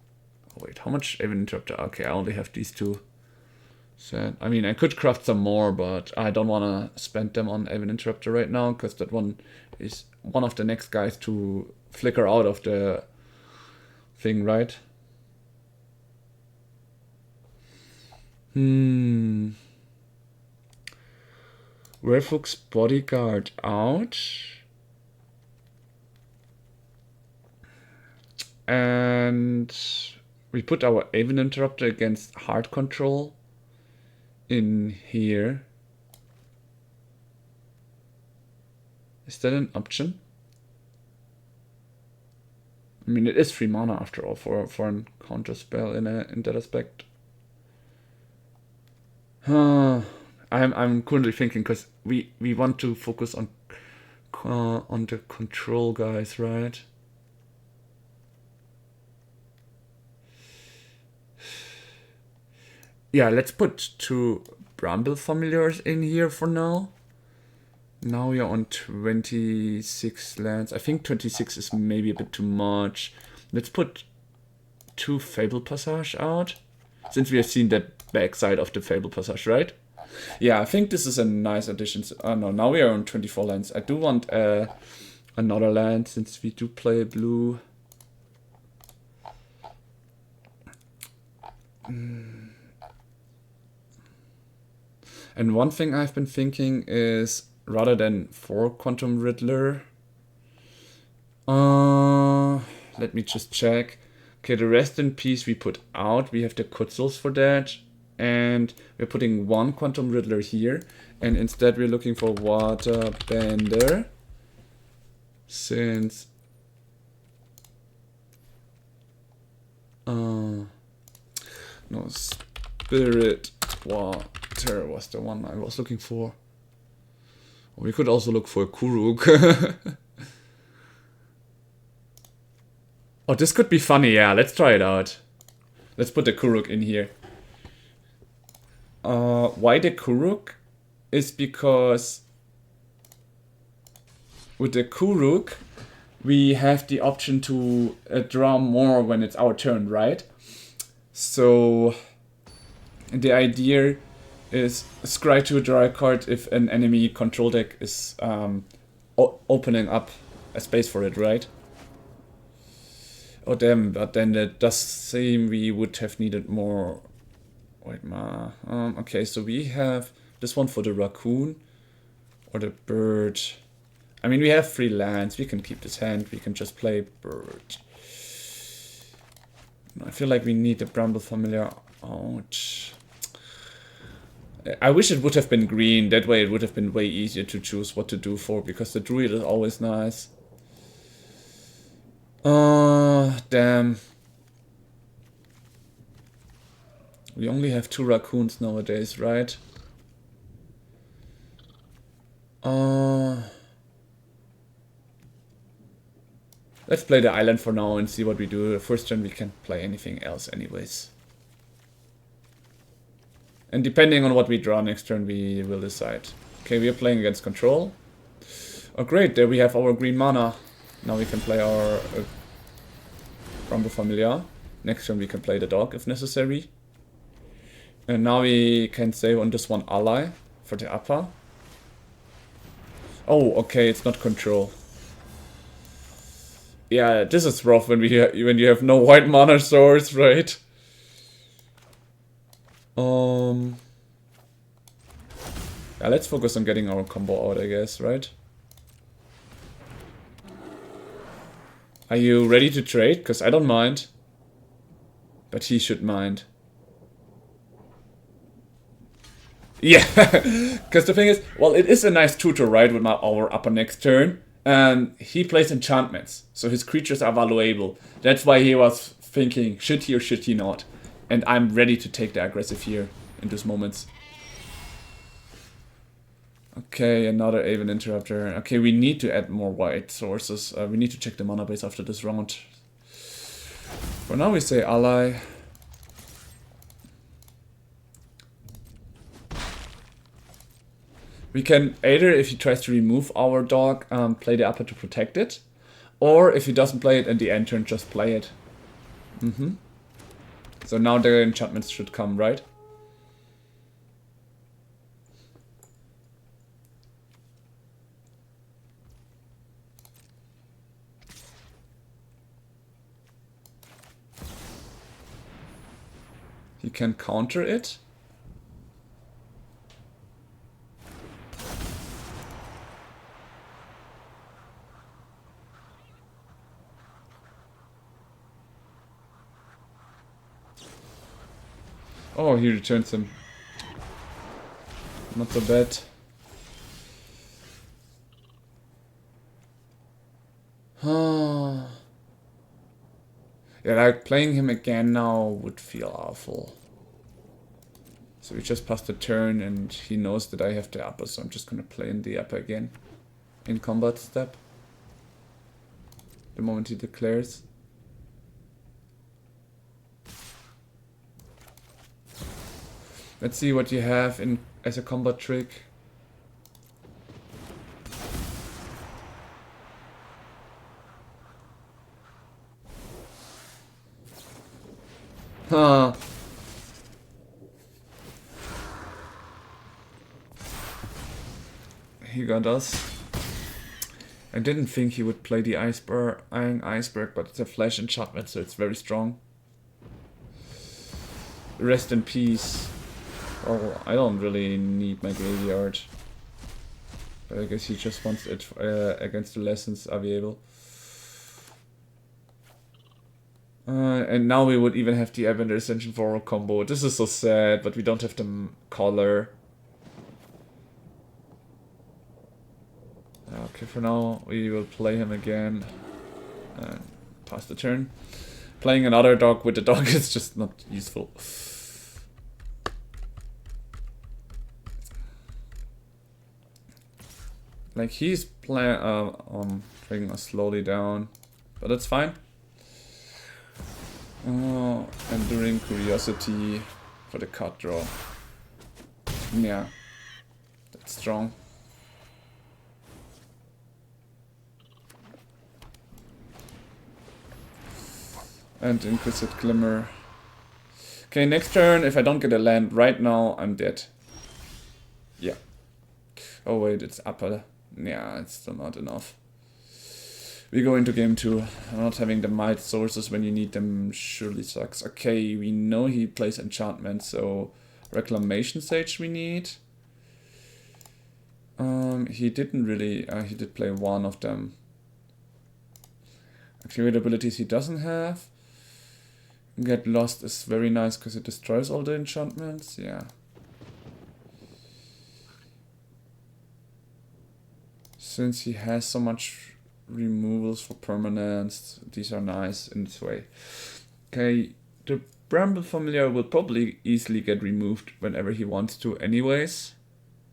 Oh wait, how much Aven Interrupter? Okay, I only have these 2. So, I mean, I could craft some more, but I don't want to spend them on Aven Interrupter right now, because that one is one of the next guys to flicker out of the thing, right? Werewolf's Bodyguard out. And we put our Aven Interrupter against Heart Control in here. Is that an option? I mean, it is 3 mana after all for a counter spell in that aspect. I'm currently thinking, because we want to focus on the control guys, right? Yeah, let's put 2 Bramble Familiars in here for now. Now we are on 26 lands. I think 26 is maybe a bit too much. Let's put 2 Fable Passage out, since we have seen that backside of the Fable Passage, right? Yeah, I think this is a nice addition. No, now we are on 24 lands. I do want another land, since we do play blue. And one thing I've been thinking is, rather than 4 Quantum Riddler, let me just check. Okay, the Rest in Peace we put out. We have the Kutzels for that. And we're putting 1 Quantum Riddler here. And instead we're looking for Waterbender. Since... no, Spirit Water was the one I was looking for. We could also look for a Kuruk. Oh, this could be funny, yeah, let's try it out. Let's put the Kuruk in here. Why the Kuruk? Is because with the Kuruk, we have the option to draw more when it's our turn, right? So the idea is scry to draw a card if an enemy control deck is opening up a space for it, right? Oh damn, but then it does seem we would have needed more. Wait, okay, so we have this one for the raccoon or the bird. I mean, we have 3 lands. We can keep this hand. We can just play bird. I feel like we need the Bramble Familiar out. I wish it would have been green. That way it would have been way easier to choose what to do for, because the druid is always nice. Damn. We only have 2 raccoons nowadays, right? Let's play the island for now and see what we do. The first turn we can't play anything else anyways. And depending on what we draw next turn, we will decide. Okay, we are playing against control. Oh great, there we have our green mana. Now we can play our Rumble Familiar. Next turn we can play the dog if necessary. And now we can save on this one ally for the upper. Oh, okay, it's not control. Yeah, this is rough when when you have no white mana source, right? Yeah, let's focus on getting our combo out, I guess, right? Are you ready to trade? Because I don't mind. But he should mind. Yeah, because the thing is, well, it is a nice tutor, right, with our upper next turn. And he plays enchantments, so his creatures are valuable. That's why he was thinking, should he or should he not? And I'm ready to take the aggressive here in these moments. Okay, another Aven Interrupter. Okay, we need to add more white sources. We need to check the mana base after this round. For now we say ally. We can either, if he tries to remove our dog, play the upper to protect it. Or if he doesn't play it in the end turn, just play it. So now the enchantments should come, right? He can counter it. Oh, he returns him. Not so bad. Yeah, like playing him again now would feel awful. So we just passed the turn and he knows that I have the upper, so I'm just gonna play in the upper again. In combat step. The moment he declares. Let's see what you have in as a combat trick. Huh. He got us. I didn't think he would play the Iron Iceberg, but it's a flash enchantment, so it's very strong. Rest in peace. Oh, I don't really need my graveyard. But I guess he just wants it against the Lessons Aviable. And now we would even have the Evander Ascension for a combo. This is so sad, but we don't have the color. Okay, for now we will play him again and pass the turn. Playing another dog with the dog is just not useful. Like he's dragging us slowly down, but that's fine. Oh, Enduring Curiosity for the card draw. Yeah, that's strong. And Inquisitive Glimmer. Okay, next turn, if I don't get a land right now, I'm dead. Yeah. Oh wait, it's upper. Yeah, it's still not enough. We go into game 2. Not having the might sources when you need them surely sucks. Okay, we know he plays enchantment, so Reclamation Sage we need. He didn't really... he did play one of them. Activate abilities he doesn't have. Get Lost is very nice because it destroys all the enchantments. Yeah. Since he has so much removals for permanents, these are nice in this way. Okay, the Bramble Familiar will probably easily get removed whenever he wants to anyways,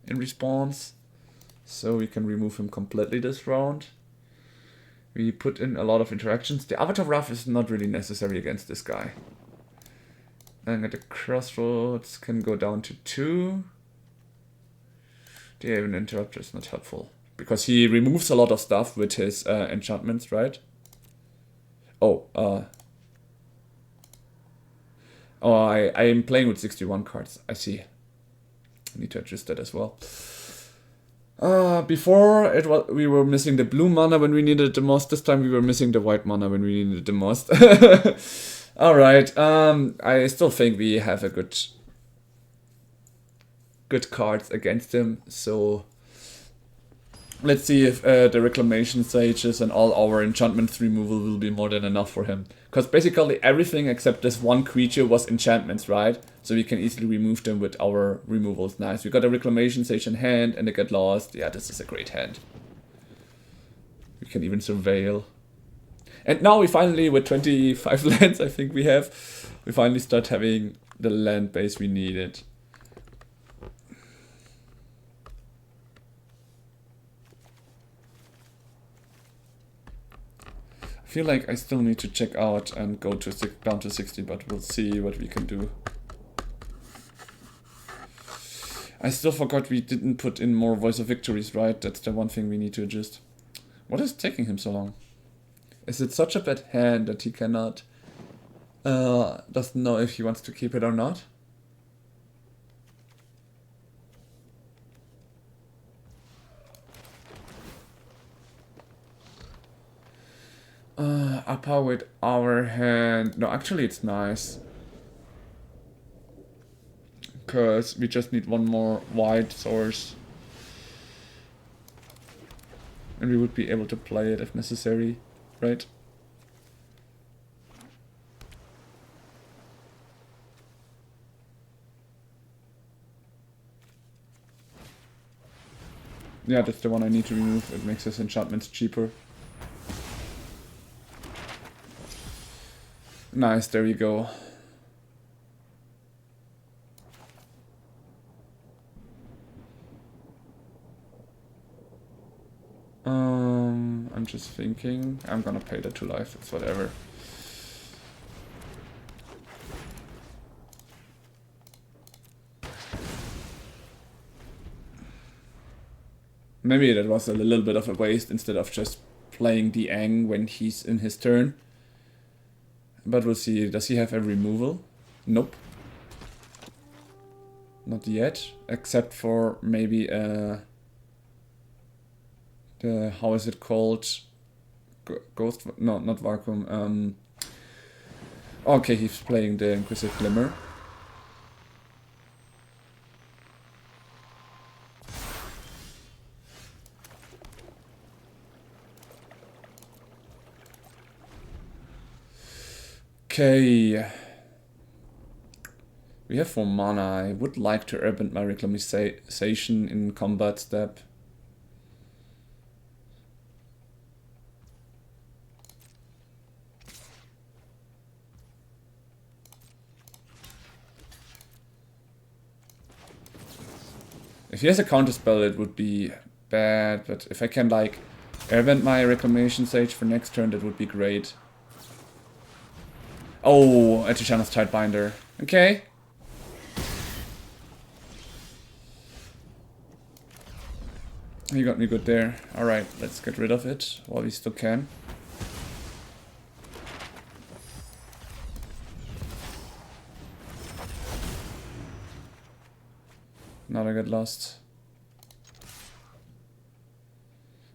in response. So we can remove him completely this round. We put in a lot of interactions. The Avatar Wrath is not really necessary against this guy. And at the crossroads can go down to 2. The Aven Interrupter is not helpful. Because he removes a lot of stuff with his enchantments, right? Oh, I am playing with 61 cards. I see. I need to adjust that as well. Before we were missing the blue mana when we needed it the most. This time we were missing the white mana when we needed it the most. Alright, I still think we have a good cards against him, so let's see if the Reclamation Sages and all our enchantments removal will be more than enough for him. Because basically everything except this one creature was enchantments, right? So we can easily remove them with our removals. Nice. We got a Reclamation Sage in hand and they get lost. Yeah, this is a great hand. We can even surveil. And now we finally, with 25 lands I think we finally start having the land base we needed. I feel like I still need to check out and go to down to 60, but we'll see what we can do. I still forgot we didn't put in more Voice of Victories, right? That's the one thing we need to adjust. What is taking him so long? Is it such a bad hand that he cannot... doesn't know if he wants to keep it or not? Upper with our hand. No, actually it's nice. Because we just need one more white source. And we would be able to play it if necessary, right? Yeah, that's the one I need to remove. It makes his enchantments cheaper. Nice, there you go. I'm just thinking. I'm gonna pay the 2 life, it's whatever. Maybe that was a little bit of a waste instead of just playing the Ang when he's in his turn. But we'll see. Does he have a removal? Nope. Not yet. Except for maybe the... how is it called? Ghost... No, not Vacuum. Okay, he's playing the Inquisitive Glimmer. Okay. We have 4 mana. I would like to urban my reclamation in combat step. If he has a counterspell, it would be bad, but if I can like airbend my Reclamation Sage for next turn, that would be great. Oh, a Tishana's Tidebinder. Okay. You got me good there. Alright, let's get rid of it while we still can. Not I get lost.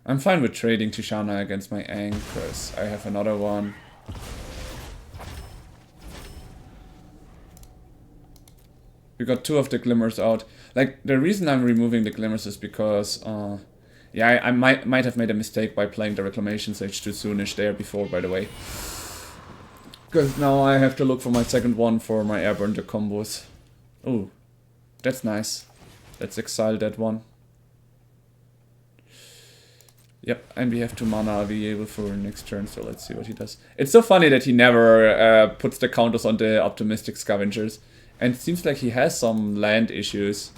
I'm fine with trading Tishana against my Aang, because I have another one. We got 2 of the Glimmers out. Like, the reason I'm removing the Glimmers is because, yeah, I might have made a mistake by playing the Reclamation Sage too soonish there before, by the way. Because now I have to look for my second one for my Airburn the combos. Oh, that's nice. Let's exile that one. Yep, and we have 2 mana available for next turn, so let's see what he does. It's so funny that he never puts the counters on the Optimistic Scavengers. And it seems like he has some land issues.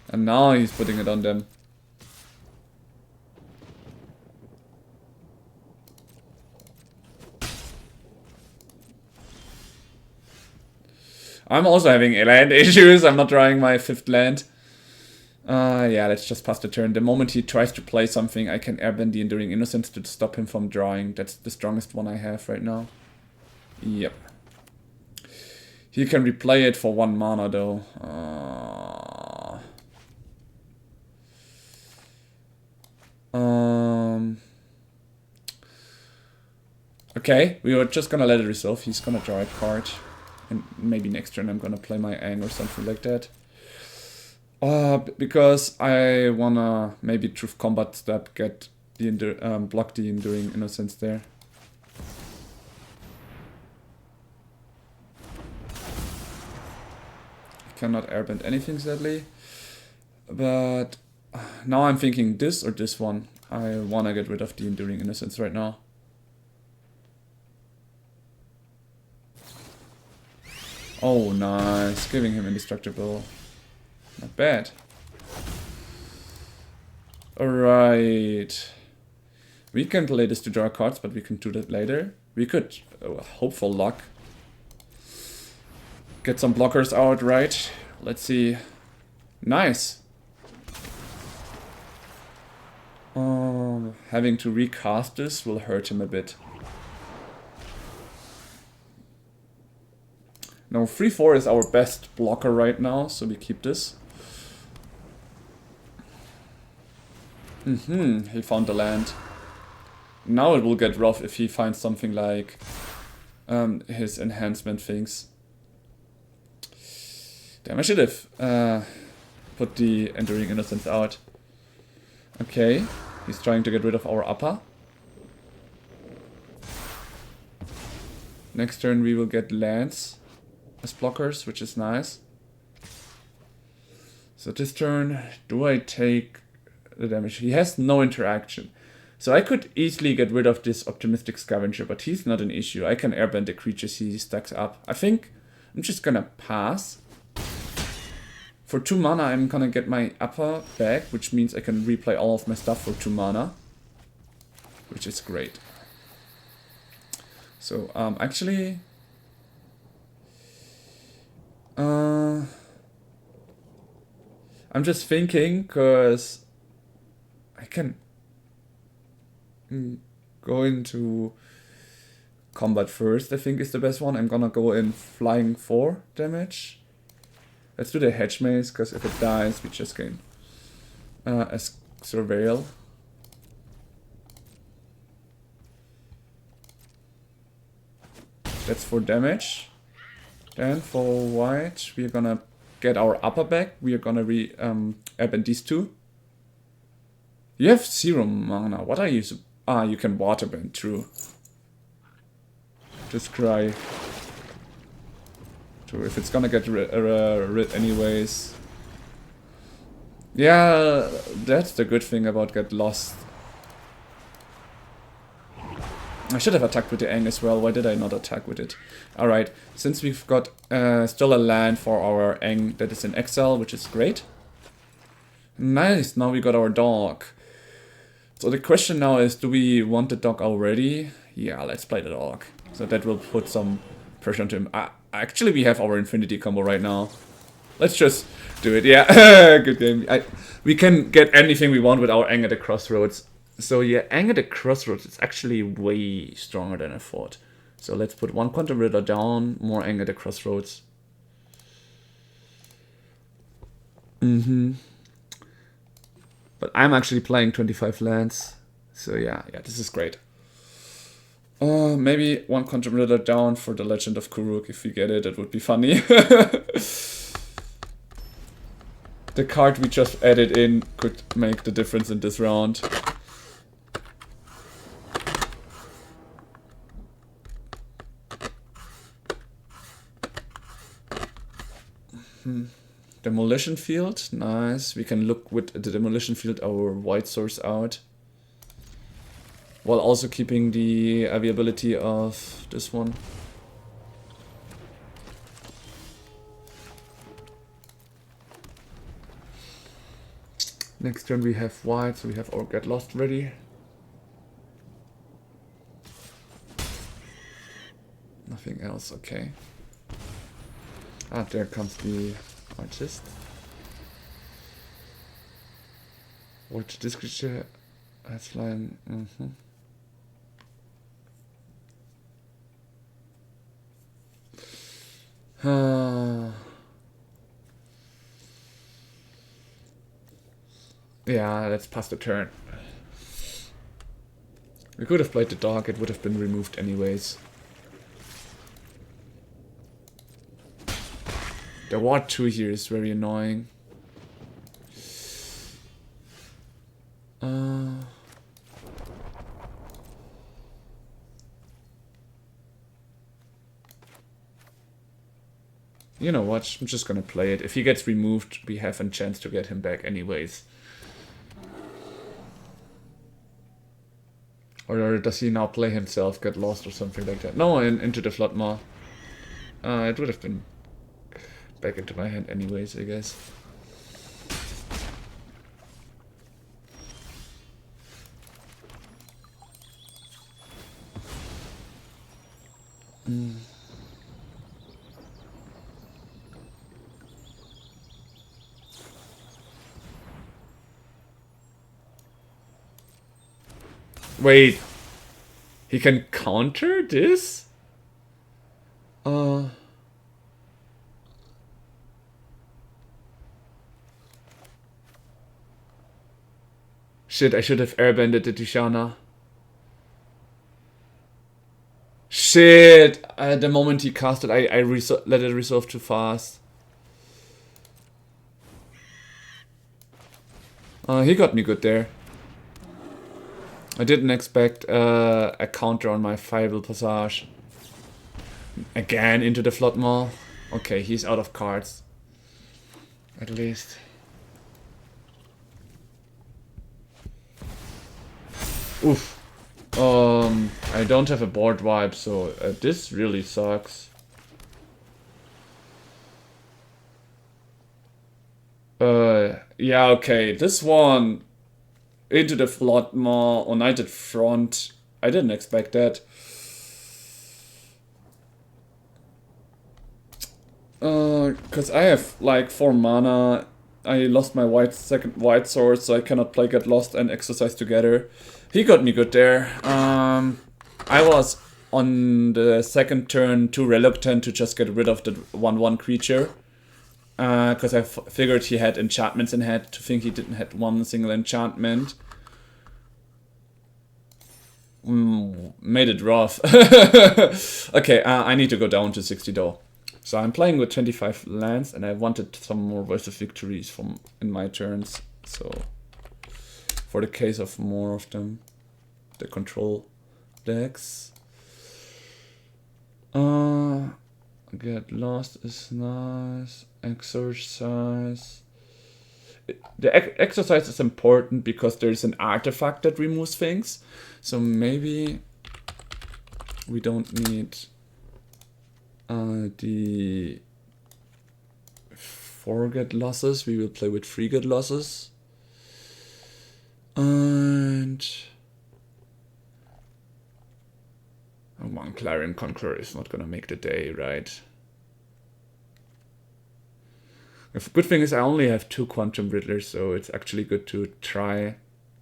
And now he's putting it on them. I'm also having land issues. I'm not drawing my 5th land. Yeah, let's just pass the turn. The moment he tries to play something, I can airbend the Enduring Innocence to stop him from drawing. That's the strongest one I have right now. Yep. He can replay it for 1 mana though. Okay, we were just gonna let it resolve. He's gonna draw a card. And maybe next turn I'm gonna play my Ang or something like that. Because I wanna maybe Truth Combat step, get the block the Enduring Innocence there. Cannot airbend anything sadly. But now I'm thinking this or this one. I wanna get rid of the Enduring Innocence right now. Oh, nice. Giving him indestructible. Not bad. Alright. We can play this to draw cards, but we can do that later. We could hope for luck. Get some blockers out, right? Let's see. Nice. Having to recast this will hurt him a bit. Now 3-4 is our best blocker right now, so we keep this. He found the land. Now it will get rough if he finds something like his enhancement things. Damn, I should have put the Enduring Innocence out. Okay, he's trying to get rid of our upper. Next turn we will get lands as blockers, which is nice. So this turn, do I take the damage? He has no interaction. So I could easily get rid of this Optimistic Scavenger, but he's not an issue. I can airbend the creatures he stacks up. I think I'm just gonna pass. For 2 mana I'm gonna get my upper back, which means I can replay all of my stuff for 2 mana. Which is great. So actually... I'm just thinking, because I can go into combat first, I think is the best one. I'm gonna go in flying 4 damage. Let's do the Hedge Maze, because if it dies, we just gain a Surveil. That's 4 damage. Then for white, we're gonna get our upper back. We are gonna airbend these 2. You have 0 mana. What are you? You can waterbend, true. Just cry. True, if it's gonna get rid anyways. Yeah, that's the good thing about Get Lost. I should have attacked with the Ang as well. Why did I not attack with it? Alright, since we've got still a land for our Ang that is in exile, which is great. Nice, now we got our dog. So the question now is, do we want the dog already? Yeah, let's play the dog. So that will put some pressure onto him. Actually, we have our Infinity combo right now. Let's just do it. Yeah, good game. We can get anything we want with our Ang at the Crossroads. So yeah, Ang at the Crossroads is actually way stronger than I thought. So let's put 1 Quantum Riddler down, more Ang at the Crossroads. But I'm actually playing 25 lands. So yeah, this is great. Maybe 1 Quantum Riddler down for the Legend of Kuruk. If we get it, it would be funny. The card we just added in could make the difference in this round. Demolition Field, nice. We can look with the Demolition Field our white source out. While also keeping the availability of this one. Next turn we have white, so we have our Get Lost ready. Nothing else, okay. Ah, there comes the artist. What this creature has flying. Yeah, let's pass the turn. We could have played the dog, it would have been removed anyways. The Ward 2 here is very annoying. You know what, I'm just gonna play it. If he gets removed, we have a chance to get him back anyways. Or does he now play himself, get lost or something like that? No, into the Floodmaw. It would have been back into my hand anyways, I guess. Wait, he can counter this? Shit, I should have airbended the Tishana. Shit! The moment he cast it, I let it resolve too fast. He got me good there. I didn't expect a counter on my Fireball Passage. Again into the Floodmaw. Okay, he's out of cards. At least. Oof. I don't have a board wipe, so this really sucks. Yeah, okay. This one into the Floodmaw, United Front. I didn't expect that. Cause I have like 4 mana. I lost my second white sword, so I cannot play Get Lost and Exercise together. He got me good there. I was on the second turn too reluctant to just get rid of the 1/1 creature. Because I figured he had enchantments in hand, to think he didn't have one single enchantment. Made it rough. Okay, I need to go down to 60 though. So I'm playing with 25 lands, and I wanted some more Voice of Victories in my turns. So for the case of more of them, the control decks. Get Lost is nice. Exercise. The exercise is important because there's an artifact that removes things. So maybe we don't need the 4 Get Losses. We will play with 3 Get Losses. And 1 Clarion Conqueror is not gonna make the day, right? The good thing is I only have 2 Quantum Riddlers, so it's actually good to try,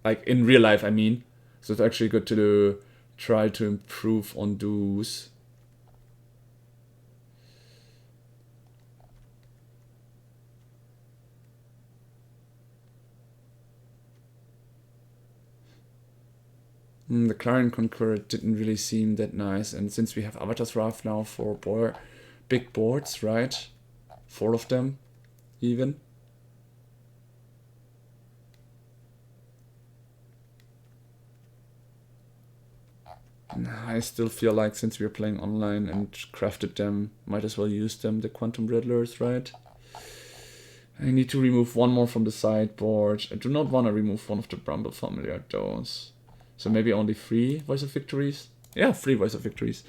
like in real life I mean. So it's actually good to try to improve on those. The Clarion Conqueror didn't really seem that nice, and since we have Avatar's Wrath now for big boards, right? 4 of them, even. I still feel like since we're playing online and crafted them, might as well use them, the Quantum Riddlers, right? I need to remove 1 more from the sideboard. I do not want to remove 1 of the Bramble Familiar those. So maybe only 3 Voice of Victories? Yeah, 3 Voice of Victories.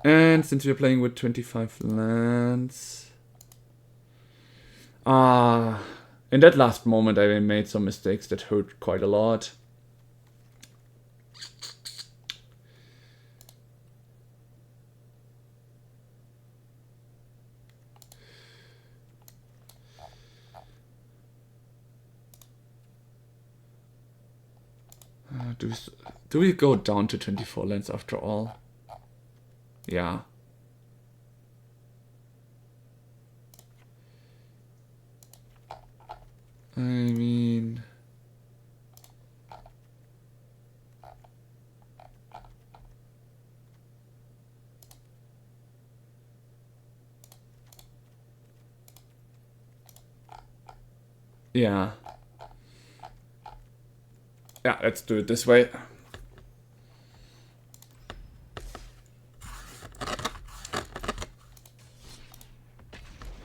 And since we're playing with 25 lands... in that last moment I made some mistakes that hurt quite a lot. do we go down to 24 lands after all? Yeah. I mean... Yeah. Yeah, let's do it this way.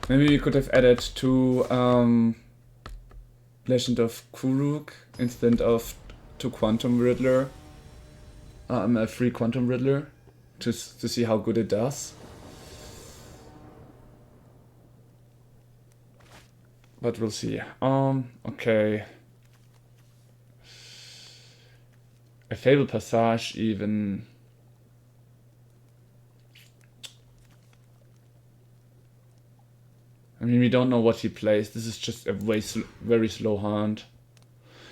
Maybe we could have added two Legend of Kuruk instead of two Quantum Riddler. A free Quantum Riddler, just to see how good it does. But we'll see. Okay. A Fable Passage even. I mean, we don't know what he plays. This is just a very slow hand.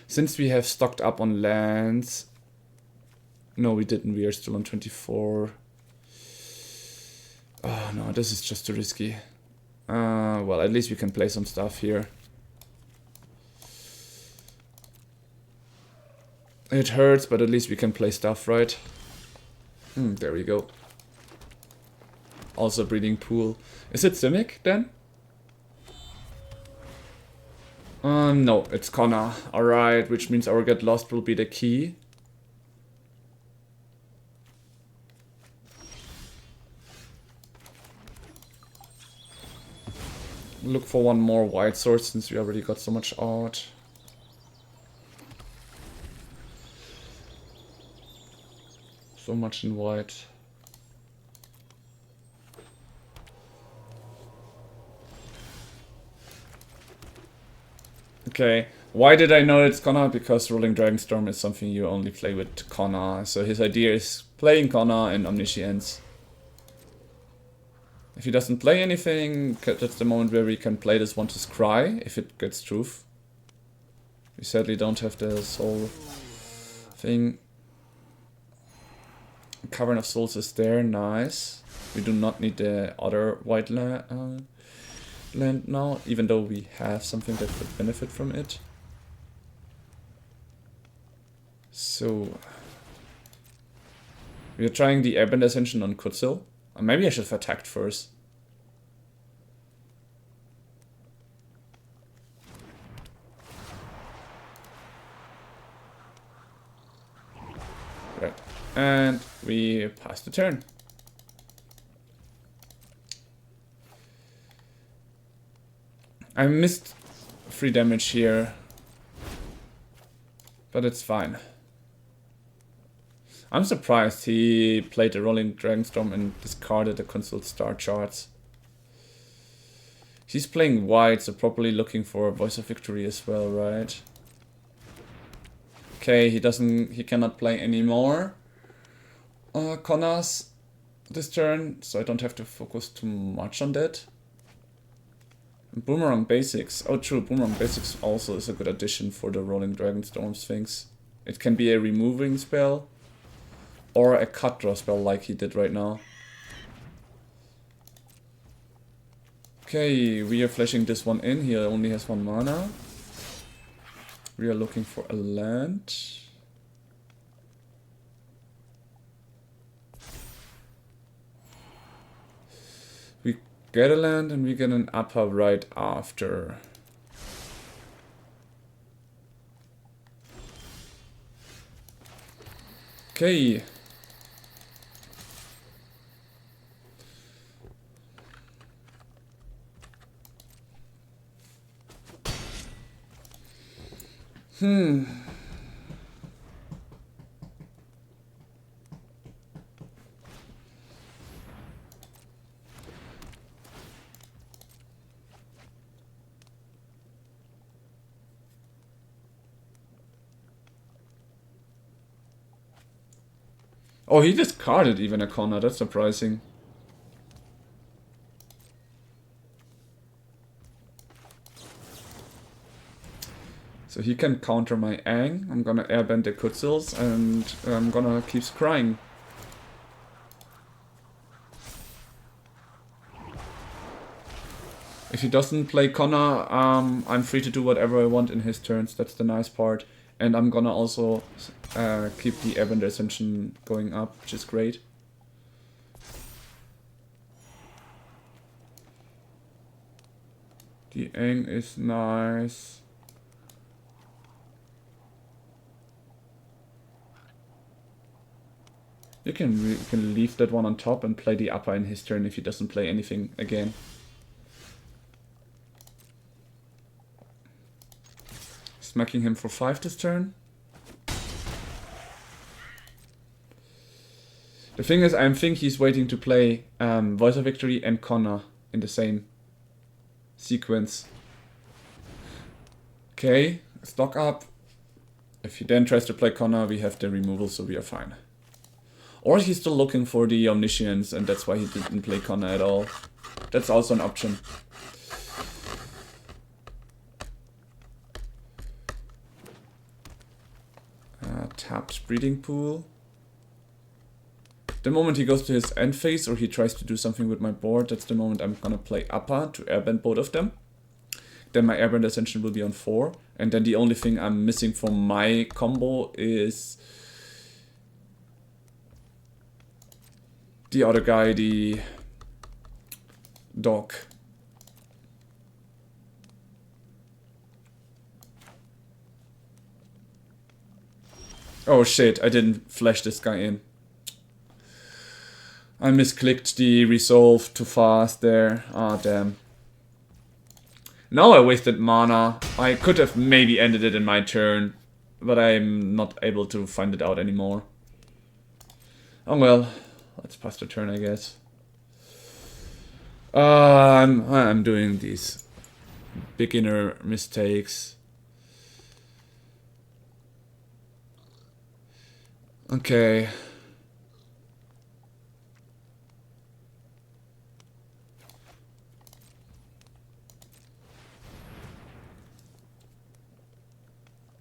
Since we have stocked up on lands... No, we didn't. We are still on 24. Oh no, this is just too risky. Well, at least we can play some stuff here. It hurts, but at least we can play stuff, right? There we go. Also breeding pool. Is it Simic then? No, it's Connor. Alright, which means our Get Lost will be the key. Look for one more white sword since we already got so much art. So much in white. Okay, why did I know it's Connor? Because Rolling Dragonstorm is something you only play with Connor. So his idea is playing Connor and Omniscience. If he doesn't play anything, that's the moment where we can play this One to Scry, if it gets truth. We sadly don't have the soul thing. Cavern of Souls is there, nice. We do not need the other white land now, even though we have something that could benefit from it. So... we are trying the Airbend Ascension on Kutsil. Maybe I should have attacked first. Right. And we pass the turn. I missed 3 damage here. But it's fine. I'm surprised he played the Rolling Dragonstorm and discarded the Consult Star charts. He's playing white, so probably looking for a Voice of Victory as well, right? Okay, he cannot play anymore. Connors this turn, so I don't have to focus too much on that. And Boomerang Basics. Oh true, Boomerang Basics also is a good addition for the Rolling Dragonstorm Sphinx. It can be a removing spell. Or a cut draw spell like he did right now. Okay, we are flashing this one in. He only has 1 mana. We are looking for a land. We get a land and we get an upper right after. Okay. Oh, he discarded even a corner, that's surprising. So he can counter my Aang. I'm gonna airbend the Kutzils and I'm gonna keep scrying. If he doesn't play Connor, I'm free to do whatever I want in his turns. That's the nice part. And I'm gonna also keep the Airbender Ascension going up, which is great. The Aang is nice. You can leave that one on top and play the upper in his turn if he doesn't play anything again. Smacking him for 5 this turn. The thing is, I think he's waiting to play Voice of Victory and Connor in the same sequence. Okay, stock up. If he then tries to play Connor, we have the removal, so we are fine. Or he's still looking for the Omniscience, and that's why he didn't play Connor at all. That's also an option. Tapped Breeding Pool. The moment he goes to his end phase or he tries to do something with my board, that's the moment I'm gonna play Upper to airbend both of them. Then my airbend Ascension will be on 4. And then the only thing I'm missing from my combo is the other guy, the dog. Oh shit, I didn't flash this guy in. I misclicked the resolve too fast there. Ah, damn. Now I wasted mana. I could have maybe ended it in my turn, but I'm not able to find it out anymore. Oh well, let's pass the turn, I guess. I'm doing these beginner mistakes. Okay.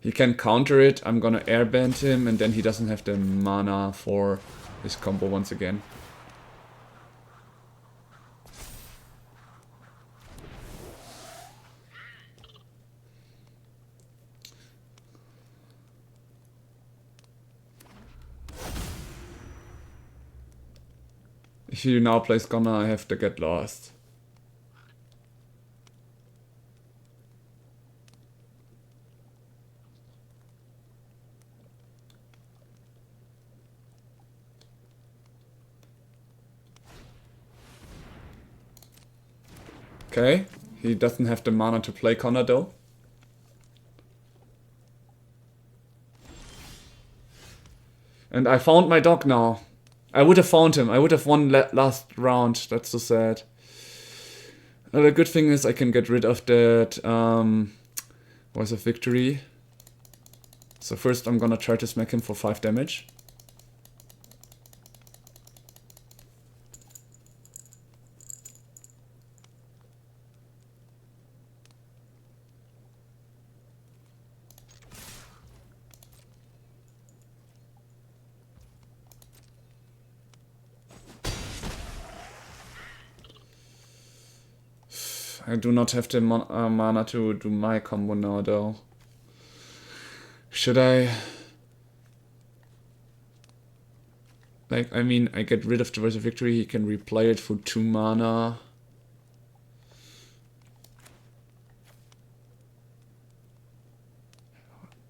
He can counter it, I'm gonna airbend him, and then he doesn't have the mana for his combo once again. If he now plays Gunner, I have to get lost. Okay, he doesn't have the mana to play Connor though. And I found my dog now. I would have found him. I would have won last round. That's so sad. The good thing is I can get rid of that Voice of Victory. So first I'm gonna try to smack him for 5 damage. I do not have the mana to do my combo now though. Should I? Like, I mean, I get rid of the Voice of Victory, he can replay it for 2 mana.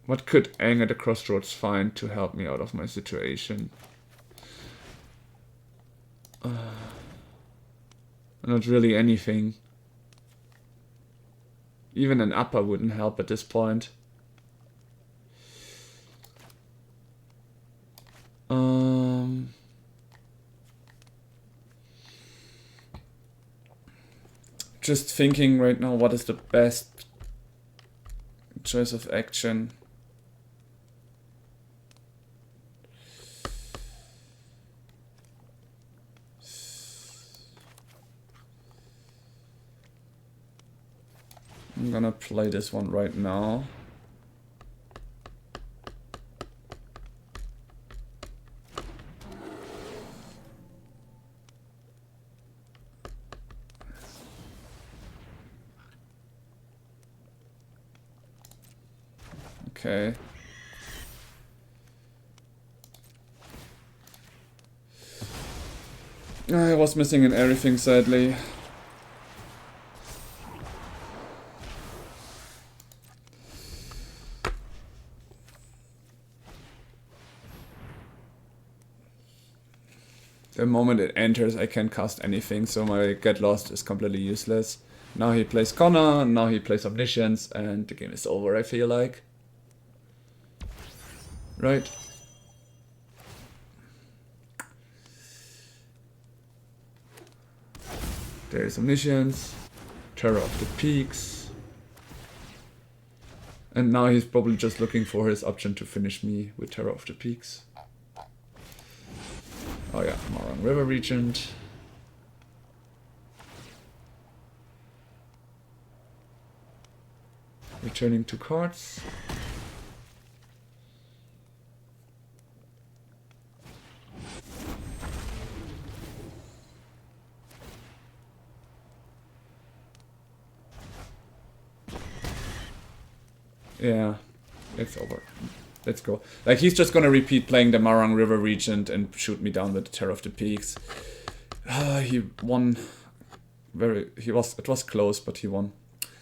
What could Aang at the Crossroads find to help me out of my situation? Not really anything. Even an upper wouldn't help at this point. Just thinking right now, what is the best choice of action? I'm gonna play this one right now. Okay. I was missing in everything, sadly. The moment it enters, I can cast anything, so my Get Lost is completely useless. Now he plays Connor, now he plays Omniscience, and the game is over, I feel like. Right. There's Omniscience, Terror of the Peaks. And now he's probably just looking for his option to finish me with Terror of the Peaks. Oh yeah, Marang River Regent. Returning 2 cards. Yeah, it's over. Let's go. Like, he's just gonna repeat playing the Marang River Regent and shoot me down with the Terror of the Peaks. He won. It was close, but he won.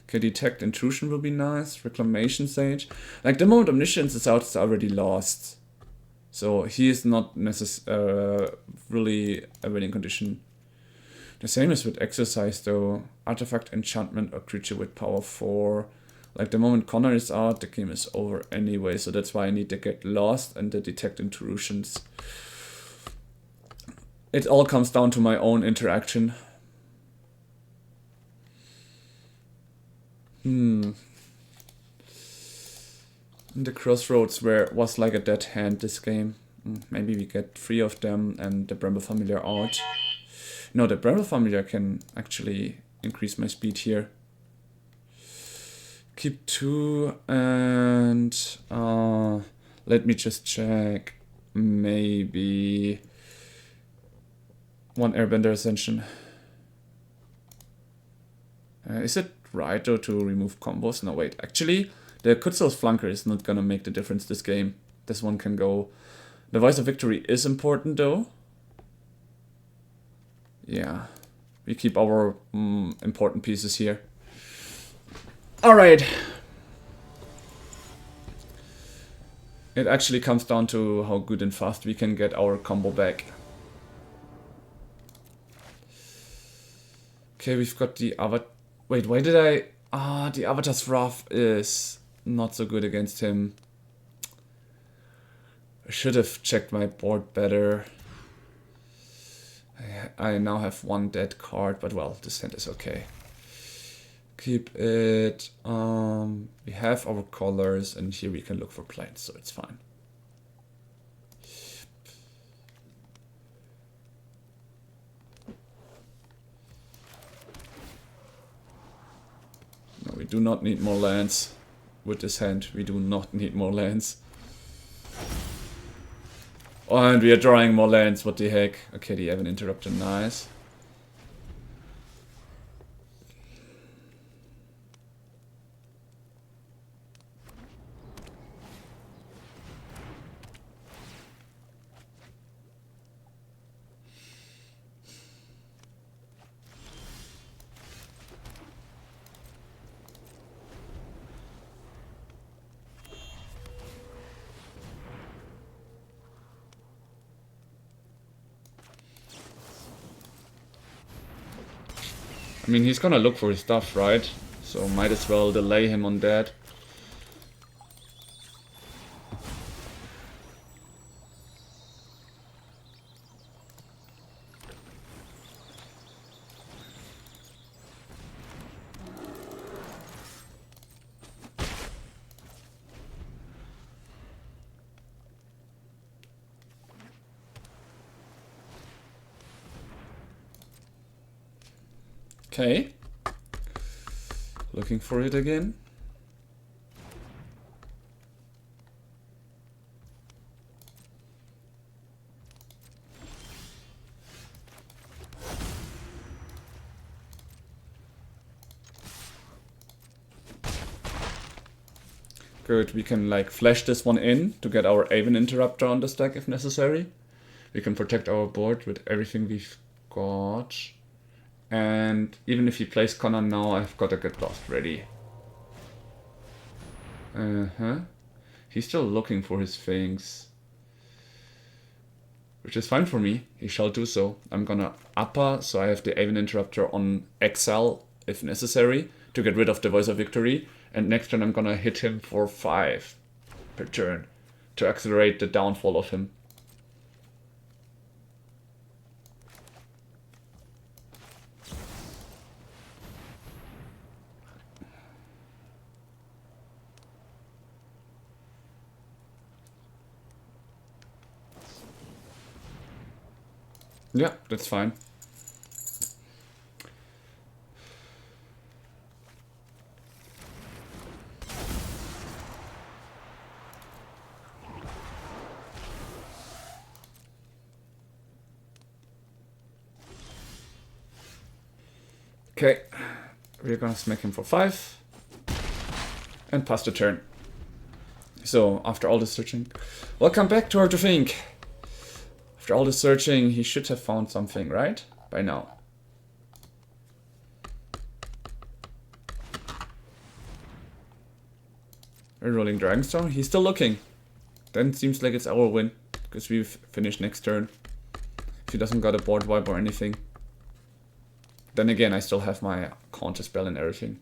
Okay, Detect Intrusion will be nice. Reclamation Sage. Like, the moment Omniscience is out, it's already lost. So he is not really a winning condition. The same is with Exercise though. Artifact, Enchantment, or Creature with power 4. Like, the moment Connor is out, the game is over anyway, so that's why I need to Get Lost and the Detect Intrusions. It all comes down to my own interaction. The Crossroads was like a dead hand this game. Maybe we get 3 of them and the Bramble Familiar out. No, the Bramble Familiar can actually increase my speed here. Keep 2 and let me just check. Maybe 1 Airbender Ascension. Is it right though to remove combos? No, wait. Actually, the Kutzel's Flanker is not gonna make the difference this game. This one can go. The Voice of Victory is important though. Yeah. We keep our important pieces here. Alright. It actually comes down to how good and fast we can get our combo back. Okay, we've got the Avatar. Wait, why did I... the Avatar's Wrath is not so good against him. I should have checked my board better. I now have 1 dead card, but well, this hand is okay. Keep it. We have our colors, and here we can look for planes, so it's fine. No, we do not need more lands with this hand. We do not need more lands. Oh, and we are drawing more lands. What the heck? Okay, the Evan interrupted. Nice. I mean, he's gonna look for his stuff, right? So might as well delay him on that. Okay. Looking for it again. Good, we can like flash this one in to get our Aven Interrupter on the stack if necessary. We can protect our board with everything we've got. And even if he plays Connor now, I've got a Get Lost ready. He's still looking for his things. Which is fine for me. He shall do so. I'm gonna upper, so I have the Aven Interrupter on Exile if necessary to get rid of the Voice of Victory. And next turn I'm gonna hit him for 5 per turn to accelerate the downfall of him. Yeah, that's fine. Okay, we're gonna smack him for 5 and pass the turn. So, after all this searching, welcome back to Hard to Think. After all this searching, he should have found something, right? By now. We're rolling Dragonstone. He's still looking. Then it seems like it's our win, because we've finished next turn. If he doesn't got a board wipe or anything. Then again, I still have my counter spell and everything.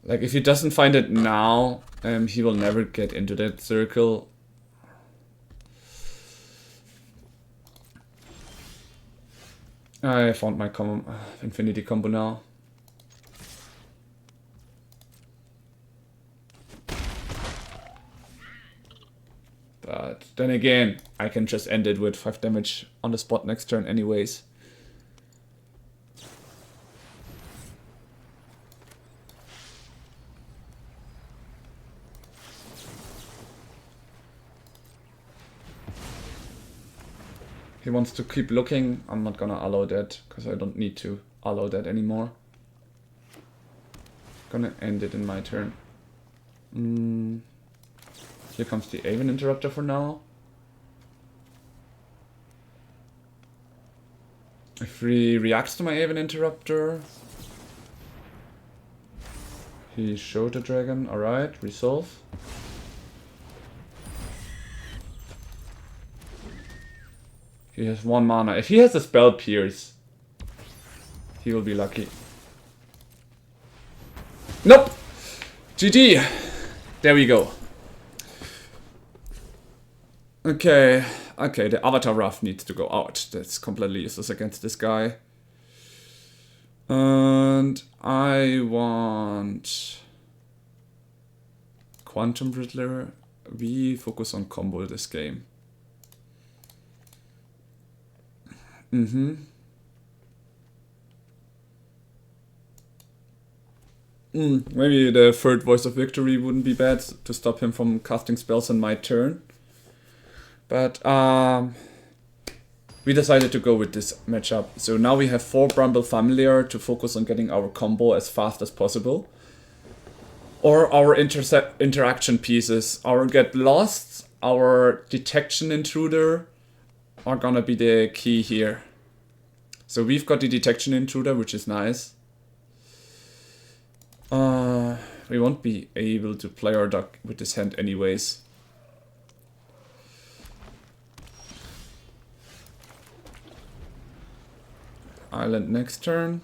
Like, if he doesn't find it now, he will never get into that circle. I found my infinity combo now. But then again, I can just end it with 5 damage on the spot next turn anyways. He wants to keep looking. I'm not gonna allow that, because I don't need to allow that anymore. Gonna end it in my turn. Here comes the Aven Interrupter for now. If he reacts to my Aven Interrupter, he showed the dragon. Alright, resolve. He has 1 mana. If he has a spell Pierce, he will be lucky. Nope! GG! There we go. Okay, the Avatar Wrath needs to go out. That's completely useless against this guy. And I want Quantum Riddler. We focus on combo this game. Maybe the 3rd Voice of Victory wouldn't be bad to stop him from casting spells on my turn. But we decided to go with this matchup. So now we have 4 Bramble Familiar to focus on getting our combo as fast as possible. Or our interaction pieces. Our Get Lost, our Detection Intruder are gonna be the key here. So we've got the Detection Intruder, which is nice. We won't be able to play our deck with this hand anyways. Island next turn.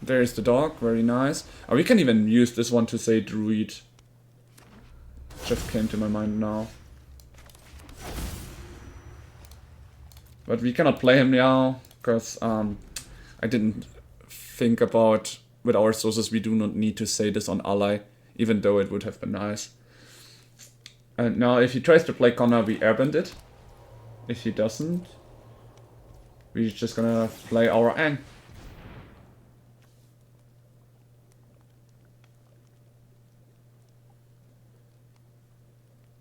There's the dog, very nice. Oh, we can even use this one to say Druid. Just came to my mind now. But we cannot play him now, because I didn't think about, with our sources we do not need to say this on ally, even though it would have been nice. And now if he tries to play Connor, we airbend it. If he doesn't, we're just gonna play our Ang.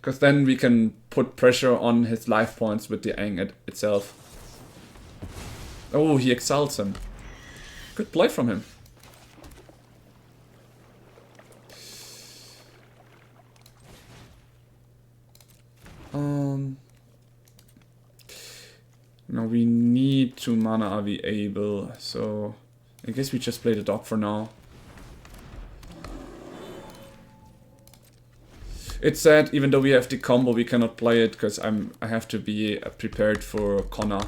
Because then we can put pressure on his life points with the Ang itself. Oh, he exiles him. Good play from him. Now we need 2 mana are we able, so I guess we just play the dog for now. It's sad, even though we have the combo, we cannot play it because I have to be prepared for Connor.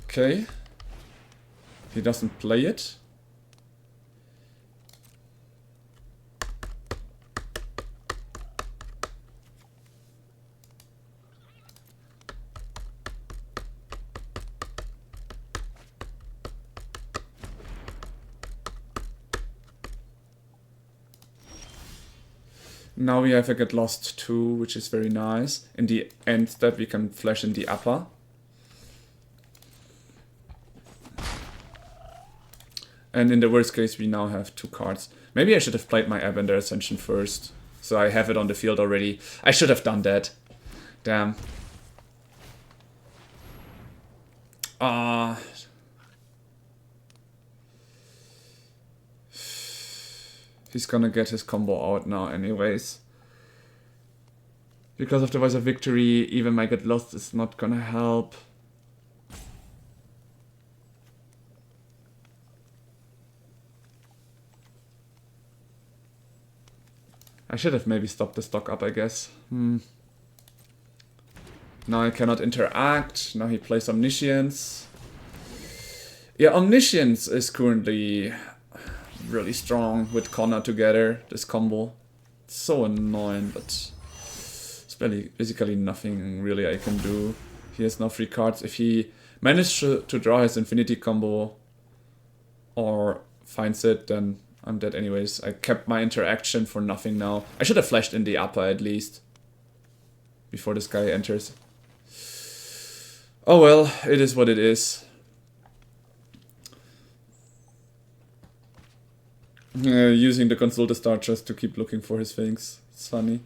Okay. He doesn't play it. Now we have a Get Lost 2, which is very nice. In the end step we can flash in the upper. And in the worst case we now have 2 cards. Maybe I should have played my Abender Ascension first. So I have it on the field already. I should have done that. Damn. He's gonna get his combo out now anyways. Because of the Voice of Victory, even my Get Lost is not gonna help. I should have maybe stopped the stock up, I guess. Now I cannot interact. Now he plays Omniscience. Yeah, Omniscience is currently really strong with Connor together, this combo. It's so annoying, but it's basically nothing really I can do. He has no free cards. If he manages to draw his Infinity combo or finds it, then I'm dead anyways. I kept my interaction for nothing now. I should have flashed in the upper at least before this guy enters. Oh well, it is what it is. Using the console to start just to keep looking for his things. It's funny.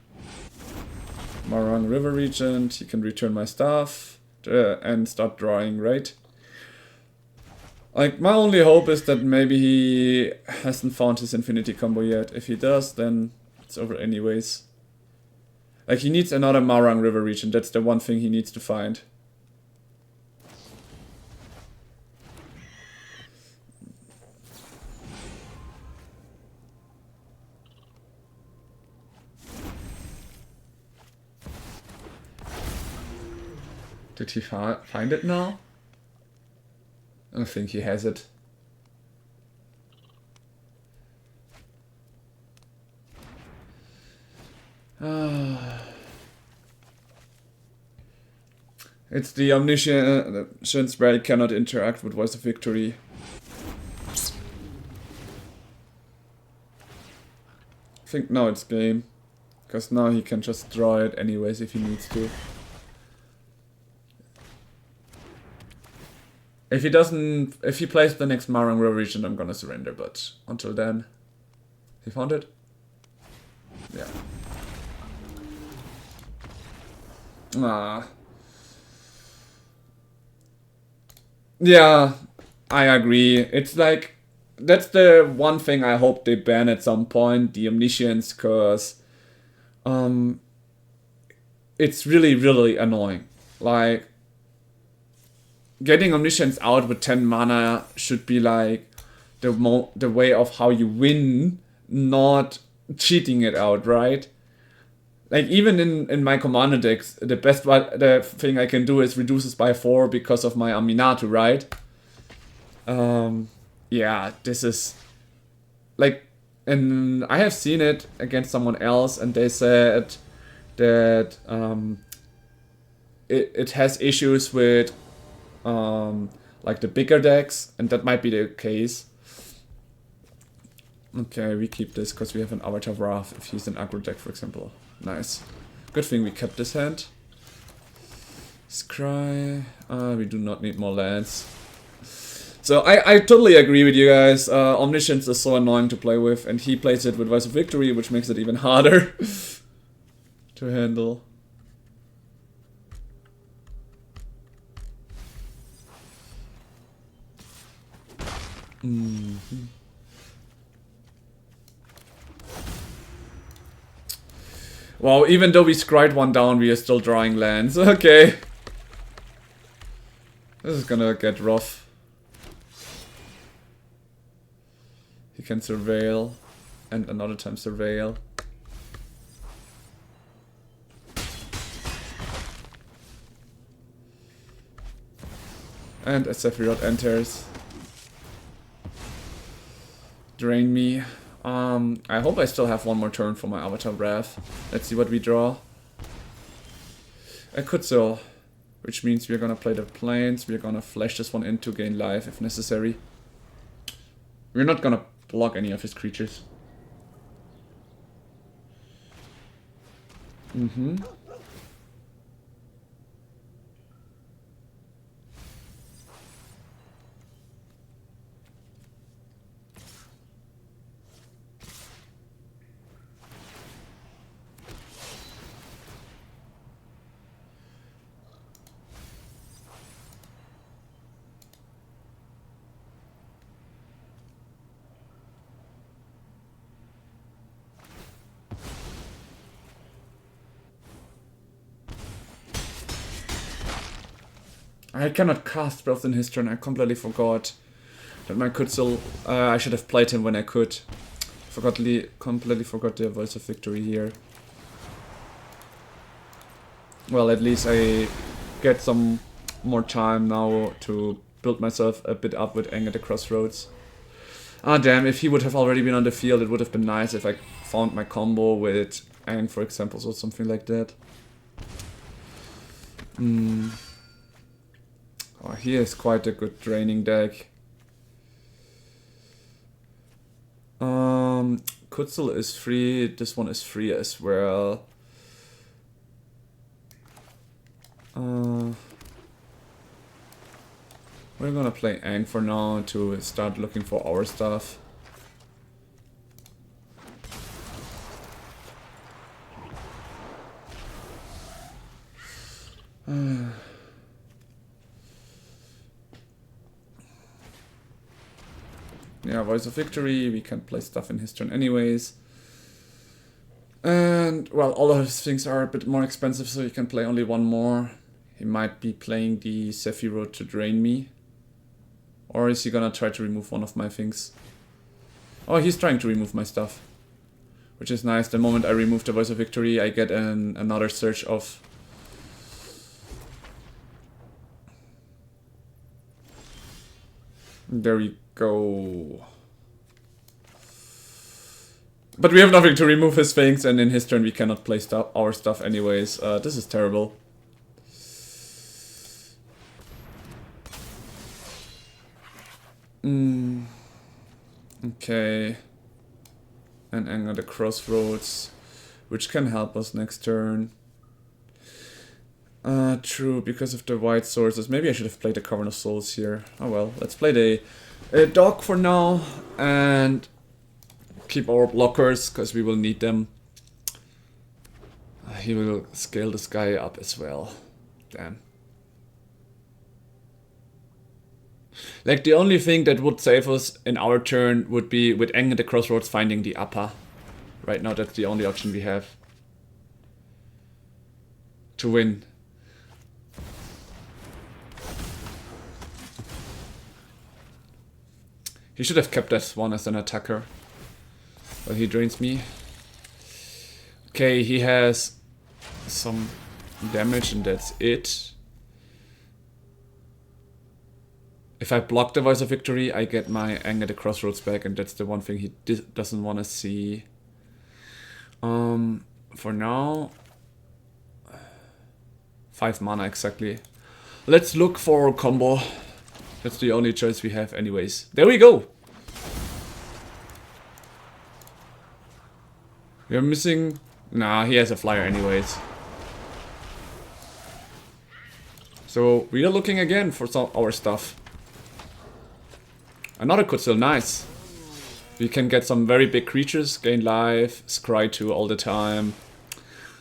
Marang River Regent, he can return my stuff and start drawing, right? Like, my only hope is that maybe he hasn't found his Infinity combo yet. If he does, then it's over anyways. Like, he needs another Marang River Regent, that's the one thing he needs to find. Did he find it now? I don't think he has it. It's the Omniscience where he cannot interact with Voice of Victory. I think now it's game. Because now he can just draw it anyways if he needs to. If he plays the next Marang River Regent, I'm gonna surrender, but until then... He found it? Yeah. Yeah, I agree. It's like... That's the one thing I hope they ban at some point, the Omniscience, cause... it's really, really annoying. Like... Getting Omniscience out with 10 mana should be like the way of how you win, not cheating it out, right? Like even in my commander decks, the thing I can do is reduces by 4 because of my Aminatou, right? Yeah, this is like, and I have seen it against someone else, and they said that it has issues with like the bigger decks, and that might be the case. Okay, we keep this because we have an Avatar Wrath if he's an aggro deck, for example. Nice. Good thing we kept this hand. Scry. We do not need more lands. So I totally agree with you guys. Omniscience is so annoying to play with, and he plays it with Voice of Victory, which makes it even harder to handle. Wow, even though we scryed one down, we are still drawing lands. Okay. This is gonna get rough. He can surveil, and another time surveil. And a Sephiroth enters. Drain me. I hope I still have one more turn for my Avatar Wrath. Let's see what we draw. A Kutzel, which means we're gonna play the planes. We're gonna flash this one in to gain life if necessary. We're not gonna block any of his creatures. I cannot cast both in his turn. I completely forgot that my Kutzel. I should have played him when I could. Completely forgot the Voice of Victory here. Well, at least I get some more time now to build myself a bit up with Aang at the Crossroads. Ah, damn, if he would have already been on the field, it would have been nice if I found my combo with Aang, for example, or something like that. Oh, he is quite a good draining deck. Kutzel is free. This one is free as well. We're gonna play Aang for now to start looking for our stuff. Yeah, Voice of Victory, we can play stuff in his turn anyways. And, well, all of his things are a bit more expensive, so he can play only one more. He might be playing the Sephiroth to drain me. Or is he gonna try to remove one of my things? Oh, he's trying to remove my stuff. Which is nice. The moment I remove the Voice of Victory, I get another search of... There we go. But we have nothing to remove his things, and in his turn we cannot play our stuff anyways. This is terrible. Okay. And Aang at the Crossroads, which can help us next turn. True, because of the white sources. Maybe I should have played the Cavern of Souls here. Oh well, let's play the dog for now, and keep our blockers, because we will need them. He will scale this guy up as well. Damn. Like, the only thing that would save us in our turn would be with Aang at the Crossroads finding the upper. Right now, that's the only option we have to win. He should have kept that one as an attacker. Well, he drains me. Okay, he has some damage and that's it. If I block the Voice of Victory, I get my Aang at the Crossroads back, and that's the one thing he doesn't want to see. For now, 5 mana exactly. Let's look for a combo. That's the only choice we have anyways. There we go! We're missing... Nah, he has a flyer anyways. So we are looking again for some our stuff. Another Kutzel, nice. We can get some very big creatures, gain life, scry 2 all the time.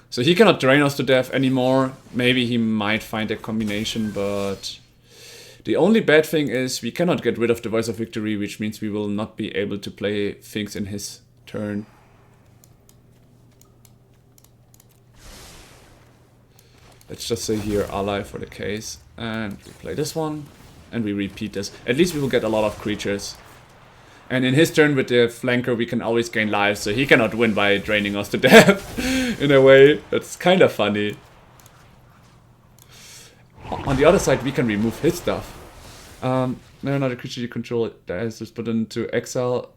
So he cannot drain us to death anymore. Maybe he might find a combination, but... The only bad thing is we cannot get rid of the Voice of Victory, which means we will not be able to play things in his turn. Let's just say here ally for the case. And we play this one. And we repeat this. At least we will get a lot of creatures. And in his turn with the flanker we can always gain lives. So he cannot win by draining us to death. In a way. That's kind of funny. On the other side we can remove his stuff. No, another creature you control that is just put into exile.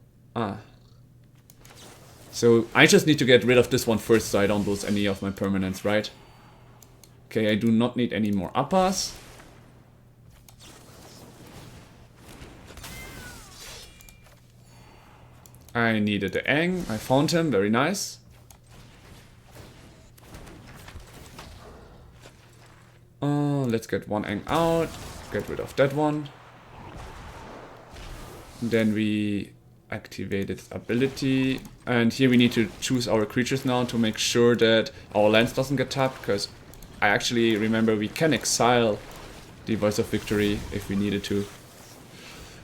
So I just need to get rid of this one first so I don't lose any of my permanents, right? Okay, I do not need any more uppas. I needed the Aang. I found him, very nice. Let's get one Aang out. Get rid of that one. Then we activate its ability. And here we need to choose our creatures now to make sure that our lands doesn't get tapped, because I actually remember we can exile the Voice of Victory if we needed to.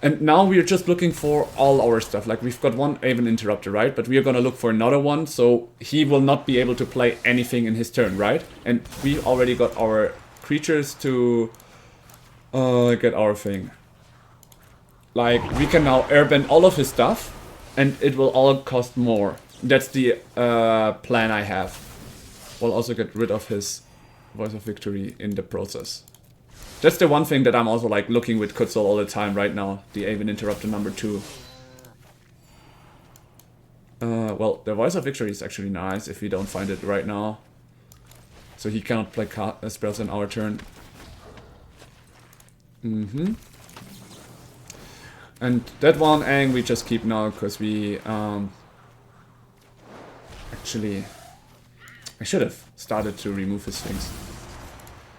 And now we're just looking for all our stuff. Like we've got one Aven Interrupter, right? But we are gonna look for another one, so he will not be able to play anything in his turn, right? And we already got our creatures to get our thing. Like we can now airbend all of his stuff, and it will all cost more. That's the plan I have. We'll also get rid of his Voice of Victory in the process. That's the one thing that I'm also like looking with Kutzel all the time right now. The Aven Interrupter number 2. Well, the Voice of Victory is actually nice if we don't find it right now. So he cannot play spells in our turn. And that one Aang we just keep now because we actually I should have started to remove his things.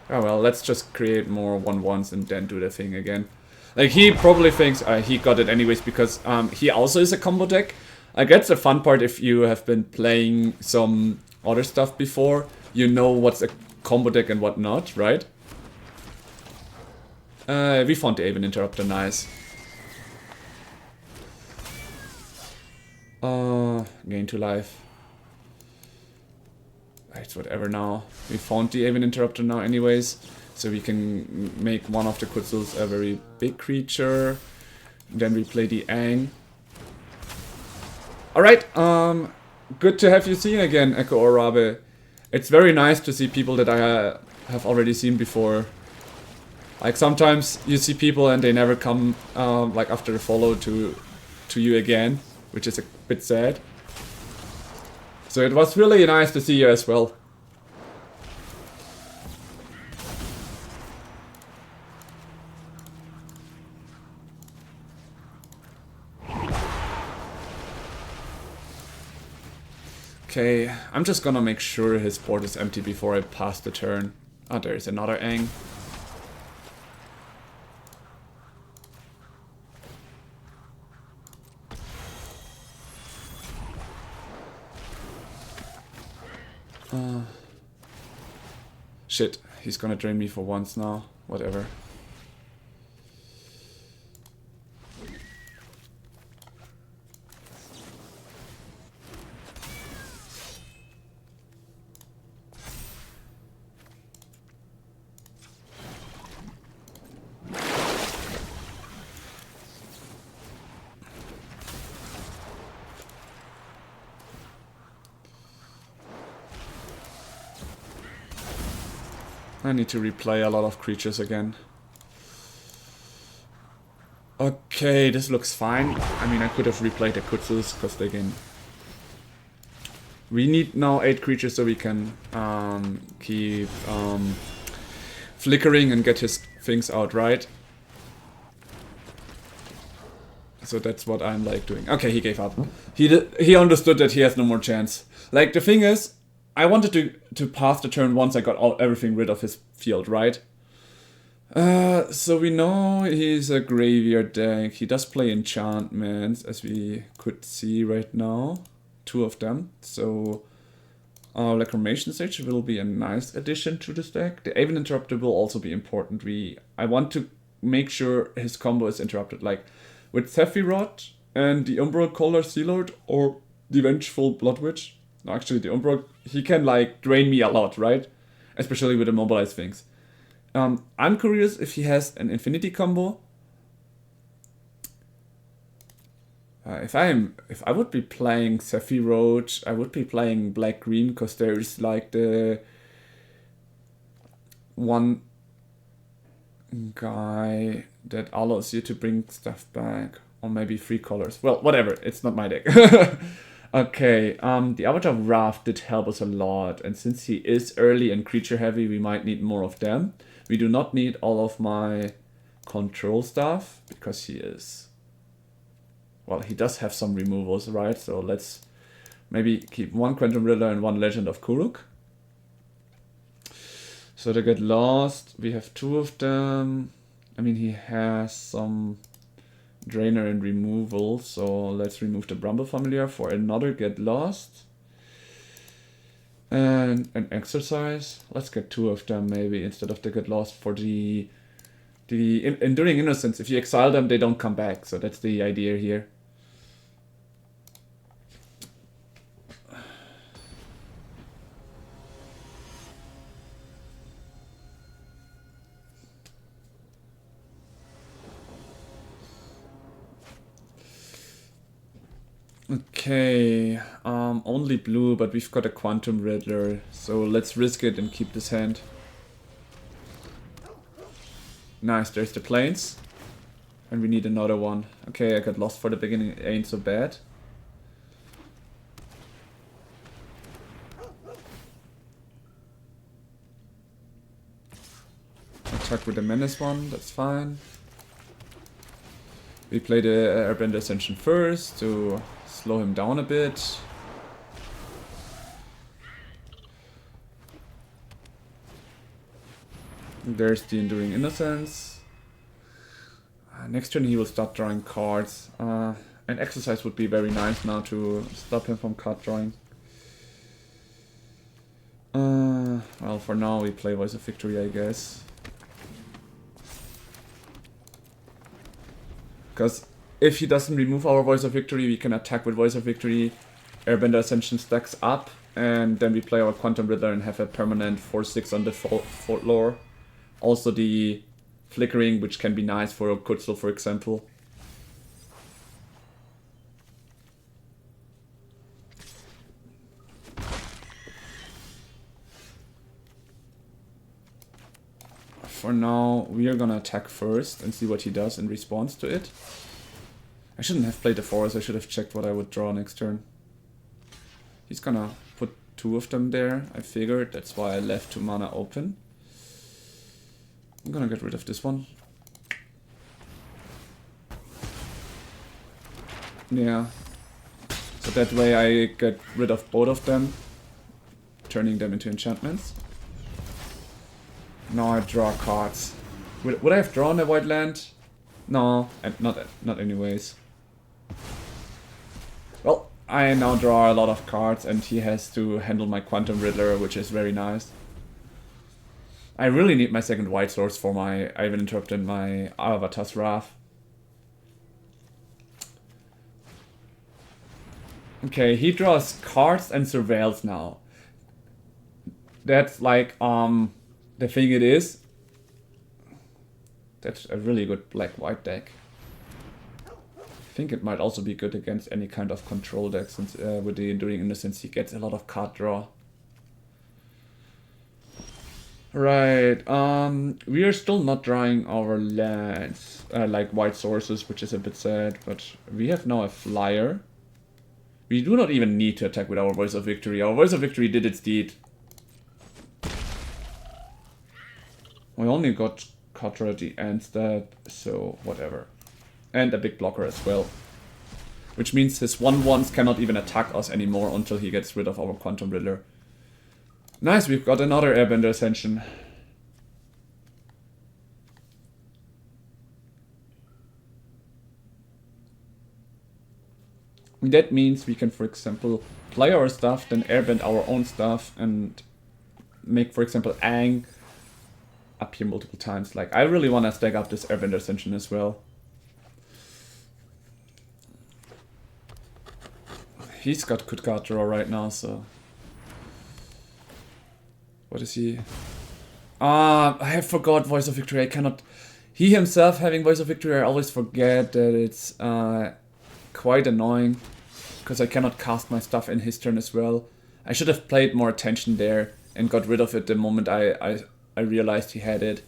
Oh well, let's just create more 1/1s and then do the thing again. Like he probably thinks he got it anyways because he also is a combo deck. I guess the fun part if you have been playing some other stuff before, you know what's a combo deck and what not, right? We found the Aven Interrupter, nice. Gain 2 life. It's whatever now. We found the Aven Interrupter now anyways. So we can make one of the Kutzels a very big creature. Then we play the Aang. Alright, good to have you seen again, Echo or Rabe. It's very nice to see people that I have already seen before. Like sometimes you see people and they never come like after the follow to you again, which is a bit sad. So it was really nice to see you as well. Okay, I'm just gonna make sure his board is empty before I pass the turn. Ah, there's another Aang. Shit, he's gonna drain me for once now. Whatever. I need to replay a lot of creatures again. Okay, this looks fine. I mean, I could have replayed the Kutzels because they can... We need now 8 creatures so we can keep flickering and get his things out right. So that's what I'm like doing. Okay, he gave up. He understood that he has no more chance. Like, the thing is, I wanted to pass the turn once I got everything rid of his field, right? So we know he's a graveyard deck. He does play enchantments, as we could see right now. 2 of them. So Reclamation Sage will be a nice addition to this deck. The Aven Interrupter will also be important. I want to make sure his combo is interrupted. Like with Sephiroth and the Umbral Color Sealord or the Vengeful Blood Witch. No, actually the Umbral, he can like drain me a lot, right? Especially with Immobilize things. I'm curious if he has an Infinity combo. If I would be playing Sephiroth, I would be playing black-green, because there's like the one guy that allows you to bring stuff back, or maybe 3 colors. Well, whatever, it's not my deck. Okay, the Avatar Wrath did help us a lot, and since he is early and creature heavy, we might need more of them. We do not need all of my control stuff, because he is... Well, he does have some removals, right? So let's maybe keep 1 Quantum Riddler and 1 Legend of Kuruk. So they get lost. We have 2 of them. I mean, he has some Drainer and removal. So let's remove the Bramble Familiar for another Get Lost. And an Exercise. Let's get 2 of them maybe instead of the Get Lost for the Enduring Innocence. If you exile them, they don't come back. So that's the idea here. Okay, only blue, but we've got a Quantum Riddler, so let's risk it and keep this hand. Nice, there's the planes. And we need another one. Okay, I got lost for the beginning, it ain't so bad. Attack with the Menace one, that's fine. We play the Airbender Ascension first to slow him down a bit. There's the Enduring Innocence. Next turn he will start drawing cards. An Exercise would be very nice now to stop him from card drawing. Well, for now we play Voice of Victory, I guess. Because if he doesn't remove our Voice of Victory, we can attack with Voice of Victory. Airbender Ascension stacks up, and then we play our Quantum Riddler and have a permanent 4/6 on the floor. Also the Flickering, which can be nice for a Kutzel, for example. For now, we are gonna attack first and see what he does in response to it. I shouldn't have played the forest, I should have checked what I would draw next turn. He's gonna put 2 of them there, I figured, that's why I left 2 mana open. I'm gonna get rid of this one. Yeah. So that way I get rid of both of them, turning them into enchantments. Now I draw cards. Would I have drawn a white land? No, not anyways. Well, I now draw a lot of cards and he has to handle my Quantum Riddler, which is very nice. I really need my second white source for my Aven Interrupter and my Avatar's Wrath. Okay, he draws cards and surveils now. That's like, the thing it is, that's a really good black-white deck. I think it might also be good against any kind of control deck, since with the Enduring Innocence he gets a lot of card draw. Right, we are still not drawing our lands, like white sources, which is a bit sad, but we have now a flyer. We do not even need to attack with our Voice of Victory. Our Voice of Victory did its deed. We only got Katra at the end, so whatever. And a big blocker as well. Which means his 1/1s cannot even attack us anymore until he gets rid of our Quantum Riddler. Nice, we've got another Airbender Ascension. That means we can, for example, play our stuff, then airbend our own stuff, and make, for example, Aang appear multiple times. Like, I really want to stack up this Airbender Ascension as well. He's got good card draw right now, so... What is he? I have forgot Voice of Victory. I cannot... He himself having Voice of Victory, I always forget that it's quite annoying. Because I cannot cast my stuff in his turn as well. I should have played more attention there and got rid of it the moment I realized he had it.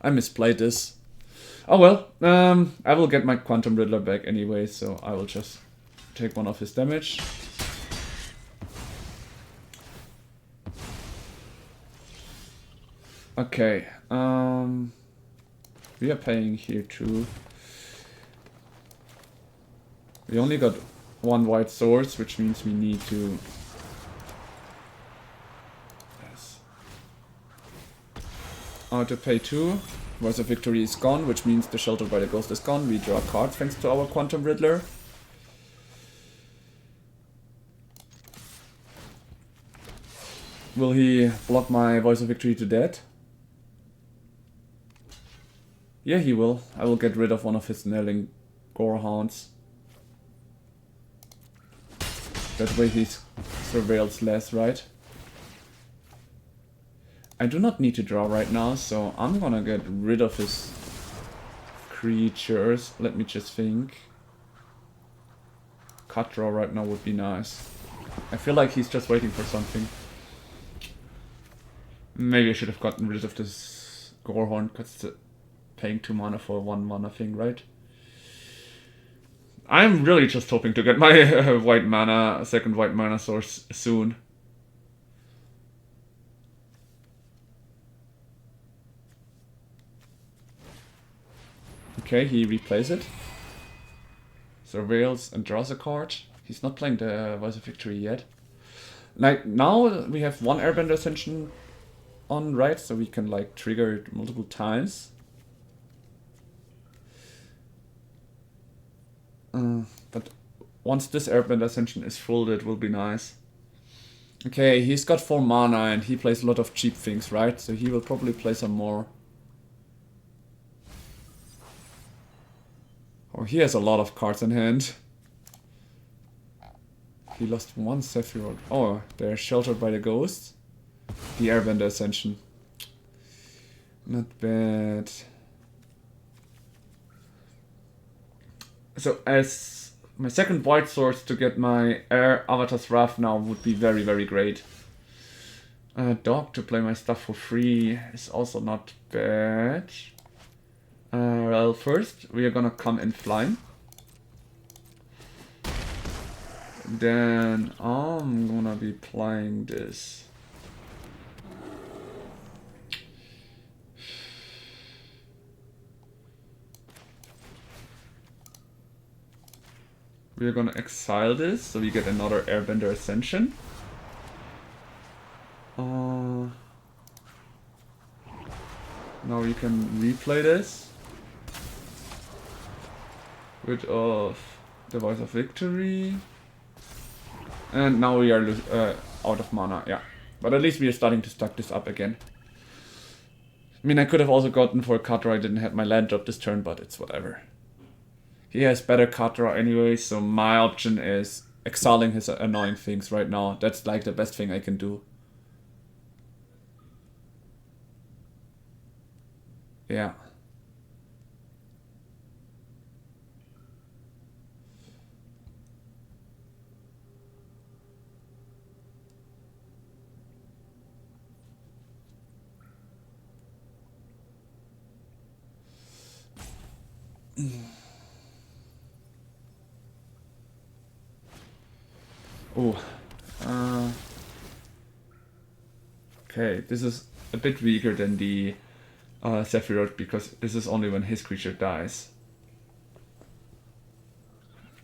I misplayed this. Oh well, I will get my Quantum Riddler back anyway, so I will just take one of his damage. Okay, we are paying here too. We only got one white source, which means we need to... Yes. To pay 2. Voice of Victory is gone, which means the Shelter by the Ghost is gone. We draw a card thanks to our Quantum Riddler. Will he block my Voice of Victory to death? Yeah, he will. I will get rid of one of his Snarling Gorehounds. That way he surveils less, right? I do not need to draw right now, so I'm gonna get rid of his creatures. Let me just think. Cut draw right now would be nice. I feel like he's just waiting for something. Maybe I should have gotten rid of this Gorehorn, because it's paying 2 mana for 1 mana thing, right? I'm really just hoping to get my second white mana source soon. Okay, he replays it. Surveils and draws a card. He's not playing the Voice of Victory yet. Like, now we have one Airbender Ascension on, right? So we can, like, trigger it multiple times. But once this Airbender Ascension is full, it will be nice. Okay, he's got 4 mana and he plays a lot of cheap things, right? So he will probably play some more. Oh, he has a lot of cards in hand. He lost 1 Sephiroth. Oh, they're sheltered by the ghost. The Airbender Ascension. Not bad. So as my second white source to get my Air Avatar's Wrath now would be very, very great. Dog to play my stuff for free is also not bad. Well, first we are gonna come in flying. Then I'm gonna be playing this. We're gonna exile this, so we get another Airbender Ascension. Now we can replay this. Rid of the Voice of Victory. And now we are out of mana, yeah. But at least we are starting to stack this up again. I mean, I could have also gotten for a card draw. I didn't have my land drop this turn, but it's whatever. He has better card draw anyway, so my option is exiling his annoying things right now. That's like the best thing I can do. Yeah. Oh, okay, this is a bit weaker than the Sephiroth because this is only when his creature dies.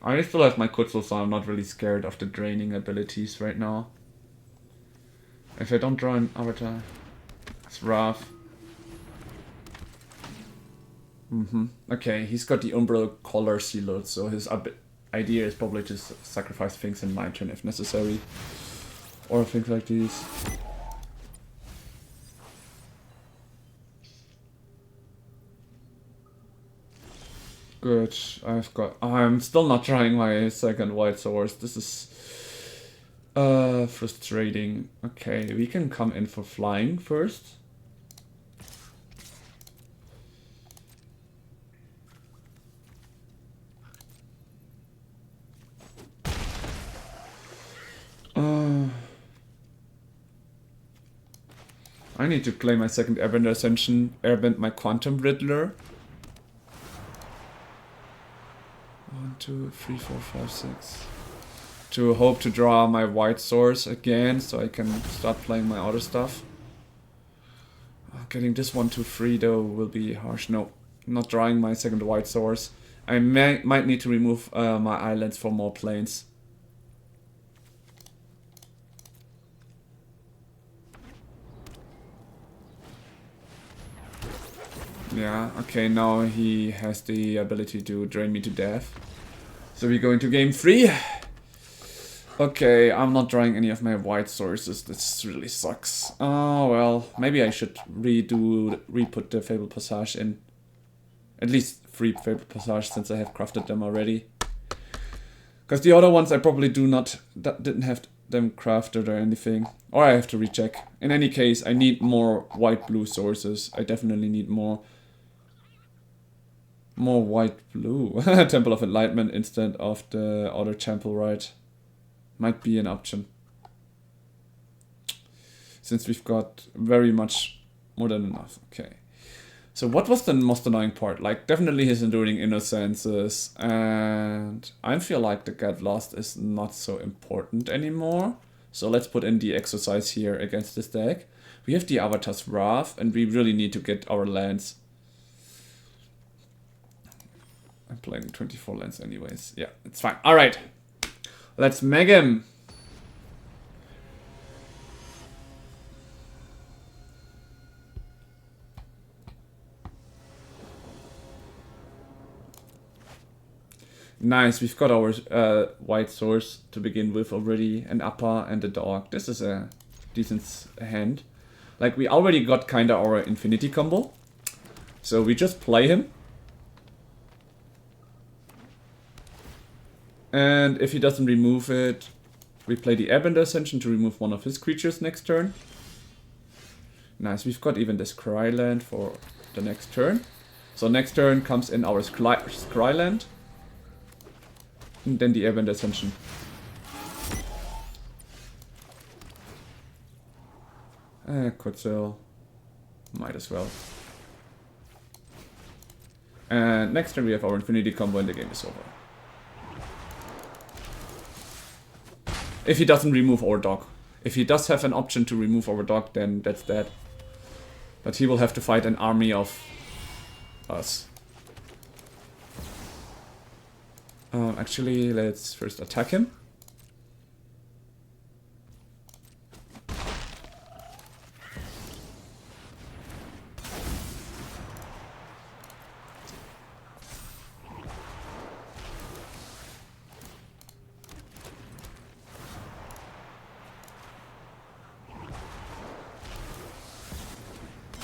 I still have my Kutzel, so I'm not really scared of the draining abilities right now. If I don't draw an avatar, it's rough. Okay, he's got the Umbral Collar Sealed, so his idea is probably to sacrifice things in my turn if necessary. Or things like these. Good, I'm still not trying my second white source. This is frustrating. Okay, we can come in for flying first. I need to play my second Airbender Ascension, airbend my Quantum Riddler. 1, 2, 3, 4, 5, 6. To hope to draw my white source again, so I can start playing my other stuff. Getting this 1, 2, 3 though will be harsh. No, not drawing my second white source. I might need to remove my islands for more planes. Yeah, okay, now he has the ability to drain me to death. So we go into game 3. Okay, I'm not drawing any of my white sources. This really sucks. Oh, well, maybe I should re-put the Fable Passage in. At least 3 Fable Passage, since I have crafted them already. Because the other ones I probably didn't have them crafted or anything. Or I have to recheck. In any case, I need more white-blue sources. I definitely need more white-blue. Temple of Enlightenment instead of the other temple, right? Might be an option. Since we've got very much more than enough. Okay. So what was the most annoying part? Like, definitely his Enduring Innocences. And I feel like the Get Lost is not so important anymore. So let's put in the Exercise here against this deck. We have the Avatar's Wrath, and we really need to get our lands. I'm playing 24 lands anyways. Yeah, it's fine. Alright. Let's meg him. Nice, we've got our white source to begin with already, an upper and a dog. This is a decent hand. Like, we already got kinda our infinity combo. So we just play him. And if he doesn't remove it, we play the Airbender Ascension to remove one of his creatures next turn. Nice, we've got even this Scryland for the next turn. So next turn comes in our Scryland. And then the Airbender Ascension. Kutzel. Might as well. And next turn we have our Infinity combo and the game is over. If he doesn't remove our dog. If he does have an option to remove our dog, then that's that. But he will have to fight an army of us. Actually, let's first attack him.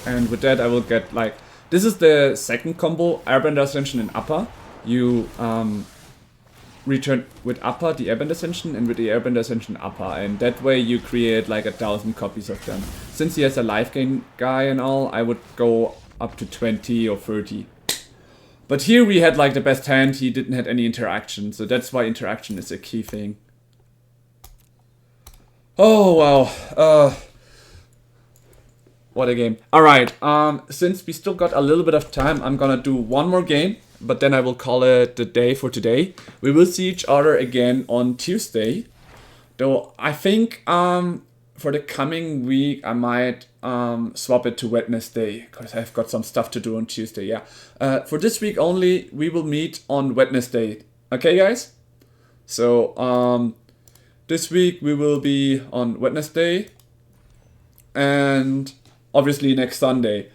And with that I will get like... This is the second combo, Airbender Ascension and Upper. You return with Upper the Airbender Ascension and with the Airbender Ascension Upper. And that way you create like 1,000 copies of them. Since he has a life gain guy and all, I would go up to 20 or 30. But here we had like the best hand, he didn't have any interaction. So that's why interaction is a key thing. Oh wow. What a game. Alright, since we still got a little bit of time, I'm gonna do one more game, but then I will call it the day for today. We will see each other again on Tuesday. Though I think for the coming week I might swap it to Wednesday, because I've got some stuff to do on Tuesday, yeah. For this week only, we will meet on Wednesday. Okay guys? So this week we will be on Wednesday and obviously next Sunday.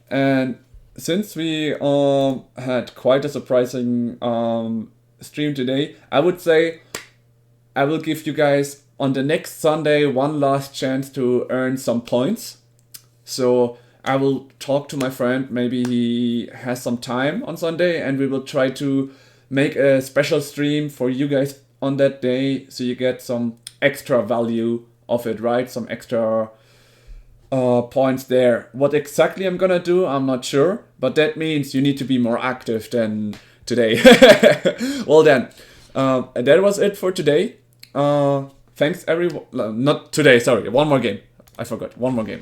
And since we had quite a surprising stream today, I would say I will give you guys on the next Sunday one last chance to earn some points. So I will talk to my friend, maybe he has some time on Sunday, and we will try to make a special stream for you guys on that day so you get some extra value of it, right? Some extra points there. What exactly I'm gonna do, I'm not sure, but that means you need to be more active than today. Well then, that was it for today. Thanks everyone. Not today, sorry. One more game. I forgot. One more game.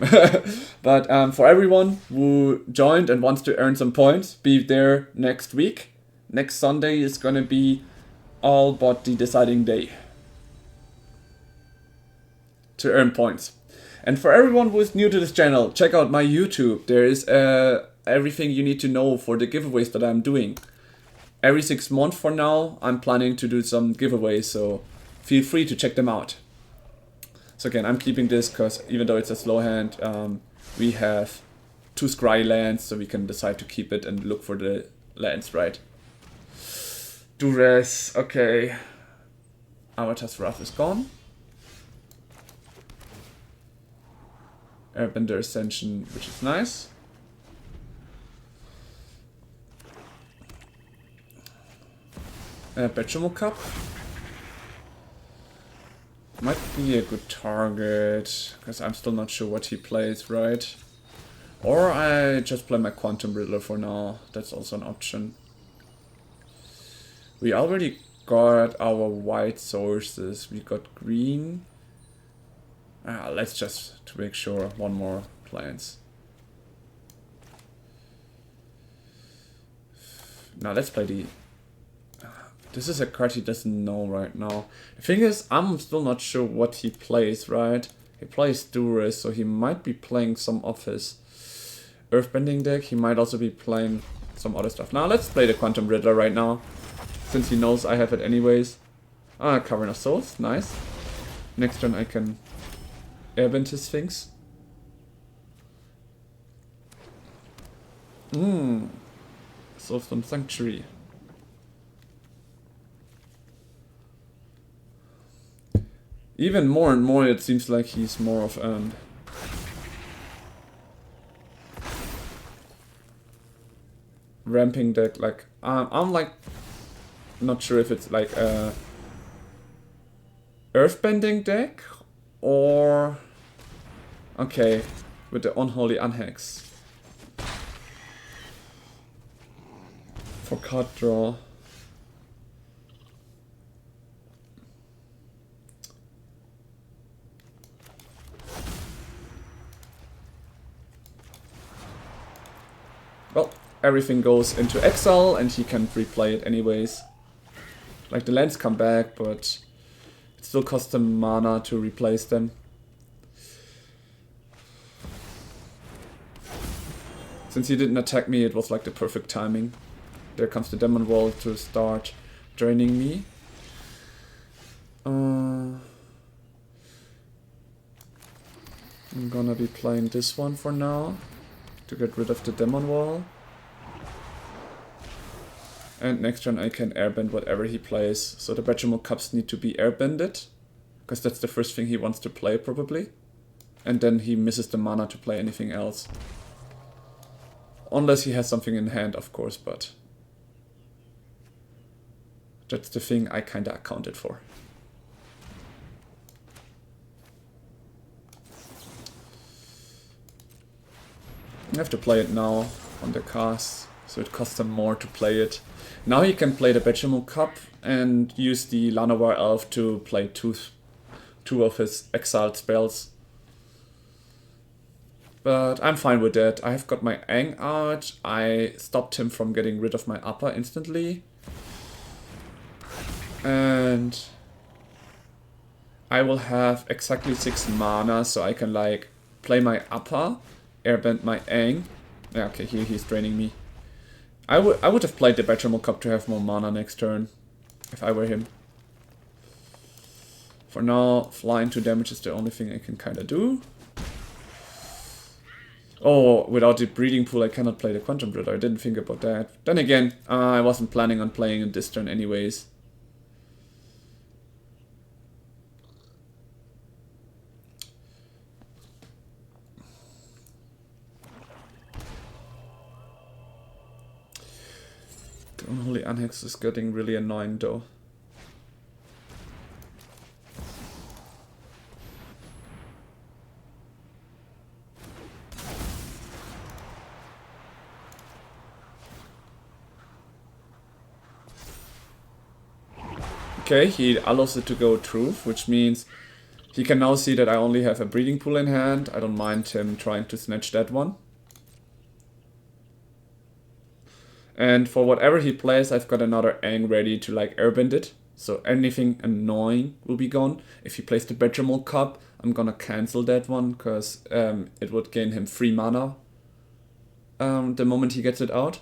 But for everyone who joined and wants to earn some points, be there next week. Next Sunday is gonna be all but the deciding day to earn points. And for everyone who is new to this channel, check out my YouTube. There is everything you need to know for the giveaways that I'm doing. Every 6 months for now, I'm planning to do some giveaways, so feel free to check them out. So again, I'm keeping this because even though it's a slow hand, we have 2 scry lands, so we can decide to keep it and look for the lands, right? Duress, okay. Avatar's Wrath is gone. Airbender Ascension, which is nice. Bechumal Cup. Might be a good target, because I'm still not sure what he plays, right? Or I just play my Quantum Riddler for now. That's also an option. We already got our white sources. We got green. Let's just, to make sure, one more plants. Now let's play the... This is a card he doesn't know right now. The thing is, I'm still not sure what he plays, right? He plays Duress, so he might be playing some of his Earthbending deck. He might also be playing some other stuff. Now let's play the Quantum Riddler right now, since he knows I have it anyways. Cavern of Souls, nice. Next turn I can airbend his Sphinx. Soulstone Sanctuary. Even more and more it seems like he's more of ramping deck. Like I'm like not sure if it's like a Earthbending deck or okay with the Unholy Unhex for card draw. Well, everything goes into exile and he can replay it anyways. Like the lands come back, but it still costs him mana to replace them. Since he didn't attack me, it was like the perfect timing. There comes the Demon Wall to start draining me. I'm gonna be playing this one for now to get rid of the Demon Wall. And next turn I can airbend whatever he plays. So the Bechumal Cups need to be airbended, because that's the first thing he wants to play probably. And then he misses the mana to play anything else. Unless he has something in hand, of course, but that's the thing I kinda accounted for. I have to play it now on the cast, so it costs him more to play it. Now he can play the Bechumal Cup and use the Llanowar Elf to play two of his exiled spells. But I'm fine with that. I have got my Aang out. I stopped him from getting rid of my upper instantly. And I will have exactly 6 mana, so I can like play my upper, airbend my Aang. Yeah, okay, here he's draining me. I would have played the Bechumal Cup to have more mana next turn, if I were him. For now, flying to damage is the only thing I can kind of do. Oh, without the breeding pool I cannot play the Quantum Driller. I didn't think about that. Then again, I wasn't planning on playing it this turn anyways. The Unholy Anhex is getting really annoying though. Okay, he allows it to go Truth, which means he can now see that I only have a breeding pool in hand. I don't mind him trying to snatch that one. And for whatever he plays, I've got another Ang ready to like airbend it. So anything annoying will be gone. If he plays the Bedromal Cup, I'm gonna cancel that one because it would gain him 3 mana the moment he gets it out.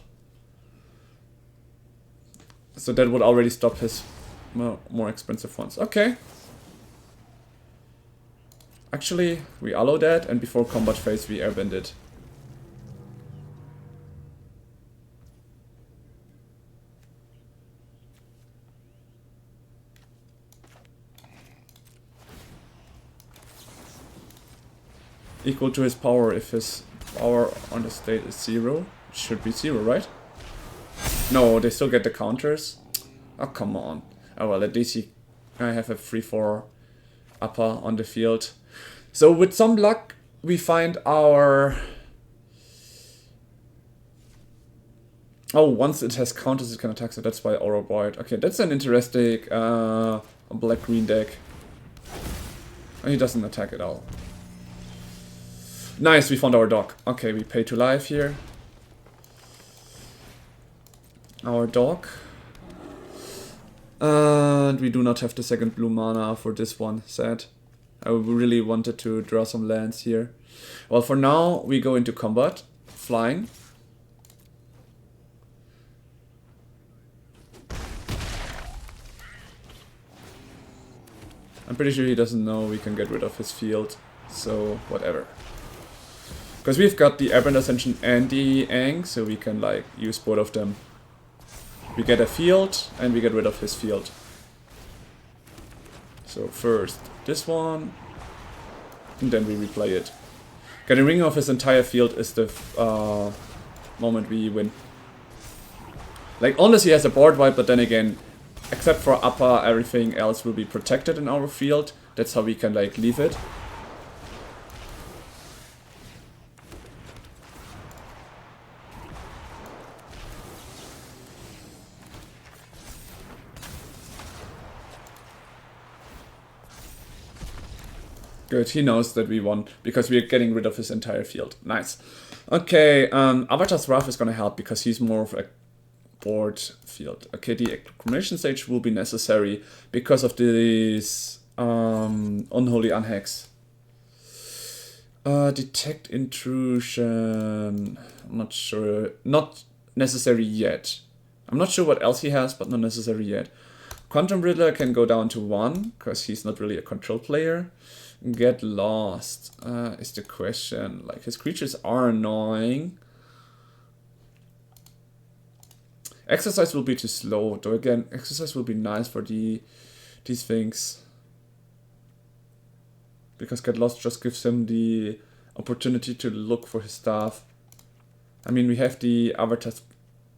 So that would already stop his more expensive ones. Okay. Actually, we allow that, and before combat phase we airbend it. Equal to his power if his power on the state is 0. It should be 0, right? No, they still get the counters. Oh, come on. Oh well, at least I have a 3-4 upper on the field. So with some luck, we find our... Oh, once it has counters, it can attack, so that's why Aura Void. Okay, that's an interesting black-green deck. And he doesn't attack at all. Nice, we found our dog. Okay, we pay to life here. Our dog. And we do not have the second blue mana for this one, sad. I really wanted to draw some lands here. Well, for now, we go into combat. Flying. I'm pretty sure he doesn't know we can get rid of his field, so whatever. Because we've got the Aberrant Ascension and the Ang, so we can like use both of them. We get a field, and we get rid of his field. So first this one, and then we replay it. Getting rid of his entire field is the moment we win. Like, unless he has a board wipe, but then again, except for upper, everything else will be protected in our field. That's how we can like leave it. Good, he knows that we won, because we are getting rid of his entire field. Nice. Okay, Avatar's Wrath is gonna help, because he's more of a board field. Okay, the accumulation stage will be necessary, because of this Unholy Unhex. Detect Intrusion... I'm not sure. Not necessary yet. I'm not sure what else he has, but not necessary yet. Quantum Riddler can go down to 1, because he's not really a control player. Get Lost is the question. Like, his creatures are annoying. Exercise will be too slow, though again, exercise will be nice for these things. Because Get Lost just gives him the opportunity to look for his stuff. I mean, we have the Avatar's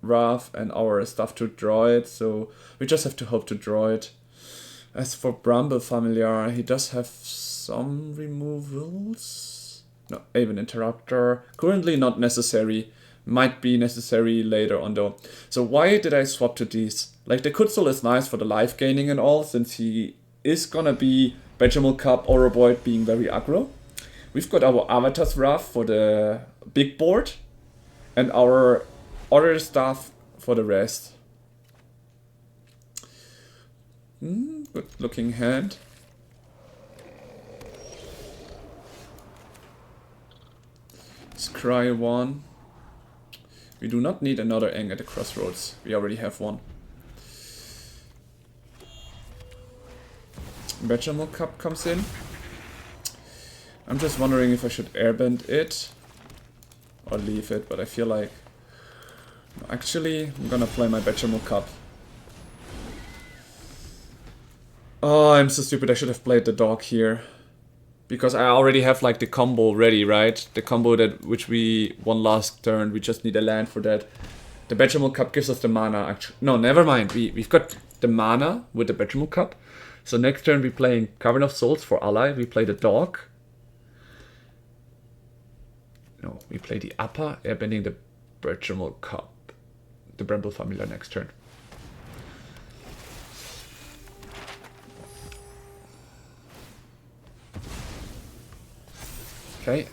Wrath and our stuff to draw it, so we just have to hope to draw it. As for Bramble Familiar, he does have some removals. No, Aven Interrupter. Currently not necessary. Might be necessary later on though. So why did I swap to these? Like, the Kutzil is nice for the life gaining and all, since he is gonna be Bedromal Cup or Void being very aggro. We've got our Avatar's Wrath for the big board, and our other stuff for the rest. Good looking hand. Scry 1. We do not need another Ang at the crossroads. We already have one. Vegetable Cup comes in. I'm just wondering if I should airbend it or leave it, but I feel like actually I'm gonna play my Vegetable Cup. Oh, I'm so stupid. I should have played the dog here. Because I already have like the combo ready, right? The combo that which we won last turn. We just need a land for that. The Vegetable Cup gives us the mana. Actually, no, never mind. We've got the mana with the Vegetable Cup. So next turn we're playing Cavern of Souls for ally. We play the dog. No, we play the upper, airbending the Vegetable Cup. The Bramble Familiar next turn. Okay.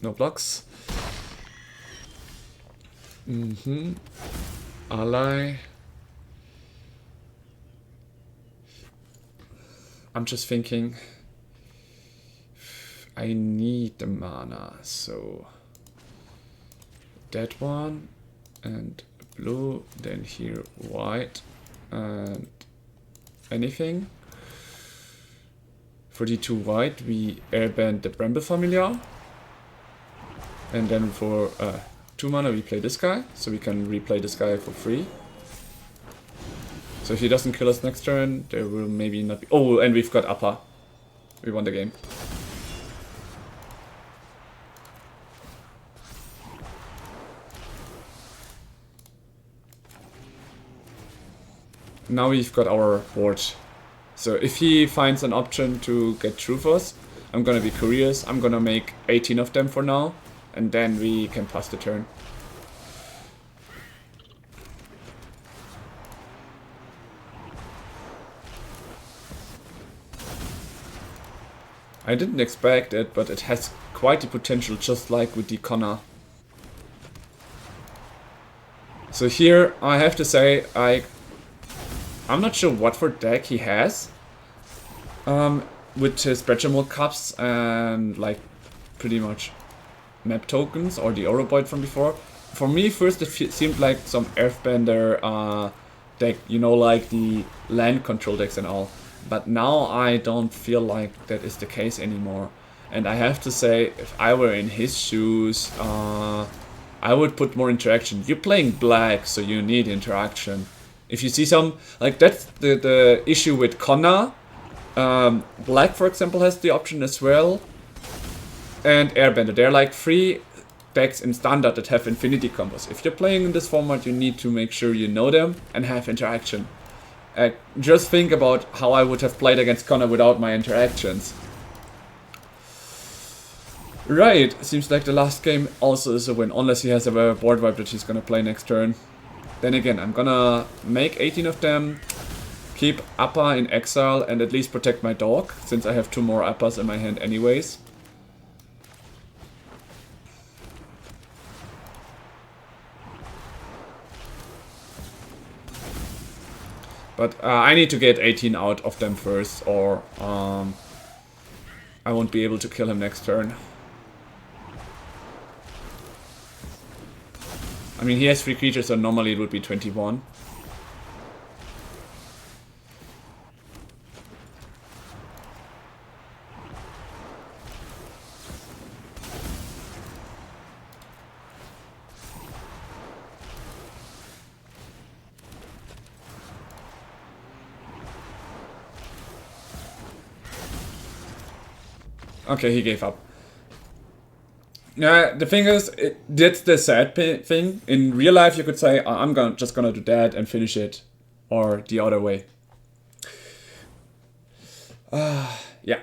No blocks. Ally. I'm just thinking I need the mana, so that one and blue, then here white and anything. For the 2 white, we airbend the Bramble Familiar. And then for 2 mana, we play this guy. So we can replay this guy for free. So if he doesn't kill us next turn, there will maybe not be... Oh, and we've got upper. We won the game. Now we've got our board. So if he finds an option to get through for us, I'm gonna be curious. I'm gonna make 18 of them for now, and then we can pass the turn. I didn't expect it, but it has quite the potential, just like with the Connor. So here I have to say, I'm not sure what for deck he has with his Vegetable Cups and like pretty much map tokens or the Oroboid from before. For me, first it seemed like some Earthbender deck, you know, like the land control decks and all. But now I don't feel like that is the case anymore. And I have to say, if I were in his shoes, I would put more interaction. You're playing black, so you need interaction. If you see some, like that's the issue with Connor. Black, for example, has the option as well. And Airbender. They're like 3 decks in standard that have infinity combos. If you're playing in this format, you need to make sure you know them and have interaction. Just think about how I would have played against Connor without my interactions. Right, seems like the last game also is a win, unless he has a board wipe that he's gonna play next turn. Then again, I'm gonna make 18 of them, keep Appa in exile and at least protect my dog, since I have 2 more Appas in my hand anyways. But I need to get 18 out of them first, or I won't be able to kill him next turn. I mean, he has 3 creatures, so normally it would be 21. Okay, he gave up. Yeah, the thing is, that's the sad thing. In real life, you could say, I'm just gonna do that and finish it. Or the other way. Yeah.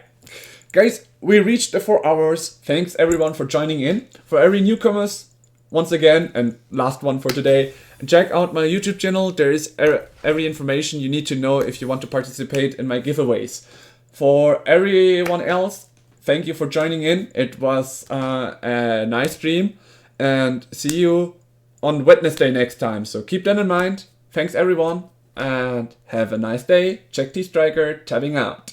Guys, we reached the 4 hours. Thanks everyone for joining in. For every newcomers, once again, and last one for today, check out my YouTube channel. There is every information you need to know if you want to participate in my giveaways. For everyone else, thank you for joining in. It was a nice stream, and see you on Wednesday next time. So keep that in mind. Thanks everyone, and have a nice day. Check T Striker, tabbing out.